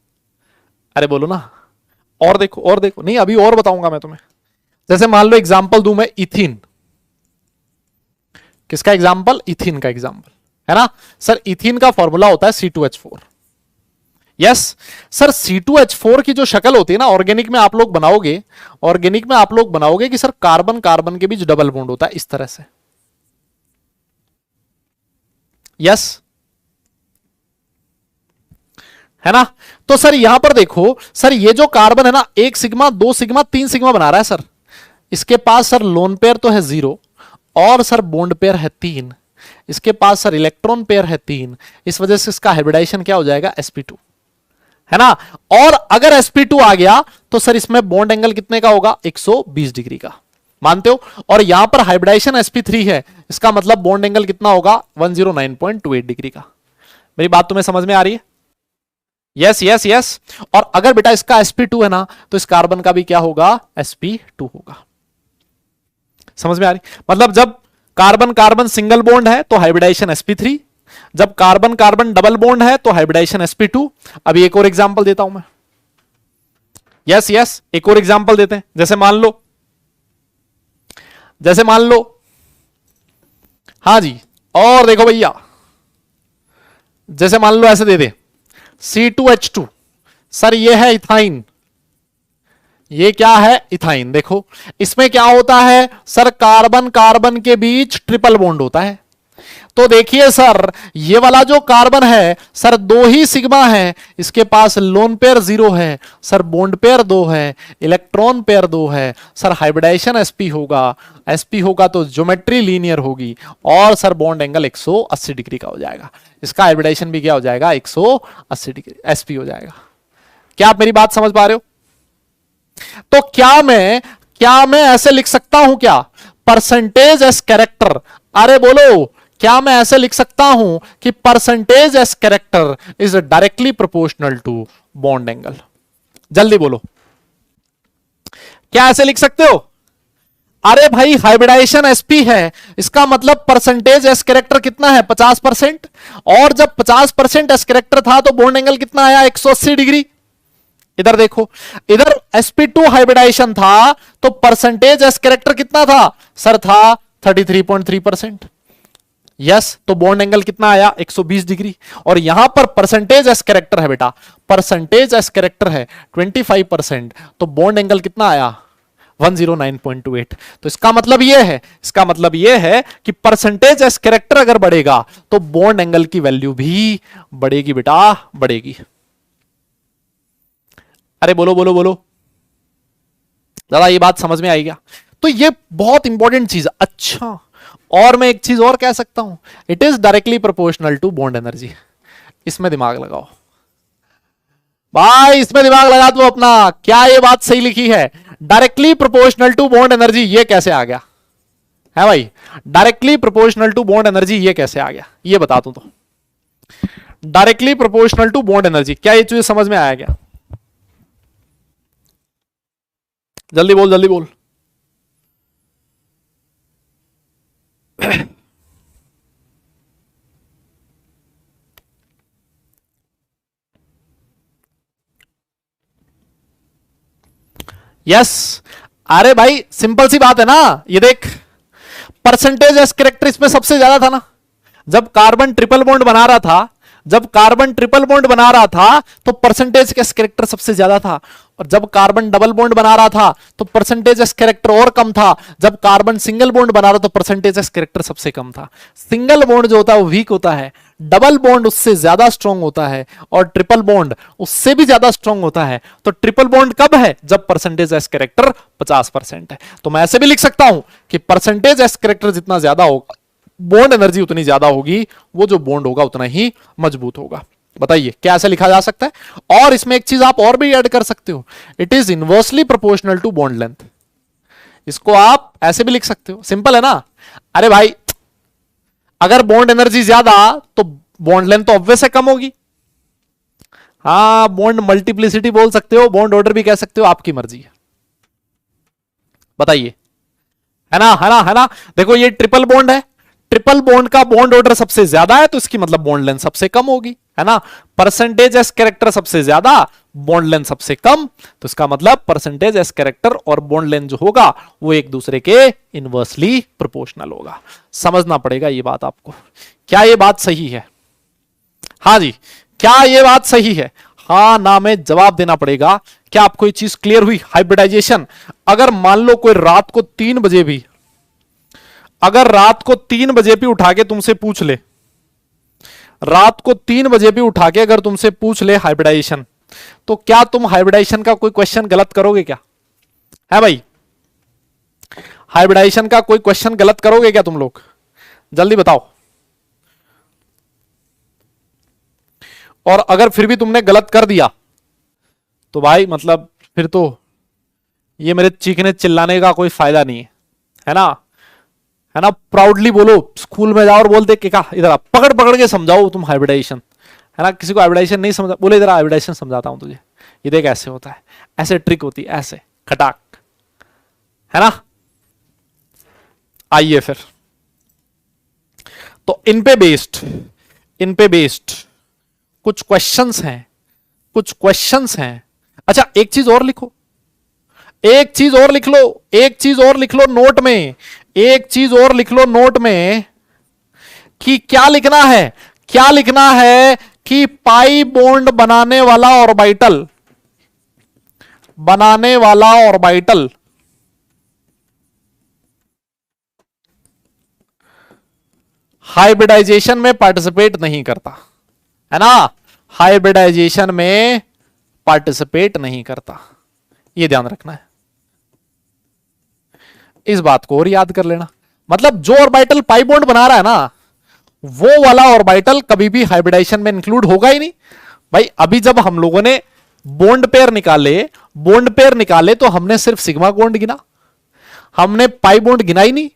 अरे बोलो ना, और देखो नहीं अभी और बताऊंगा मैं तुम्हें। जैसे मान लो एग्जांपल दूं मैं इथीन, किसका एग्जांपल, इथीन का एग्जांपल, है ना। सर इथीन का फॉर्मूला होता है C2H4। यस सर, C2H4 की जो शक्ल होती है ना, ऑर्गेनिक में आप लोग बनाओगे कि सर कार्बन कार्बन के बीच डबल बॉन्ड होता है इस तरह से। यस, है ना। तो सर यहां पर देखो, सर ये जो कार्बन है ना, 1 सिग्मा 2 सिग्मा 3 सिग्मा बना रहा है सर। इसके पास सर लोन पेयर तो है 0 और सर बॉन्ड पेयर है 3। इसके पास सर इलेक्ट्रॉन पेयर है 3। इस वजह से इसका हाइब्रिडाइजेशन क्या हो जाएगा, sp2, है ना। और अगर sp2 आ गया तो सर इसमें बॉन्ड एंगल कितने का होगा, 120 डिग्री का। मानते हो? और यहां पर हाइब्रिडाइजेशन sp3 है, इसका मतलब बॉन्ड एंगल कितना होगा, 109.28 डिग्री का। मेरी बात तुम्हें समझ में आ रही है? Yes yes yes. और अगर बेटा इसका sp2 है ना, तो इस कार्बन का भी क्या होगा, sp2 होगा। समझ में आ रही? मतलब जब कार्बन कार्बन सिंगल बॉन्ड है तो हाइब्रिडाइजेशन sp3, जब कार्बन कार्बन डबल बॉन्ड है तो हाइब्रिडाइजेशन sp2। अभी एक और एग्जांपल देता हूं मैं। यस यस, एक और एग्जांपल देते हैं। जैसे मान लो हाँ जी, और देखो भैया, जैसे मान लो ऐसे दे दे C2H2, सर ये है इथाइन, ये क्या है, इथाइन। देखो इसमें क्या होता है सर, कार्बन कार्बन के बीच ट्रिपल बॉन्ड होता है। तो देखिए सर, ये वाला जो कार्बन है सर, दो ही सिग्मा है, इसके पास लोन पेयर 0 है सर, बॉन्ड पेयर 2 है, इलेक्ट्रॉन पेयर 2 है सर, हाइब्रिडाइजेशन sp होगा तो ज्योमेट्री लीनियर होगी, और सर बॉन्ड एंगल 180 डिग्री का हो जाएगा। इसका हाइब्रिडाइजेशन भी क्या हो जाएगा, 180 डिग्री sp हो जाएगा। क्या आप मेरी बात समझ पा रहे हो? तो क्या मैं ऐसे लिख सकता हूं क्या, परसेंटेज एस कैरेक्टर, अरे बोलो, क्या मैं ऐसे लिख सकता हूं कि percentage S character is directly proportional to bond angle? जल्दी बोलो, क्या ऐसे लिख सकते हो? अरे भाई हाइब्रिडाइजेशन sp है, इसका मतलब परसेंटेज एस कैरेक्टर कितना है, 50%, और जब 50% एस कैरेक्टर था तो बॉन्ड एंगल कितना आया, 180 डिग्री। इधर देखो, इधर sp2 हाइब्रिडाइजेशन था तो परसेंटेज एस कैरेक्टर कितना था सर, था 33.3%। यस, तो बॉन्ड एंगल कितना आया, 120 डिग्री। और यहां पर परसेंटेज एस कैरेक्टर है बेटा, परसेंटेज एस कैरेक्टर है 25%, तो बॉन्ड एंगल कितना आया, 109.28। तो इसका मतलब यह है कि परसेंटेज एस कैरेक्टर अगर बढ़ेगा तो बॉन्ड एंगल की वैल्यू भी बढ़ेगी बेटा, बढ़ेगी। अरे बोलो बोलो बोलो, दादा ये बात समझ में आई क्या? तो ये बहुत इंपॉर्टेंट चीज है। अच्छा, और मैं एक चीज और कह सकता हूं, it is directly proportional to bond energy. इसमें दिमाग लगाओ भाई, इसमें दिमाग लगा दो अपना। क्या ये बात सही लिखी है, directly proportional to bond energy? ये कैसे आ गया है भाई, directly proportional to bond energy ये कैसे आ गया, ये बता दूं तो। Directly proportional to bond energy, क्या ये चीज समझ में आया क्या? जल्दी बोल, जल्दी बोल। यस, अरे भाई सिंपल सी बात है ना, ये देख, परसेंटेज एस कैरेक्टर इसमें सबसे ज्यादा था ना। जब कार्बन ट्रिपल बॉन्ड बना रहा था, तो परसेंटेज एस कैरेक्टर सबसे ज्यादा था। और जब कार्बन डबल बॉन्ड बना रहा था तो परसेंटेज एस कैरेक्टर और कम था। जब कार्बन सिंगल बॉन्ड बना रहा तो परसेंटेज एस कैरेक्टर सबसे कम था। सिंगल बॉन्ड जो होता है वो वीक होता है, डबल बॉन्ड उससे ज्यादा स्ट्रॉन्ग होता है, और ट्रिपल बॉन्ड उससे भी ज्यादा स्ट्रॉन्ग होता है। तो ट्रिपल बॉन्ड कब है, जब परसेंटेज एस कैरेक्टर 50% है। तो मैं ऐसे भी लिख सकता हूं कि परसेंटेज एस कैरेक्टर जितना ज्यादा होगा, बॉन्ड एनर्जी उतनी ज्यादा होगी, वो जो बॉन्ड होगा उतना ही मजबूत होगा। बताइए क्या ऐसे लिखा जा सकता है? और इसमें एक चीज आप और भी ऐड कर सकते हो, it is inversely proportional to bond length. इसको आप ऐसे भी लिख सकते हो, सिंपल है ना। अरे भाई अगर बॉन्ड एनर्जी ज्यादा तो बॉन्ड लेंथ तो ऑब्वियस है कम होगी। हाँ, बॉन्ड मल्टीप्लिसिटी बोल सकते हो, बॉन्ड ऑर्डर भी कह सकते हो, आपकी मर्जी है। बताइए, है ना, है ना, है ना। देखो ये ट्रिपल बॉन्ड है, ट्रिपल बॉन्ड का बॉन्ड ऑर्डर सबसे ज्यादा है, तो इसकी मतलब बॉन्ड लेंथ सबसे कम होगी, है ना। परसेंटेज एस कैरेक्टर सबसे ज्यादा, बॉन्ड लेंथ सबसे कम, तो इसका मतलब परसेंटेज एस कैरेक्टर और बॉन्ड लेंथ जो होगा वो एक दूसरे के इनवर्सली प्रोपोर्शनल होगा। समझना पड़ेगा ये बात आपको। क्या ये बात सही है? हाँ जी, क्या ये बात सही है? हाँ ना में जवाब देना पड़ेगा। क्या आपको ये चीज क्लियर हुई? हाइब्रिडाइजेशन, अगर मान लो कोई रात को 3 बजे भी, अगर रात को 3 बजे भी उठा के तुमसे पूछ ले, रात को 3 बजे भी उठा के अगर तुमसे पूछ ले हाइब्रिडाइजेशन, तो क्या तुम हाइब्रिडाइजेशन का कोई क्वेश्चन गलत करोगे क्या? है भाई, हाइब्रिडाइजेशन का कोई क्वेश्चन गलत करोगे क्या तुम लोग? जल्दी बताओ। और अगर फिर भी तुमने गलत कर दिया तो भाई मतलब फिर तो ये मेरे चीखने चिल्लाने का कोई फायदा नहीं है ना, है ना। प्राउडली बोलो, स्कूल में जाओ और बोलते कि क्या, इधर आप पकड़ पकड़ के समझाओ तुम हाइब्रिडाइजेशन, है ना। किसी को हाइब्रिडाइजेशन नहीं समझा, बोले इधर हाइब्रिडाइजेशन समझाता हूं तुझे, ये देख ऐसे होता है, ऐसे ट्रिक होती है, ऐसे खटाक, है ना। आइए फिर, तो इन पे बेस्ड कुछ क्वेश्चंस हैं, कुछ क्वेश्चंस हैं। अच्छा एक चीज और लिखो, एक चीज और लिख लो, एक चीज और लिख लो नोट में, एक चीज और लिख लो नोट में, कि क्या लिखना है, क्या लिखना है कि पाई बॉन्ड बनाने वाला ऑर्बिटल, बनाने वाला ऑर्बिटल हाइब्रिडाइजेशन में पार्टिसिपेट नहीं करता, है ना, हाइब्रिडाइजेशन में पार्टिसिपेट नहीं करता, ये ध्यान रखना है, इस बात को और याद कर लेना। मतलब जो ऑर्बिटल पाई बॉन्ड बना रहा है ना, वो वाला ऑर्बिटल कभी भी हाइब्रिडाइजेशन में इंक्लूड होगा ही नहीं भाई। अभी जब हम लोगों ने बॉन्ड पेयर निकाले तो हमने सिर्फ सिग्मा बॉन्ड गिना, हमने पाई बॉन्ड गिना ही नहीं।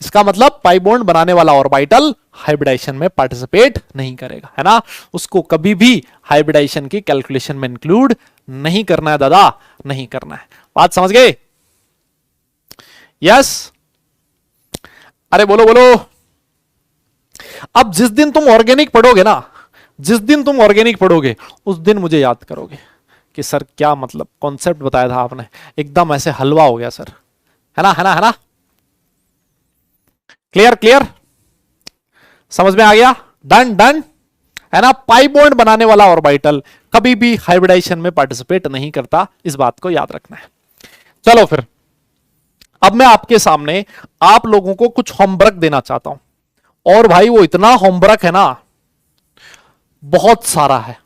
इसका मतलब पाई बॉन्ड बनाने वाला ऑर्बिटल हाइब्रिडाइजेशन में पार्टिसिपेट नहीं करेगा, है ना, उसको कभी भी हाइब्रिडाइजेशन की कैलकुलेशन में इंक्लूड नहीं करना है दादा, नहीं करना है। बात समझ गए? यस, अरे बोलो बोलो। अब जिस दिन तुम ऑर्गेनिक पढ़ोगे ना, जिस दिन तुम ऑर्गेनिक पढ़ोगे उस दिन मुझे याद करोगे कि सर क्या मतलब कॉन्सेप्ट बताया था आपने, एकदम ऐसे हलवा हो गया सर, है ना, है ना, है ना। क्लियर क्लियर, समझ में आ गया? डन डन, है ना। पाई बॉन्ड बनाने वाला ऑर्बिटल कभी भी हाइब्रिडाइजेशन में पार्टिसिपेट नहीं करता, इस बात को याद रखना है। चलो फिर अब मैं आपके सामने आप लोगों को कुछ होमवर्क देना चाहता हूं, और भाई वो इतना होमवर्क है ना, बहुत सारा है।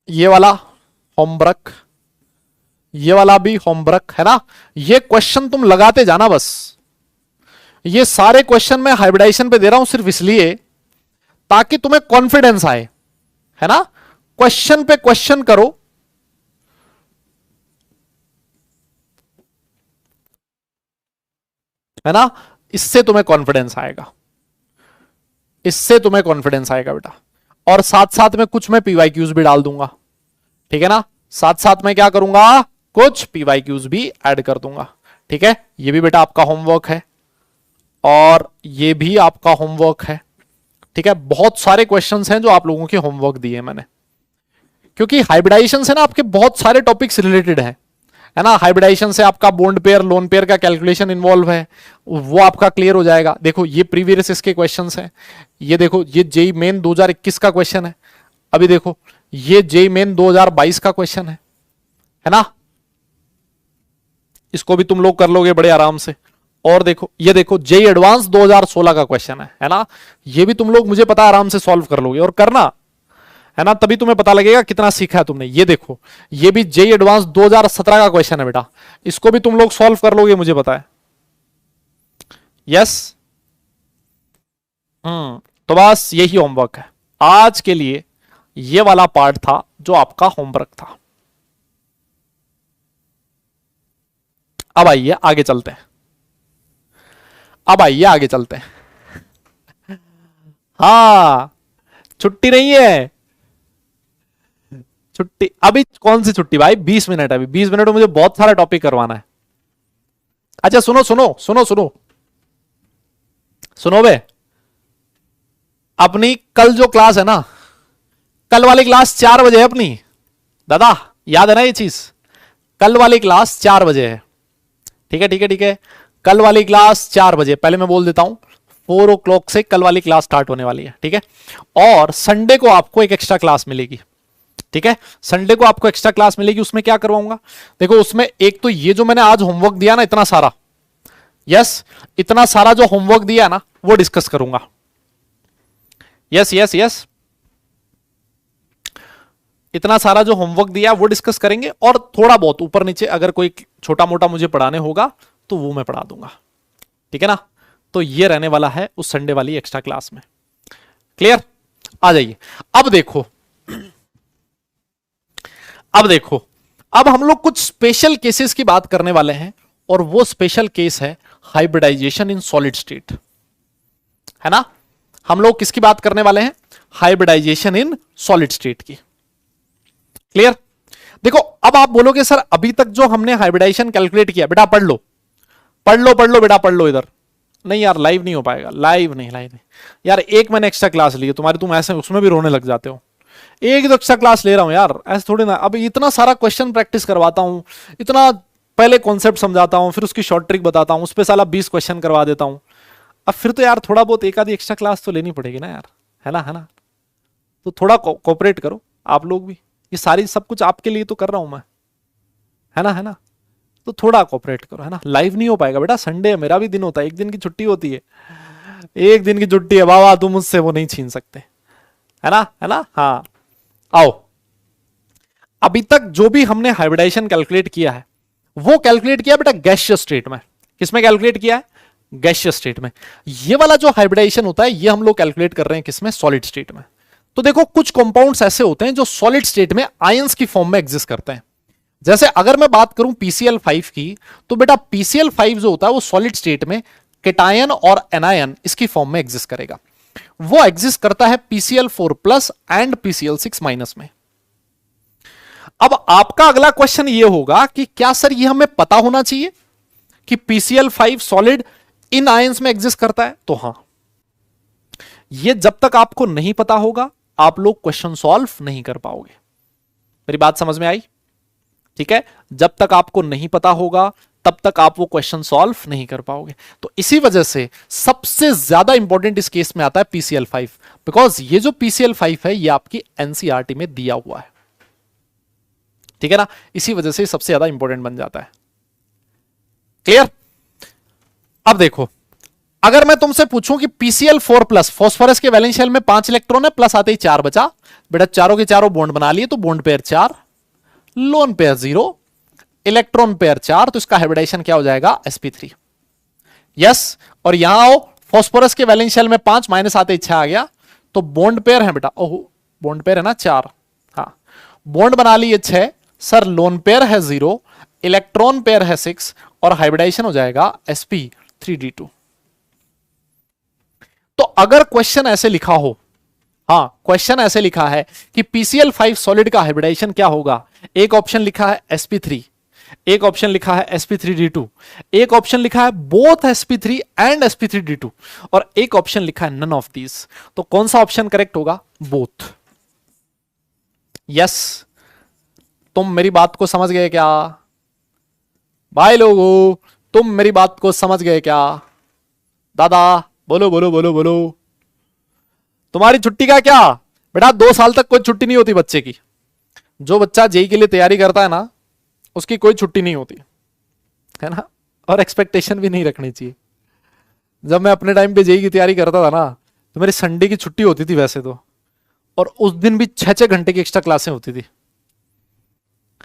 ये वाला होमवर्क, ये वाला भी होमवर्क, है ना। ये क्वेश्चन तुम लगाते जाना बस। ये सारे क्वेश्चन मैं हाइब्रिडाइजेशन पे दे रहा हूं सिर्फ इसलिए ताकि तुम्हें कॉन्फिडेंस आए, है ना। क्वेश्चन पे क्वेश्चन करो, है ना, इससे तुम्हें कॉन्फिडेंस आएगा, इससे तुम्हें कॉन्फिडेंस आएगा बेटा। और साथ साथ में कुछ मैं पीवाईक्यूज भी डाल दूंगा, ठीक है ना। साथ साथ में क्या करूंगा, कुछ पीवाईक्यूज भी ऐड कर दूंगा, ठीक है। ये भी बेटा आपका होमवर्क है और ये भी आपका होमवर्क है, ठीक है। बहुत सारे क्वेश्चंस हैं जो आप लोगों के होमवर्क दिए मैंने, क्योंकि हाइब्रिडाइजेशन से ना आपके बहुत सारे टॉपिक्स रिलेटेड है ना। हाइब्रिडाइजेशन से आपका बॉन्ड पेयर लोन पेयर का कैलकुलेशन इन्वॉल्व है, वो आपका क्लियर हो जाएगा। देखो ये प्रीवियस इसके क्वेश्चंस हैं, ये देखो ये जेई मेन 2021 का क्वेश्चन है, अभी देखो ये जेई मेन 2022 का क्वेश्चन है ना। इसको भी तुम लोग कर लोगे बड़े आराम से। और देखो ये देखो जेई एडवांस 2016 का क्वेश्चन है ना। ये भी तुम लोग मुझे पता आराम से सॉल्व कर लोगे, और करना है ना, तभी तुम्हें पता लगेगा कितना सीखा है तुमने। ये देखो ये भी जेई एडवांस 2017 का क्वेश्चन है बेटा, इसको भी तुम लोग सॉल्व कर लोगे मुझे पता है। यस, तो बस यही होमवर्क है आज के लिए, ये वाला पार्ट था जो आपका होमवर्क था। अब आइए आगे चलते हैं, अब आइए आगे चलते हैं। हाँ, छुट्टी नहीं है, छुट्टी अभी कौन सी छुट्टी भाई, 20 मिनट है, अभी 20 मिनट में मुझे बहुत सारा टॉपिक करवाना है। अच्छा सुनो सुनो सुनो सुनो सुनो बे, अपनी कल जो क्लास है ना, कल वाली क्लास 4 बजे है अपनी, दादा याद है ना ये चीज, कल वाली क्लास 4 बजे है, ठीक है ठीक है ठीक है। कल वाली क्लास 4 बजे, पहले मैं बोल देता हूं 4 o'clock से कल वाली क्लास स्टार्ट होने वाली है, ठीक है। और संडे को आपको एक एक्स्ट्रा क्लास मिलेगी, ठीक है। संडे को आपको एक्स्ट्रा क्लास मिलेगी, उसमें क्या करवाऊंगा, देखो उसमें एक तो ये जो मैंने आज होमवर्क दिया ना इतना सारा, यस इतना सारा जो होमवर्क दिया ना वो डिस्कस करूंगा। यस यस यस, इतना सारा जो होमवर्क दिया वो डिस्कस करेंगे, और थोड़ा बहुत ऊपर नीचे अगर कोई छोटा मोटा मुझे पढ़ाने होगा तो वो मैं पढ़ा दूंगा, ठीक है ना। तो ये रहने वाला है उस संडे वाली एक्स्ट्रा क्लास में। क्लियर? आ जाइए। अब देखो, अब देखो, अब हम लोग कुछ स्पेशल केसेस की बात करने वाले हैं, और वो स्पेशल केस है हाइब्रिडाइजेशन इन सॉलिड स्टेट, है ना। हम लोग किसकी बात करने वाले हैं, हाइब्रिडाइजेशन इन सॉलिड स्टेट की। क्लियर? देखो अब आप बोलोगे सर अभी तक जो हमने हाइब्रिडाइजेशन कैलकुलेट किया, बेटा पढ़ लो पढ़ लो पढ़ लो बेटा पढ़ लो। इधर नहीं यार, लाइव नहीं हो पाएगा, लाइव नहीं यार। एक मैंने एक्स्ट्रा क्लास ली है तुम्हारी, तुम ऐसे उसमें भी रोने लग जाते हो। एक तो एक्स्ट्रा क्लास ले रहा हूं यार, ऐसे थोड़ी ना। अब इतना सारा क्वेश्चन प्रैक्टिस करवाता हूं, इतना पहले कॉन्सेप्ट समझाता हूं, फिर उसकी शॉर्ट ट्रिक बताता हूं, उस पर साला 20 क्वेश्चन करवा देता हूं। अब फिर तो यार थोड़ा बहुत एक आधी एक्स्ट्रा क्लास तो लेनी पड़ेगी ना यार, है ना, है ना। तो थोड़ा कोऑपरेट करो आप लोग भी, ये सारी सब कुछ आपके लिए तो कर रहा हूं मैं, है ना, है ना। तो थोड़ा कोऑपरेट करो, है ना। लाइव नहीं हो पाएगा बेटा, संडे मेरा भी दिन होता है, एक दिन की छुट्टी होती है, एक दिन की छुट्टी है बाबा, तुम मुझसे वो नहीं छीन सकते, है ना, है ना। हाँ, आओ, अभी तक जो भी हमने हाइब्रिडाइजेशन कैलकुलेट किया है वो कैलकुलेट किया बेटा गैसियस स्टेट में। किसमें कैलकुलेट किया है? गैसियस स्टेट में। ये वाला जो हाइब्रिडाइजेशन होता है ये हम लोग कैलकुलेट कर रहे हैं किसमें? सॉलिड स्टेट में। तो देखो कुछ कंपाउंड्स ऐसे होते हैं जो सॉलिड स्टेट में आयंस की फॉर्म में एग्जिस्ट करते हैं। जैसे अगर मैं बात करूं PCl5 की, तो बेटा PCl5 जो होता है वो सॉलिड स्टेट में केटायन और एनायन इसकी फॉर्म में एग्जिस्ट करेगा। वो एग्जिस्ट करता है PCl4+ एंड PCl6- में। अब आपका अगला क्वेश्चन ये होगा कि क्या सर ये हमें पता होना चाहिए कि PCl5 सॉलिड इन आयंस में एग्जिस्ट करता है? तो हां, ये जब तक आपको नहीं पता होगा आप लोग क्वेश्चन सॉल्व नहीं कर पाओगे। मेरी बात समझ में आई? ठीक है, जब तक आपको नहीं पता होगा तब तक आप वो क्वेश्चन सॉल्व नहीं कर पाओगे। तो इसी वजह से सबसे ज्यादा इंपॉर्टेंट इस केस में आता है PCl5, बिकॉज ये जो PCl5 है ये आपकी NCERT में दिया हुआ है। ठीक है ना, इसी वजह से सबसे ज्यादा इंपॉर्टेंट बन जाता है। क्लियर? अब देखो, अगर मैं तुमसे पूछूं कि PCl4+, फॉस्फोरस के वैलेंस शेल में 5 इलेक्ट्रॉन है, प्लस आते ही 4 बचा, बेटा चारों के चारों बॉन्ड बना लिए, तो bond pair 4, loan pair 0, electron pair 4, तो इसका हाइब्रिडाइजेशन क्या हो जाएगा? sp3। यस, और यहां आओ, फॉस्फोरस के वैलेंस शेल में 5, माइनस आते ही 6 आ गया, तो बॉन्ड पेयर है बेटा, ओह बॉन्ड पेयर है ना 4, हाँ बॉन्ड बना लिए 6, सर लोन पेयर है 0, इलेक्ट्रॉन पेयर है 6, और हाइब्रिडाइजेशन हो जाएगा sp3d2। तो अगर क्वेश्चन ऐसे लिखा हो, हाँ क्वेश्चन ऐसे लिखा है कि PCl5 सॉलिड का हाइब्रिडाइजेशन क्या होगा, एक ऑप्शन लिखा है sp3, एक ऑप्शन लिखा है sp3d2, एक ऑप्शन लिखा है बोथ sp3 एंड sp3d2, और एक ऑप्शन लिखा है नन ऑफ दीज, तो कौन सा ऑप्शन करेक्ट होगा? बोथ। यस, तुम मेरी बात को समझ गए क्या भाई लोगों? तुम मेरी बात को समझ गए क्या? दादा बोलो बोलो बोलो बोलो। तुम्हारी छुट्टी का क्या बेटा? 2 साल तक कोई छुट्टी नहीं होती बच्चे की। जो बच्चा जेई के लिए तैयारी करता है ना, उसकी कोई छुट्टी नहीं होती है ना, और एक्सपेक्टेशन भी नहीं रखनी चाहिए। जब मैं अपने टाइम पे जेई की तैयारी करता था ना, तो मेरी संडे की छुट्टी होती थी वैसे तो, और उस दिन भी 6-6 घंटे की एक्स्ट्रा क्लासें होती थी,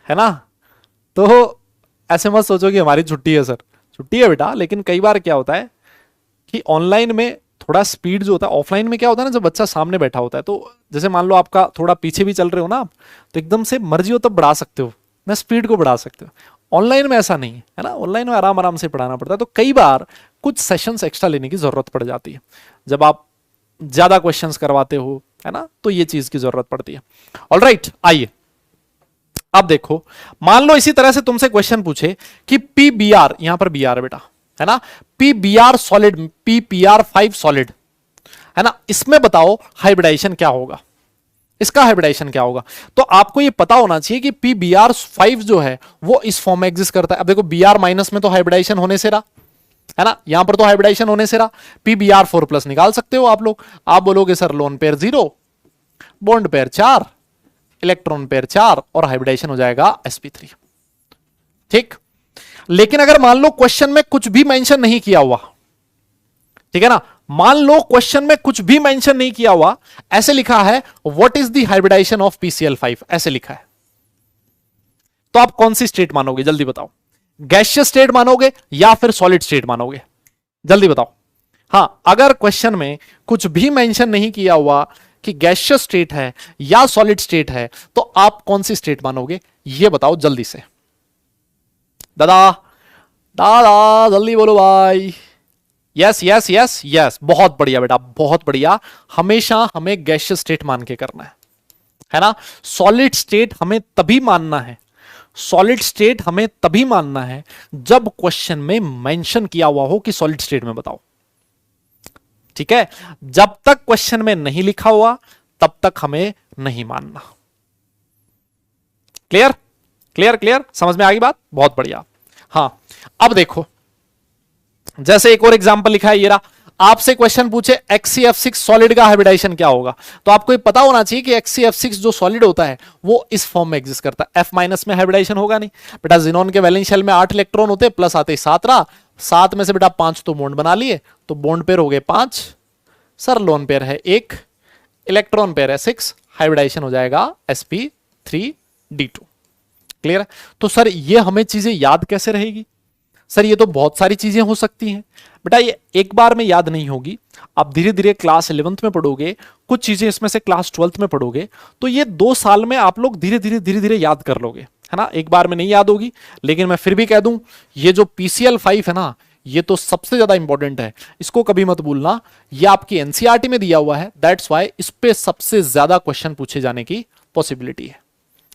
है ना। तो ऐसे मत सोचो कि हमारी छुट्टी है सर, छुट्टी है बेटा, लेकिन कई बार क्या होता है कि ऑनलाइन में थोड़ा स्पीड जो होता है, ऑफलाइन में क्या होता है ना, जब बच्चा सामने बैठा होता है, तो जैसे मान लो आपका थोड़ा पीछे भी चल रहे हो ना आप, तो एकदम से मर्जी हो तब बढ़ा सकते हो ना, स्पीड को बढ़ा सकते हो। ऑनलाइन में ऐसा नहीं है ना, ऑनलाइन में आराम आराम से पढ़ाना पड़ता है। तो कई बार कुछ सेशंस एक्स्ट्रा लेने की जरूरत पड़ जाती है, जब आप ज्यादा क्वेश्चंस करवाते हो, है ना, तो ये चीज की जरूरत पड़ती है। ऑलराइट, आइए अब देखो, मान लो इसी तरह से तुमसे क्वेश्चन पूछे कि PBr, यहां पर Br है बेटा, है ना, PBr सॉलिड, PPr5 सॉलिड, है ना, इसमें बताओ हाइब्रिडाइजेशन क्या होगा, इसका हाइब्रिडाइजेशन क्या होगा। तो आपको ये पता होना चाहिए कि PBr5 जो है वो इस फॉर्म में एग्जिस्ट करता है। अब देखो Br- में तो हाइब्रिडाइजेशन होने से रहा, है ना, यहां पर तो हाइब्रिडाइजेशन होने से रहा, PBr4+ निकाल सकते हो आप लोग। आप बोलोगे sir lone pair 0, bond pair 4, electron pair 4, और हाइब्रिडाइजेशन हो जाएगा sp3। ठीक, लेकिन अगर मान लो क्वेश्चन में कुछ भी मेंशन नहीं किया हुआ, ठीक है ना, मान लो क्वेश्चन में कुछ भी मेंशन नहीं किया हुआ, ऐसे लिखा है what is the hybridization of PCl5, ऐसे लिखा है, तो आप कौन सी स्टेट मानोगे? जल्दी बताओ, गैसियस स्टेट मानोगे या फिर सॉलिड स्टेट मानोगे? जल्दी बताओ। हां, अगर क्वेश्चन में कुछ भी मेंशन नहीं किया हुआ कि गैसियस स्टेट है या सॉलिड स्टेट है, तो आप कौन सी स्टेट मानोगे? ये बताओ जल्दी से। दादा दादा जल्दी बोलो भाई। यस यस यस यस, बहुत बढ़िया बेटा, बहुत बढ़िया। हमेशा हमें गैसियस स्टेट मान के करना है ना। सॉलिड स्टेट हमें तभी मानना है, सॉलिड स्टेट हमें तभी मानना है जब क्वेश्चन में मेंशन किया हुआ हो कि सॉलिड स्टेट में बताओ। ठीक है, जब तक क्वेश्चन में नहीं लिखा हुआ तब तक हमें नहीं मानना। क्लियर क्लियर क्लियर, समझ में आ गई बात? बहुत बढ़िया। हां, अब देखो, जैसे एक और एग्जांपल लिखा है ये रहा, आपसे क्वेश्चन पूछे HCF6 सॉलिड का हाइब्रिडाइजेशन क्या होगा, तो आपको ये पता होना चाहिए कि HCF6 जो सॉलिड होता है वो इस फॉर्म में एग्जिस्ट करता है। F माइनस में हाइब्रिडाइजेशन होगा नहीं बेटा, जिनोन के वैलेंस शेल में 8 इलेक्ट्रॉन होते, प्लस आते 7 रहा, 7 में से बेटा 5 तो बॉन्ड बना लिए, तो बॉन्ड पेयर हो गए 5, सर लोन पेयर है 1, इलेक्ट्रॉन पेयर है 6, हाइब्रिडाइजेशन हो जाएगा sp3d2। क्लियर है? तो सर ये हमें चीजें याद कैसे रहेगी? सर ये तो बहुत सारी चीजें हो सकती हैं बेटा, ये एक बार में याद नहीं होगी, आप धीरे धीरे क्लास 11th में पढ़ोगे, कुछ चीजें इसमें से क्लास 12th में पढ़ोगे, तो ये 2 साल में आप लोग धीरे धीरे याद कर लोगे, है ना। एक बार में नहीं याद होगी, लेकिन मैं फिर भी कह दूं ये जो PCL5 है ना, ये तो सबसे ज्यादा इंपॉर्टेंट है, इसको कभी मत भूलना। ये आपकी एनसीईआरटी में दिया हुआ है, दैट्स वाई इस पे सबसे ज्यादा क्वेश्चन पूछे जाने की पॉसिबिलिटी है,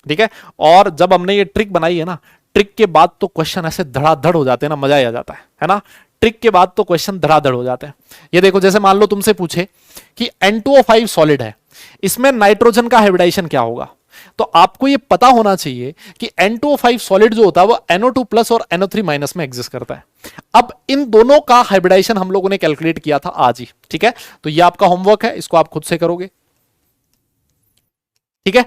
ठीक है। और जब हमने ये ट्रिक बनाई है ना, ट्रिक के बाद तो क्वेश्चन ऐसे धड़ाधड़ हो जाते हैं ना, मजा ही आ जाता है ना। ट्रिक के बाद तो क्वेश्चन धड़ाधड़ हो जाते हैं। ये देखो, जैसे मान लो तुमसे पूछे कि N2O5 सॉलिड है, इसमें नाइट्रोजन का हाइब्रिडाइजेशन क्या होगा, तो आपको ये पता होना चाहिए कि N2O5 सॉलिड जो होता है वो NO2 प्लस और NO3 माइनस में एग्जिस्ट करता है। अब इन दोनों का हाइब्रिडाइजेशन हम लोगों ने कैलकुलेट किया था आज ही, ठीक है। तो ये आपका होमवर्क है, इसको आप खुद से करोगे, ठीक है।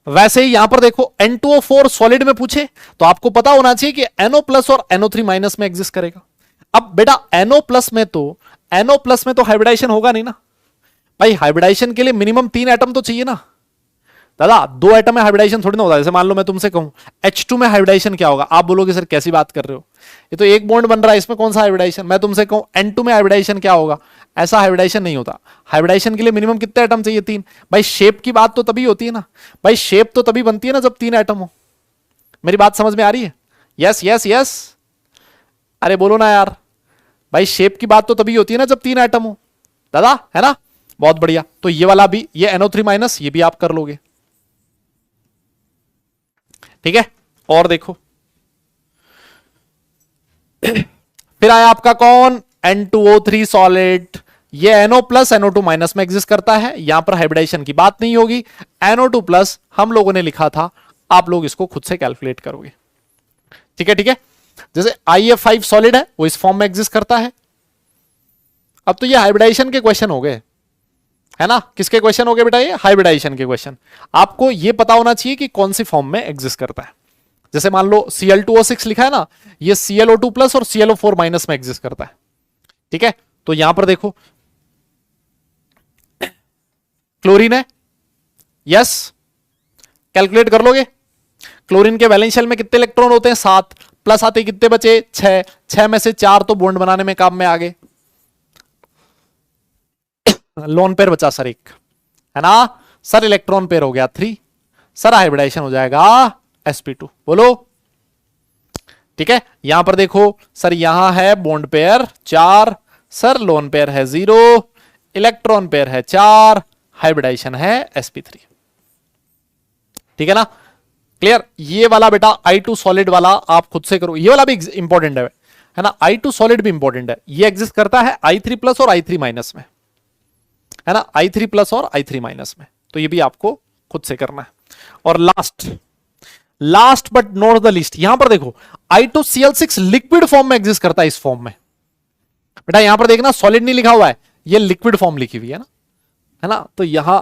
वैसे ही यहां पर देखो N2O4 सॉलिड में पूछे तो आपको पता होना चाहिए कि NO प्लस और NO3 माइनस में एग्जिस्ट करेगा। अब बेटा NO प्लस में तो हाइब्रिडाइजेशन होगा नहीं ना भाई, हाइब्रिडाइजेशन के लिए मिनिमम 3 एटम तो चाहिए ना दादा, 2 एटम में हाइब्रिडाइजेशन थोड़ी ना होता है। जैसे मान लो मैं तुमसे कहूं H2 में हाइब्रिडाइजेशन क्या होगा, आप बोलोगे सर कैसी बात कर रहे हो, ये तो एक बॉन्ड बन रहा है, इसमें कौन सा हाइब्रिडाइजेशन। मैं तुमसे कहूं N2 में हाइब्रिडाइजेशन क्या होगा, ऐसा हाइब्रिडाइजेशन नहीं होता। हाइब्रिडाइजेशन के लिए मिनिमम कितने एटम चाहिए, 3। भाई शेप की बात तो तभी होती है ना भाई, शेप तो तभी बनती है ना जब 3 एटम हो। मेरी बात समझ में आ रही है? यस यस यस, अरे बोलो ना यार भाई, शेप की बात तो तभी होती है ना जब 3 एटम हो दादा, है ना। बहुत बढ़िया, तो ये वाला भी, ये NO3 माइनस, ये भी आप कर लोगे, ठीक है। और देखो फिर आया आपका कौन, N2O3 सॉलिड, ये NO प्लस NO2 माइनस में एग्जिस्ट करता है, यहां पर हाइब्रिडाइजेशन की बात नहीं होगी। NO2 प्लस हम लोगों ने लिखा था, आप लोग इसको खुद से कैलकुलेट करोगे, ठीक है ठीक है। जैसे IF5 सॉलिड है, वो इस फॉर्म में एग्जिस्ट करता है। अब तो ये हाइब्रिडाइजेशन के क्वेश्चन हो गए, है ना। किसके क्वेश्चन हो गए बेटा, ये हाइब्रिडाइजेशन के क्वेश्चन। आपको ये पता होना चाहिए कि कौन सी फॉर्म में एग्जिस्ट करता है। जैसे मान लो Cl2O6 लिखा है ना, ये ClO2 प्लस और ClO4 माइनस में एग्जिस्ट करता है, ठीक है। तो यहां पर देखो क्लोरीन है, यस, कैलकुलेट कर लोगे। क्लोरीन के वैलेंस शेल में कितने इलेक्ट्रॉन होते हैं, 7, प्लस आते कितने बचे, 6 में से 4 तो बॉन्ड बनाने में काम में आ गए, लोन पेयर बचा सर 1, है ना। सर इलेक्ट्रॉन पेयर हो गया 3, सर हाइब्रिडाइजेशन हो जाएगा sp2, बोलो, ठीक है। यहां पर देखो सर, यहां है bond pair 4, sir lone pair है 0, इलेक्ट्रॉन पेयर है 4, हाइब्रिडाइजेशन है sp3, ठीक है ना। क्लियर। ये वाला बेटा I2 सॉलिड वाला आप खुद से करो, ये वाला भी इंपॉर्टेंट है ना। I2 सॉलिड भी इंपॉर्टेंट है, ये एग्जिस्ट करता है I3 प्लस और I3 माइनस में, है ना, I3 प्लस और I3 माइनस में, तो ये भी आपको खुद से करना है। और last but not the least, यहां पर देखो I2Cl6 लिक्विड फॉर्म में एग्जिस्ट करता है, इस फॉर्म में बेटा। यहां पर देखना सॉलिड नहीं लिखा हुआ है, ये लिक्विड फॉर्म लिखी हुई है ना, तो यहां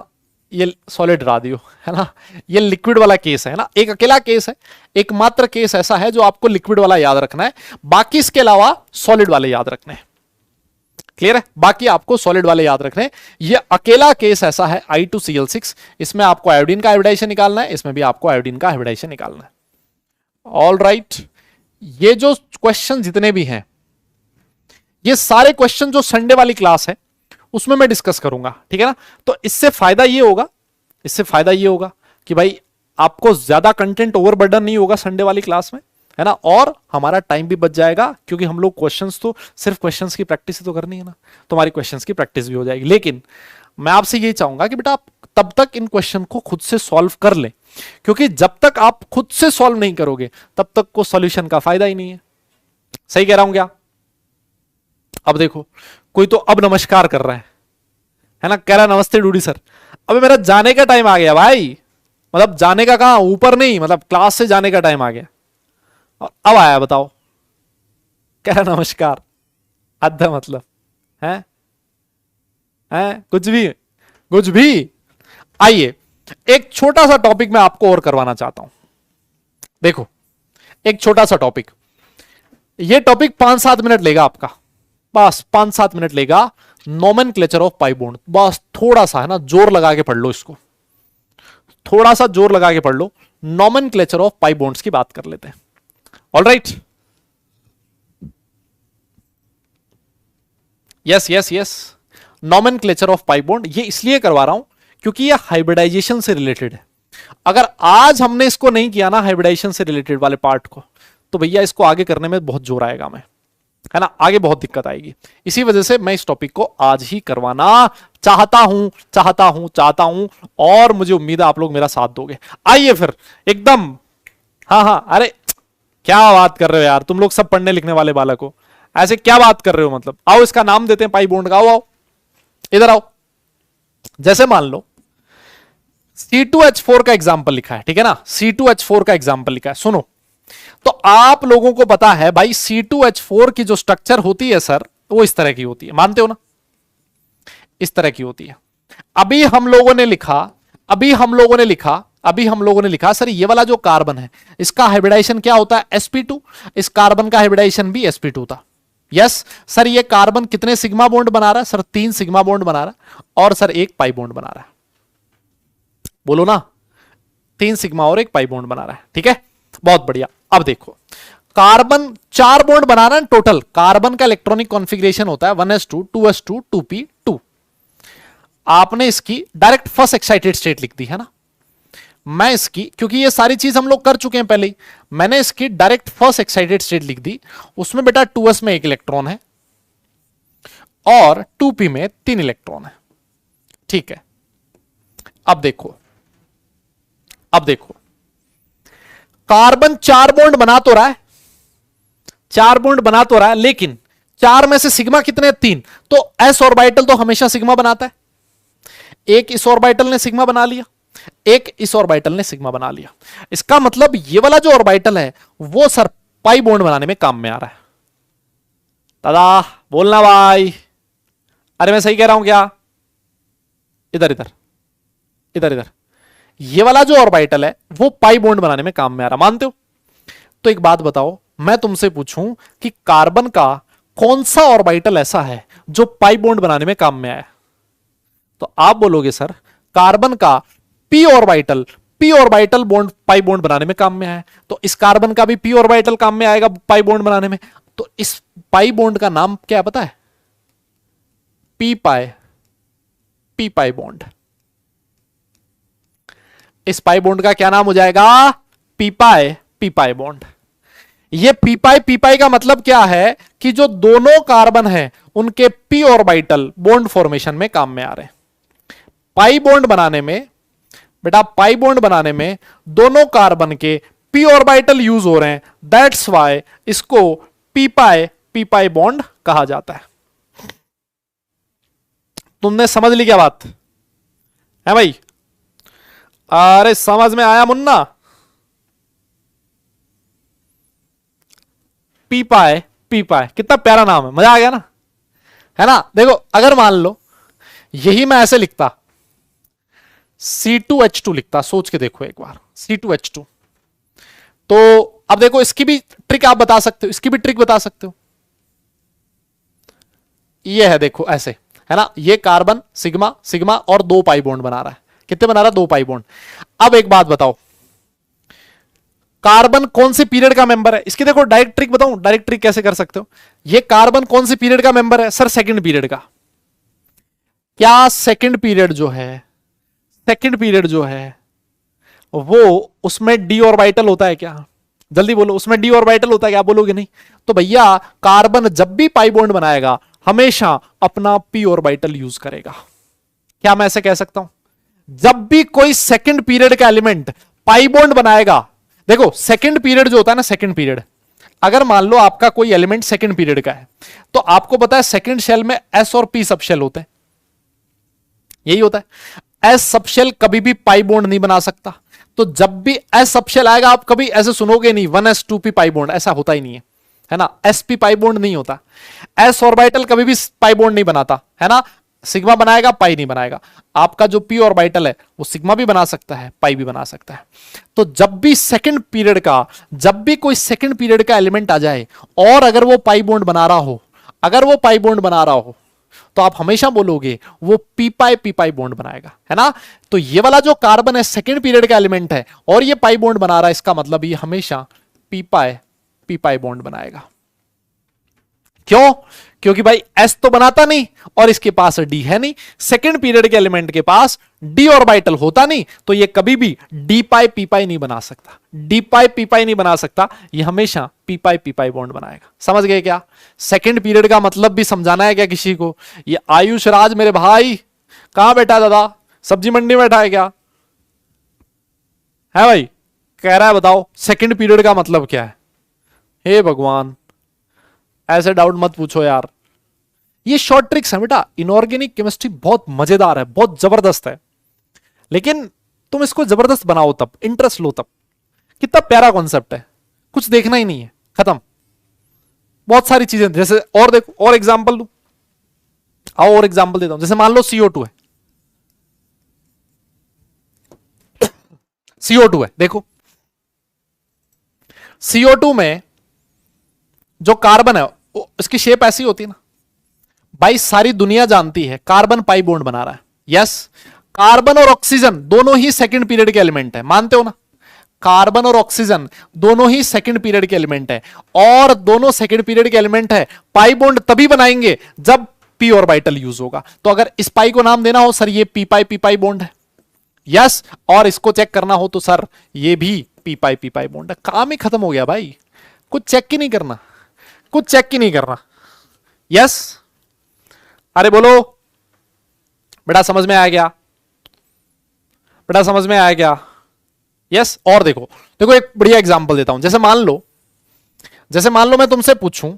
ये सॉलिड ला दियो, है ना। ये लिक्विड वाला केस है ना, एक अकेला केस है, एकमात्र केस ऐसा है जो आपको लिक्विड वाला याद रखना है, बाकी इसके अलावा सॉलिड वाले याद रखने हैं। क्लियर है, बाकी आपको सॉलिड वाले याद रखने हैं। ये अकेला केस ऐसा है I2Cl6, इसमें आपको आयोडीन का हाइब्रिडाइजेशन निकालना है, इसमें भी आपको आयोडीन का हाइब्रिडाइजेशन निकालना है। ऑल राइट, ये जो क्वेश्चन जितने भी हैं, ये सारे क्वेश्चन जो संडे वाली क्लास है उसमें मैं डिस्कस करूंगा, ठीक है ना। तो इससे फायदा ये होगा कि भाई आपको ज्यादा कंटेंट ओवरबर्डन नहीं होगा संडे वाली क्लास में, है ना, और हमारा टाइम भी बच जाएगा, क्योंकि हम लोग क्वेश्चंस तो सिर्फ क्वेश्चंस की प्रैक्टिस ही तो करनी है ना, तो हमारी क्वेश्चंस की प्रैक्टिस भी हो जाएगी। लेकिन मैं आपसे यही चाहूंगा कि बेटा आप तब तक इन क्वेश्चन को खुद से सॉल्व कर लें, क्योंकि जब तक आप खुद से सॉल्व नहीं करोगे तब तक को सॉल्यूशन का फायदा ही नहीं है। सही कह रहा हूं क्या? अब देखो कोई तो अब नमस्कार कर रहा है ना, कह रहा नमस्ते डूडी सर। अबे मेरा जाने का टाइम आ गया भाई, मतलब जाने का कहां, ऊपर नहीं, मतलब क्लास से जाने का टाइम आ गया, और अब आया बताओ, कह रहा नमस्कार, अद्धा मतलब हैं हैं कुछ भी। आइए एक छोटा सा टॉपिक मैं आपको और करवाना चाहता हूं। देखो एक छोटा सा टॉपिक, ये टॉपिक 5-7 मिनट लेगा आपका, बस 5-7 मिनट लेगा। नोमेनक्लेचर ऑफ पाई बॉन्ड, बस थोड़ा सा है ना जोर लगा के पढ़ लो इसको, थोड़ा सा जोर लगा के पढ़ लो। नोमेनक्लेचर ऑफ पाई बॉन्ड्स की बात कर लेते हैं। Alright, yes nomenclature of pi bond, ये इसलिए करवा रहा हूं क्योंकि ये हाइब्रिडाइजेशन से रिलेटेड है। अगर आज हमने इसको नहीं किया ना हाइब्रिडाइजेशन से रिलेटेड वाले पार्ट को, तो भैया इसको आगे करने में बहुत जोर आएगा मैं, है ना, आगे बहुत दिक्कत आएगी। इसी वजह से मैं इस टॉपिक को आज ही करवाना चाहता हूं और मुझे उम्मीद है आप लोग मेरा साथ दोगे। आइए फिर एकदम, हाँ, अरे क्या बात कर रहे हो यार, तुम लोग सब पढ़ने लिखने वाले बालक हो, ऐसे क्या बात कर रहे हो, मतलब आओ इसका नाम देते हैं पाई बॉन्ड का। आओ इधर आओ। जैसे मान लो C2H4 का एग्जाम्पल लिखा है, ठीक है ना, C2H4 का एग्जाम्पल लिखा है, सुनो। तो आप लोगों को पता है भाई C2H4 की जो स्ट्रक्चर होती है सर, वो इस तरह की होती है, मानते हो ना, इस तरह की होती है। अभी हम लोगों ने लिखा सर ये वाला जो कार्बन है इसका हाइब्रिडाइजेशन क्या होता है, sp2। इस कार्बन का हाइब्रिडाइजेशन भी sp2 था। यस सर, ये कार्बन कितने सिग्मा बॉन्ड बना रहा है सर, 3 सिग्मा बॉन्ड बना रहा है, और सर 1 पाई बॉन्ड बना रहा है। बोलो ना, 3 सिग्मा और 1 पाई बॉन्ड बना रहा है, ठीक है, बहुत बढ़िया। अब देखो कार्बन 4 बॉन्ड बना रहा है टोटल। कार्बन का इलेक्ट्रॉनिक कॉन्फ़िगरेशन होता है 1s2 2s2 2p2। आपने इसकी डायरेक्ट फर्स्ट एक्साइटेड स्टेट लिख दी है ना। मैं इसकी, क्योंकि ये सारी चीज हम लोग कर चुके हैं पहले ही, मैंने इसकी डायरेक्ट फर्स्ट एक्साइटेड स्टेट लिख दी। उसमें बेटा 2s में 1 इलेक्ट्रॉन है और 2p में 3 इलेक्ट्रॉन है, ठीक है। अब देखो कार्बन 4 बॉन्ड बना तो रहा है, लेकिन 4 में से सिग्मा कितने, 3। तो s ऑर्बिटल तो हमेशा सिग्मा बनाता है। एक इस ऑर्बिटल ने सिग्मा बना लिया, एक इस ऑर्बिटल ने सिग्मा बना लिया। इसका मतलब ये वाला जो ऑर्बिटल है वो सर पाई बॉन्ड बनाने में काम में आ रहा है। दादा बोलना भाई, अरे मैं सही कह रहा हूं क्या? इधर ये वाला जो ऑर्बिटल है वो पाई बॉन्ड बनाने में काम में आ रहा, मानते हो? तो एक बात बताओ, मैं तुमसे पूछूं कि कार्बन का कौन सा ऑर्बिटल ऐसा है जो पाई बॉन्ड बनाने में काम में आया? तो आप बोलोगे सर कार्बन का p orbital bond pi bond बनाने में काम में आया। तो इस कार्बन का भी p ऑर्बिटल काम में आएगा पाई बॉन्ड बनाने में। तो इस पाई बॉन्ड का नाम क्या है पता है? p pi bond. इस पाई बॉन्ड का क्या नाम हो जाएगा? p pi bond. ये p पाई का मतलब क्या है कि जो दोनों कार्बन है उनके p ऑर्बिटल बॉन्ड फॉर्मेशन में काम में आ रहे हैं। पाई बॉन्ड बनाने में बेटा, पाई बॉन्ड बनाने में दोनों कार्बन के p ऑर्बिटल यूज हो रहे हैं, दैट्स वाई इसको p पाई बॉन्ड कहा जाता है। तुमने समझ ली क्या बात है भाई? अरे समझ में आया मुन्ना? p पाई कितना प्यारा नाम है, मजा आ गया ना, है ना? देखो अगर मान लो यही मैं ऐसे लिखता, C2H2 लिखता, सोच के देखो एक बार, C2H2। तो अब देखो इसकी भी ट्रिक आप बता सकते हो, इसकी भी ट्रिक बता सकते हो। ये है देखो ऐसे, है ना, ये कार्बन सिग्मा और 2 पाई बॉन्ड बना रहा है। कितने बना रहा है? 2 पाई बॉन्ड। अब एक बात बताओ, कार्बन कौन से पीरियड का मेंबर है? इसकी देखो डायरेक्ट ट्रिक बताऊं, डायरेक्ट ट्रिक कैसे कर सकते हो। ये कार्बन कौन से पीरियड का मेंबर है? सर सेकंड पीरियड का। क्या सेकंड पीरियड जो है वो उसमें डी ऑर्बिटल होता है क्या? जल्दी बोलो, उसमें डी ऑर्बिटल होता है क्या? बोलोगे नहीं। तो भैया कार्बन जब भी पाई बॉन्ड बनाएगा हमेशा अपना p ऑर्बिटल यूज करेगा। क्या मैं ऐसे कह सकता हूं? जब भी कोई सेकंड पीरियड का एलिमेंट पाई बॉन्ड बनाएगा, देखो सेकंड पीरियड जो होता है ना, सेकंड पीरियड, अगर मान लो आपका कोई एलिमेंट सेकंड पीरियड का है, तो आपको पता है सेकंड शेल में s और p सब शेल होते हैं, यही होता है। एस सबशेल कभी भी पाई बॉन्ड नहीं बना सकता। तो जब भी एस सबशेल आएगा आप कभी ऐसे सुनोगे नहीं 1s2p पाई बॉन्ड, ऐसा होता ही नहीं है। है ना, sp पाई बॉन्ड नहीं होता। s ऑर्बिटल कभी भी पाई बॉन्ड नहीं बनाता, है ना, सिग्मा बनाएगा पाई नहीं बनाएगा। आपका जो p ऑर्बिटल है वो सिग्मा भी बना सकता है पाई भी बना सकता है। तो जब भी सेकंड पीरियड का, जब भी कोई सेकंड पीरियड का एलिमेंट आ जाए और अगर वो पाई बॉन्ड बना रहा हो, अगर वो पाई बॉन्ड बना रहा हो, तो आप हमेशा बोलोगे वो पी पाई बॉन्ड बनाएगा, है ना। तो ये वाला जो कार्बन है सेकंड पीरियड का एलिमेंट है और ये पाई बॉन्ड बना रहा है, इसका मतलब ये हमेशा पी पाई बॉन्ड बनाएगा। क्यों? क्योंकि भाई एस तो बनाता नहीं और इसके पास डी है नहीं, सेकंड पीरियड के एलिमेंट के पास डी ऑर्बिटल होता नहीं, तो ये कभी भी डी पाई पी पाई नहीं बना सकता, डी पाई पी पाई नहीं बना सकता, ये हमेशा पी पाई बॉन्ड बनाएगा। समझ गए क्या? सेकंड पीरियड का मतलब भी समझाना है क्या किसी को? ये आयुष राज मेरे भाई कहां बैठा दादा? सब्जी मंडी में बैठा है क्या? है भाई? कह रहा है बताओ सेकंड पीरियड का मतलब क्या है? हे भगवान, ऐसे डाउट मत पूछो यार। ये शॉर्ट ट्रिक्स है बेटा, इनऑर्गेनिक केमिस्ट्री बहुत मजेदार है, बहुत जबरदस्त है, लेकिन तुम इसको जबरदस्त बनाओ तब, इंटरेस्ट लो तब। कितना प्यारा कॉन्सेप्ट है, कुछ देखना ही नहीं है, खत्म। बहुत सारी चीजें जैसे, और देखो और एग्जांपल दू, आओ और एग्जांपल देता हूं। जैसे मान लो CO2 है, CO2 है, देखो CO2 में जो कार्बन है इसकी शेप ऐसी होती है ना भाई, सारी दुनिया जानती है कार्बन पाई बॉन्ड बना रहा है। यस, कार्बन और ऑक्सीजन दोनों ही सेकंड पीरियड के एलिमेंट है, मानते हो ना? कार्बन और ऑक्सीजन दोनों ही सेकंड पीरियड के एलिमेंट है, और दोनों सेकंड पीरियड के एलिमेंट है। पाई बॉन्ड तभी बनाएंगे जब p ऑर्बिटल यूज होगा। तो अगर इस पाई को नाम देना हो सर ये p पाई बॉन्ड है, यस, और इसको चेक करना हो तो सर ये भी p पाई बॉन्ड है। काम ही खत्म हो गया भाई, कुछ चेक ही नहीं करना, कुछ चेक ही नहीं करना। यस, अरे बोलो बेटा, समझ में आया क्या? बेटा समझ में आया क्या? यस। और देखो देखो एक बढ़िया एग्जांपल देता हूं। जैसे मान लो मैं तुमसे पूछूं,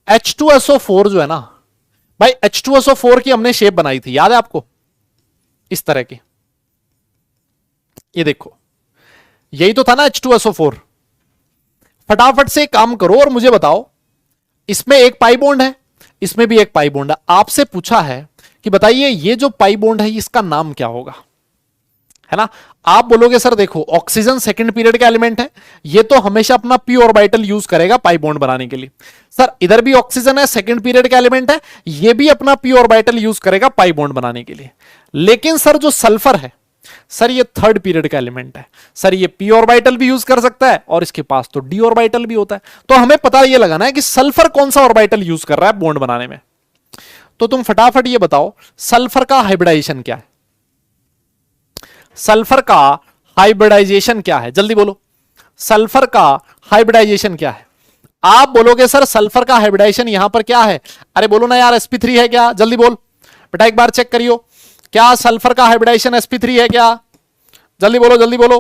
H2SO4 जो है ना भाई, H2SO4 की हमने शेप बनाई थी, याद है आपको? इस तरह की, ये देखो, यही तो था ना H2SO4। फटाफट से काम करो और मुझे बताओ, इसमें एक पाई बॉन्ड है, इसमें भी एक पाई बॉन्ड है। आपसे पूछा है कि बताइए ये जो पाई बॉन्ड है इसका नाम क्या होगा, है ना? आप बोलोगे सर देखो ऑक्सीजन सेकंड पीरियड का एलिमेंट है, ये तो हमेशा अपना p ऑर्बिटल यूज करेगा पाई बॉन्ड बनाने के लिए। सर इधर भी ऑक्सीजन है, सेकंड पीरियड का एलिमेंट है, ये भी अपना p ऑर्बिटल यूज करेगा पाई बॉन्ड बनाने के लिए। लेकिन सर जो सल्फर है सर ये थर्ड पीरियड का एलिमेंट है, सर ये p ऑर्बिटल भी यूज कर सकता है और इसके पास तो d ऑर्बिटल भी होता है। तो हमें पता ये लगाना है कि सल्फर कौन सा ऑर्बिटल यूज कर रहा है बॉन्ड बनाने में। तो तुम फटाफट ये बताओ सल्फर का हाइब्रिडाइजेशन क्या है? सल्फर का हाइब्रिडाइजेशन क्या है? जल्दी बोलो, सल्फर का हाइब्रिडाइजेशन क्या है? आप बोलोगे सर सल्फर का हाइब्रिडाइजेशन यहां पर क्या है? अरे बोलो ना यार, sp3 है क्या? जल्दी बोल बेटा, एक बार चेक करियो, क्या सल्फर का हाइब्रिडाइजेशन sp3 है क्या? जल्दी बोलो, जल्दी बोलो।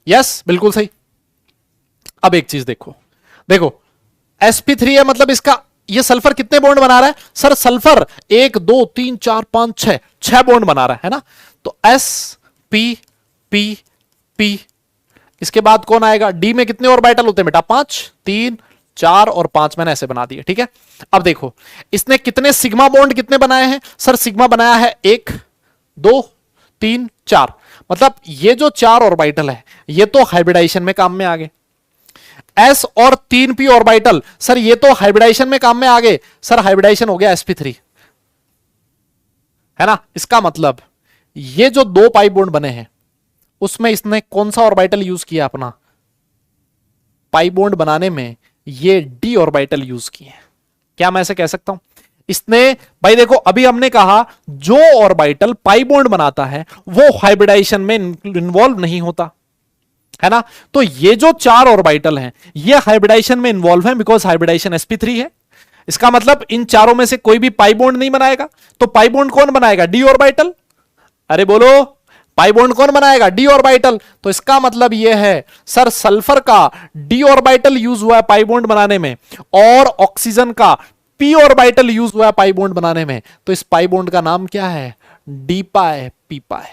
यस, बिल्कुल सही। अब एक चीज देखो, देखो sp3 है मतलब इसका, ये सल्फर कितने बॉन्ड बना रहा है? सर सल्फर 1 2 3 4 5 6 बॉन्ड बना रहा है ना? तो s p p p, इसके बाद कौन आएगा? d में कितने ऑर्बिटल होते हैं बेटा? 5, 3, 4 और 5, मैंने ऐसे बना दिए, ठीक है। अब देखो इसने कितने सिग्मा बॉन्ड कितने बनाए हैं? सर सिग्मा बनाया है 1 2 3 4, मतलब ये जो 4 ऑर्बिटल है ये तो हाइब्रिडाइजेशन में काम में आ गए। s और 3p ऑर्बिटल सर ये तो हाइब्रिडाइजेशन में काम में आ गए, सर हाइब्रिडाइजेशन हो गया sp3, है ना? इसका मतलब ये जो 2 पाई बॉन्ड बने हैं उसमें इसने कौन सा ऑर्बिटल यूज किया अपना पाई बॉन्ड बनाने में? ये d ऑर्बिटल यूज किए। क्या मैं ऐसे कह सकता हूं? इसने भाई देखो अभी हमने कहा जो ऑर्बिटल पाई बॉन्ड बनाता है वो हाइब्रिडाइजेशन में इन्वॉल्व नहीं होता, है ना? तो ये जो 4 ऑर्बिटल हैं ये हाइब्रिडाइजेशन में इन्वॉल्व हैं बिकॉज हाइब्रिडाइजेशन sp3 है। इसका मतलब इन चारों में से कोई भी पाई बॉन्ड नहीं बनाएगा, तो पाई बॉन्ड कौन बनाएगा? d orbital. अरे बोलो, पाई बॉन्ड कौन बनाएगा? d orbital. तो इसका मतलब यह है सर सल्फर का d ऑर्बिटल यूज हुआ है पाई बॉन्ड बनाने में और ऑक्सीजन का p ऑर्बिटल यूज हुआ है पाई बॉन्ड बनाने में। तो इस पाई बॉन्ड का नाम क्या है? d पाई p पाई।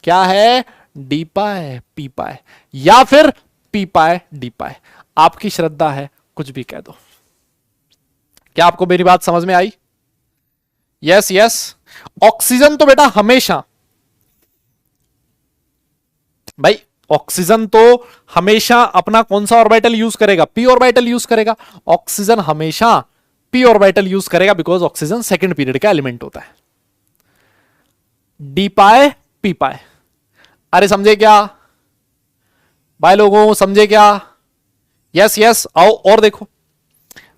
क्या है, डी पाए पी पाए, या फिर पी पाए डी पाए। आपकी श्रद्धा है, कुछ भी कह दो। क्या आपको मेरी बात समझ में आई? Yes yes. ऑक्सीजन तो बेटा हमेशा, भाई ऑक्सीजन तो हमेशा अपना कौन सा ऑर्बिटल यूज करेगा, पी ऑर्बिटल यूज करेगा। ऑक्सीजन हमेशा पी ऑर्बिटल यूज करेगा, बिकॉज ऑक्सीजन सेकंड पीरियड का एलिमेंट होता है। डी पाए पी पाए, अरे समझे क्या भाई लोगों, समझे क्या? Yes yes. आओ और देखो,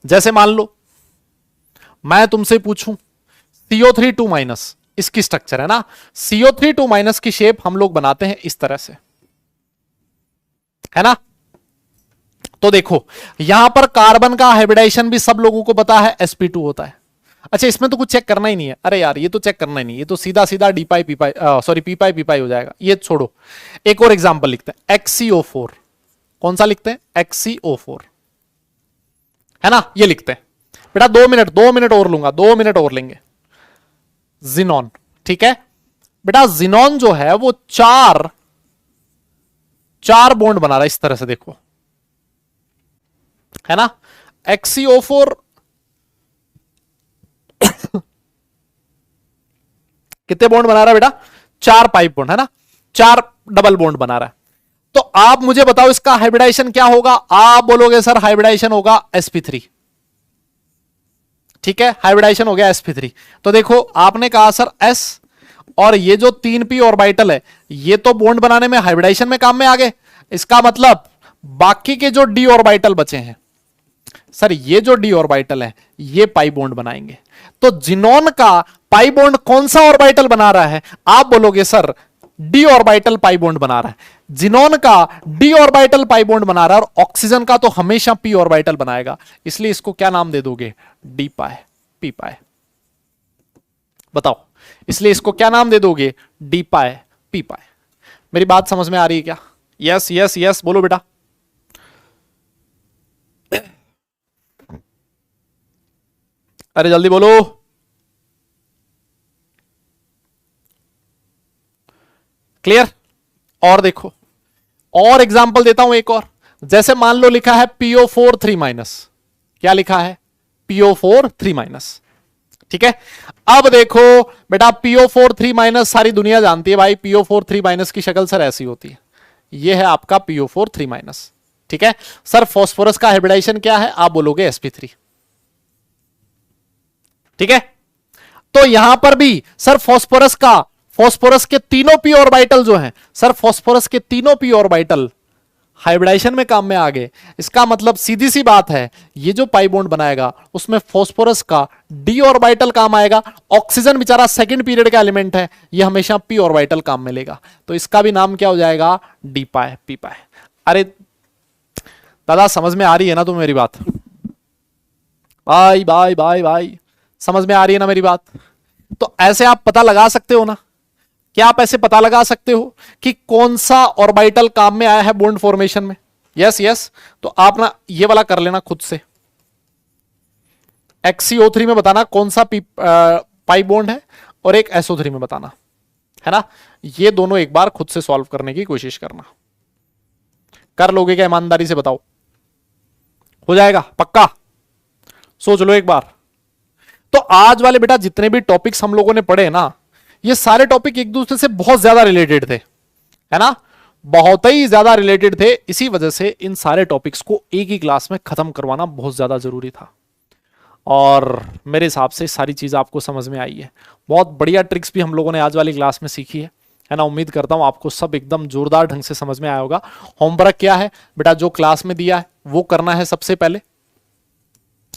जैसे मान लो मैं तुमसे पूछूं CO3 2 माइनस, इसकी स्ट्रक्चर है ना, CO3 2 माइनस की शेप हम लोग बनाते हैं इस तरह से, है ना। तो देखो यहां पर कार्बन का हाइब्रिडाइजेशन भी सब लोगों को पता है, sp2 होता है। अच्छा इसमें तो कुछ चेक करना ही नहीं है, अरे यार ये तो चेक करना ही नहीं, ये तो सीधा सीधा डी पाई पी पाई, सॉरी पी पाई पी पाई हो जाएगा, ये छोड़ो। एक और एग्जांपल लिखते हैं, XCO4। कौन सा लिखते हैं, XCO4, है ना, ये लिखते हैं। बेटा 2 मिनट और लूंगा, 2 मिनट और लेंगे। जिनॉन, ठीक है बेटा, जिनॉन जो है वो चार बॉन्ड बना रहा है इस तरह से, देखो, है ना। XCO4 कितने बॉन्ड बना रहा है बेटा, 4 पाइप बॉन्ड, है ना, 4 डबल बॉन्ड बना रहा है। तो आप मुझे बताओ इसका हाइब्रिडाइजेशन क्या होगा? आप बोलोगे सर हाइब्रिडाइजेशन होगा sp3, ठीक है, हाइब्रिडाइजेशन हो गया sp3। तो देखो आपने कहा सर s, और ये जो 3p ऑर्बिटल है ये तो बॉन्ड बनाने में, हाइब्रिडाइजेशन में काम में आ गए। इसका मतलब बाकी के जो d ऑर्बिटल बचे हैं सर, ये जो d ऑर्बिटल है ये पाई बॉन्ड बनाएंगे। तो जिनॉन का पाई बॉन्ड कौन सा ऑर्बिटल बना रहा है? आप बोलोगे sir d orbital pi bond बना रहा है। जिनॉन का d ऑर्बिटल पाई बॉन्ड बना रहा है, और ऑक्सीजन का तो हमेशा p ऑर्बिटल बनाएगा, इसलिए इसको क्या नाम दे दोगे, डी पाए पी पाए। बताओ, इसलिए इसको क्या नाम दे दोगे, डी पाए पी पाए। मेरी बात समझ में आ रही है क्या? यस यस यस बोलो बेटा। अरे जल्दी बोलो। क्लियर? और देखो, और एग्जांपल देता हूं एक और। जैसे मान लो लिखा है PO4 3 माइनस, क्या लिखा है, PO4 3 माइनस, ठीक है। अब देखो बेटा PO4 3 माइनस सारी दुनिया जानती है भाई, PO4 3 माइनस की शक्ल सर ऐसी होती है। ये है आपका PO4 3 माइनस, ठीक है। सर फास्फोरस का हाइब्रिडाइजेशन क्या है? आप बोलोगे sp3, ठीक है। तो यहां पर भी सर फास्फोरस के तीनों p ऑर्बिटल जो हैं सर, फास्फोरस के तीनों p ऑर्बिटल हाइब्रिडाइजेशन में काम में आ गए। इसका मतलब सीधी सी बात है, ये जो पाई बॉन्ड बनाएगा उसमें फास्फोरस का d ऑर्बिटल काम आएगा। ऑक्सीजन बेचारा सेकंड पीरियड का एलिमेंट है, ये हमेशा p ऑर्बिटल काम में लेगा, तो इसका भी नाम क्या हो जाएगा, डी पाए पी पाए। अरे दादा समझ में आ रही है ना तुम्हें मेरी बात? भाई भाई भाई भाई समझ में आ रही है ना मेरी बात? तो ऐसे आप पता लगा सकते हो ना, क्या आप ऐसे पता लगा सकते हो कि कौन सा ऑर्बिटल काम में आया है बॉन्ड फॉर्मेशन में? Yes yes. तो आप ना ये वाला कर लेना खुद से, XCO3 में बताना कौन सा पाई बॉन्ड है, और एक SO3 में बताना, है ना। ये दोनों एक बार खुद से सॉल्व करने की कोशिश करना। कर लोगे क्या, ईमानदारी से बताओ? हो जाएगा पक्का? सोच लो एक बार। तो आज वाले बेटा जितने भी टॉपिक्स हम लोगों ने पढ़े ना, ये सारे टॉपिक एक दूसरे से बहुत ज्यादा रिलेटेड थे, है ना, बहुत ही ज्यादा रिलेटेड थे। इसी वजह से इन सारे टॉपिक्स को एक ही क्लास में खत्म करवाना बहुत ज्यादा जरूरी था, और मेरे हिसाब से सारी चीज आपको समझ में आई है। बहुत बढ़िया ट्रिक्स भी हम लोगों ने आज वाली क्लास में सीखी है ना। उम्मीद करता हूं आपको सब एकदम जोरदार ढंग से समझ में आया होगा। होमवर्क क्या है बेटा, जो क्लास में दिया है वो करना है सबसे पहले,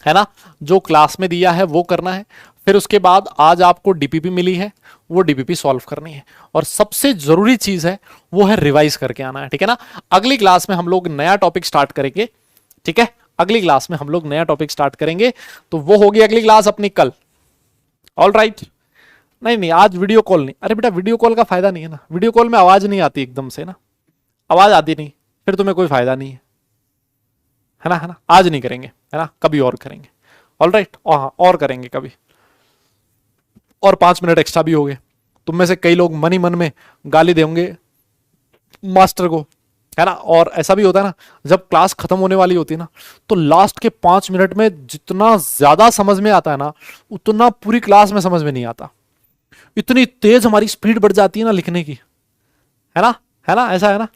है ना, जो क्लास में दिया है वो करना है। फिर उसके बाद आज आपको डीपीपी मिली है, वो डीपीपी सॉल्व करनी है, और सबसे जरूरी चीज है वो है रिवाइज करके आना है, ठीक है ना। अगली क्लास में हम लोग नया टॉपिक स्टार्ट करेंगे, ठीक है, अगली क्लास में हम लोग नया टॉपिक स्टार्ट करेंगे, तो वो होगी अगली क्लास अपनी कल। All right. नहीं नहीं आज वीडियो कॉल नहीं, अरे बेटा वीडियो कॉल का फायदा नहीं है ना, वीडियो कॉल में आवाज नहीं आती एकदम से ना, आवाज आती नहीं, फिर तुम्हें कोई फायदा नहीं है ना, है ना। आज नहीं करेंगे, है ना, कभी और करेंगे। ऑल राइट, और करेंगे कभी, और 5 मिनट एक्स्ट्रा भी हो गए, तुम में से कई लोग मन ही मन में गाली देंगे मास्टर को, है ना। और ऐसा भी होता है ना, जब क्लास खत्म होने वाली होती है ना, तो लास्ट के 5 मिनट में जितना ज्यादा समझ में आता है ना, उतना पूरी क्लास में समझ में नहीं आता। इतनी तेज हमारी स्पीड बढ़ जाती है ना लिखने की, है ना, है ना, ऐसा है ना।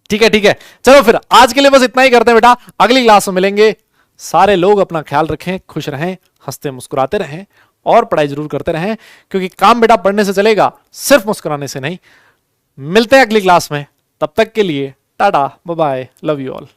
ठीक है, ठीक है, चलो फिर आज के लिए बस इतना ही करते हैं बेटा, अगली क्लास में मिलेंगे। सारे लोग अपना ख्याल रखें, खुश रहें, हंसते मुस्कुराते रहें और पढ़ाई जरूर करते रहें, क्योंकि काम बेटा पढ़ने से चलेगा, सिर्फ मुस्कुराने से नहीं। मिलते हैं अगली क्लास में, तब तक के लिए tata bye bye, love you all.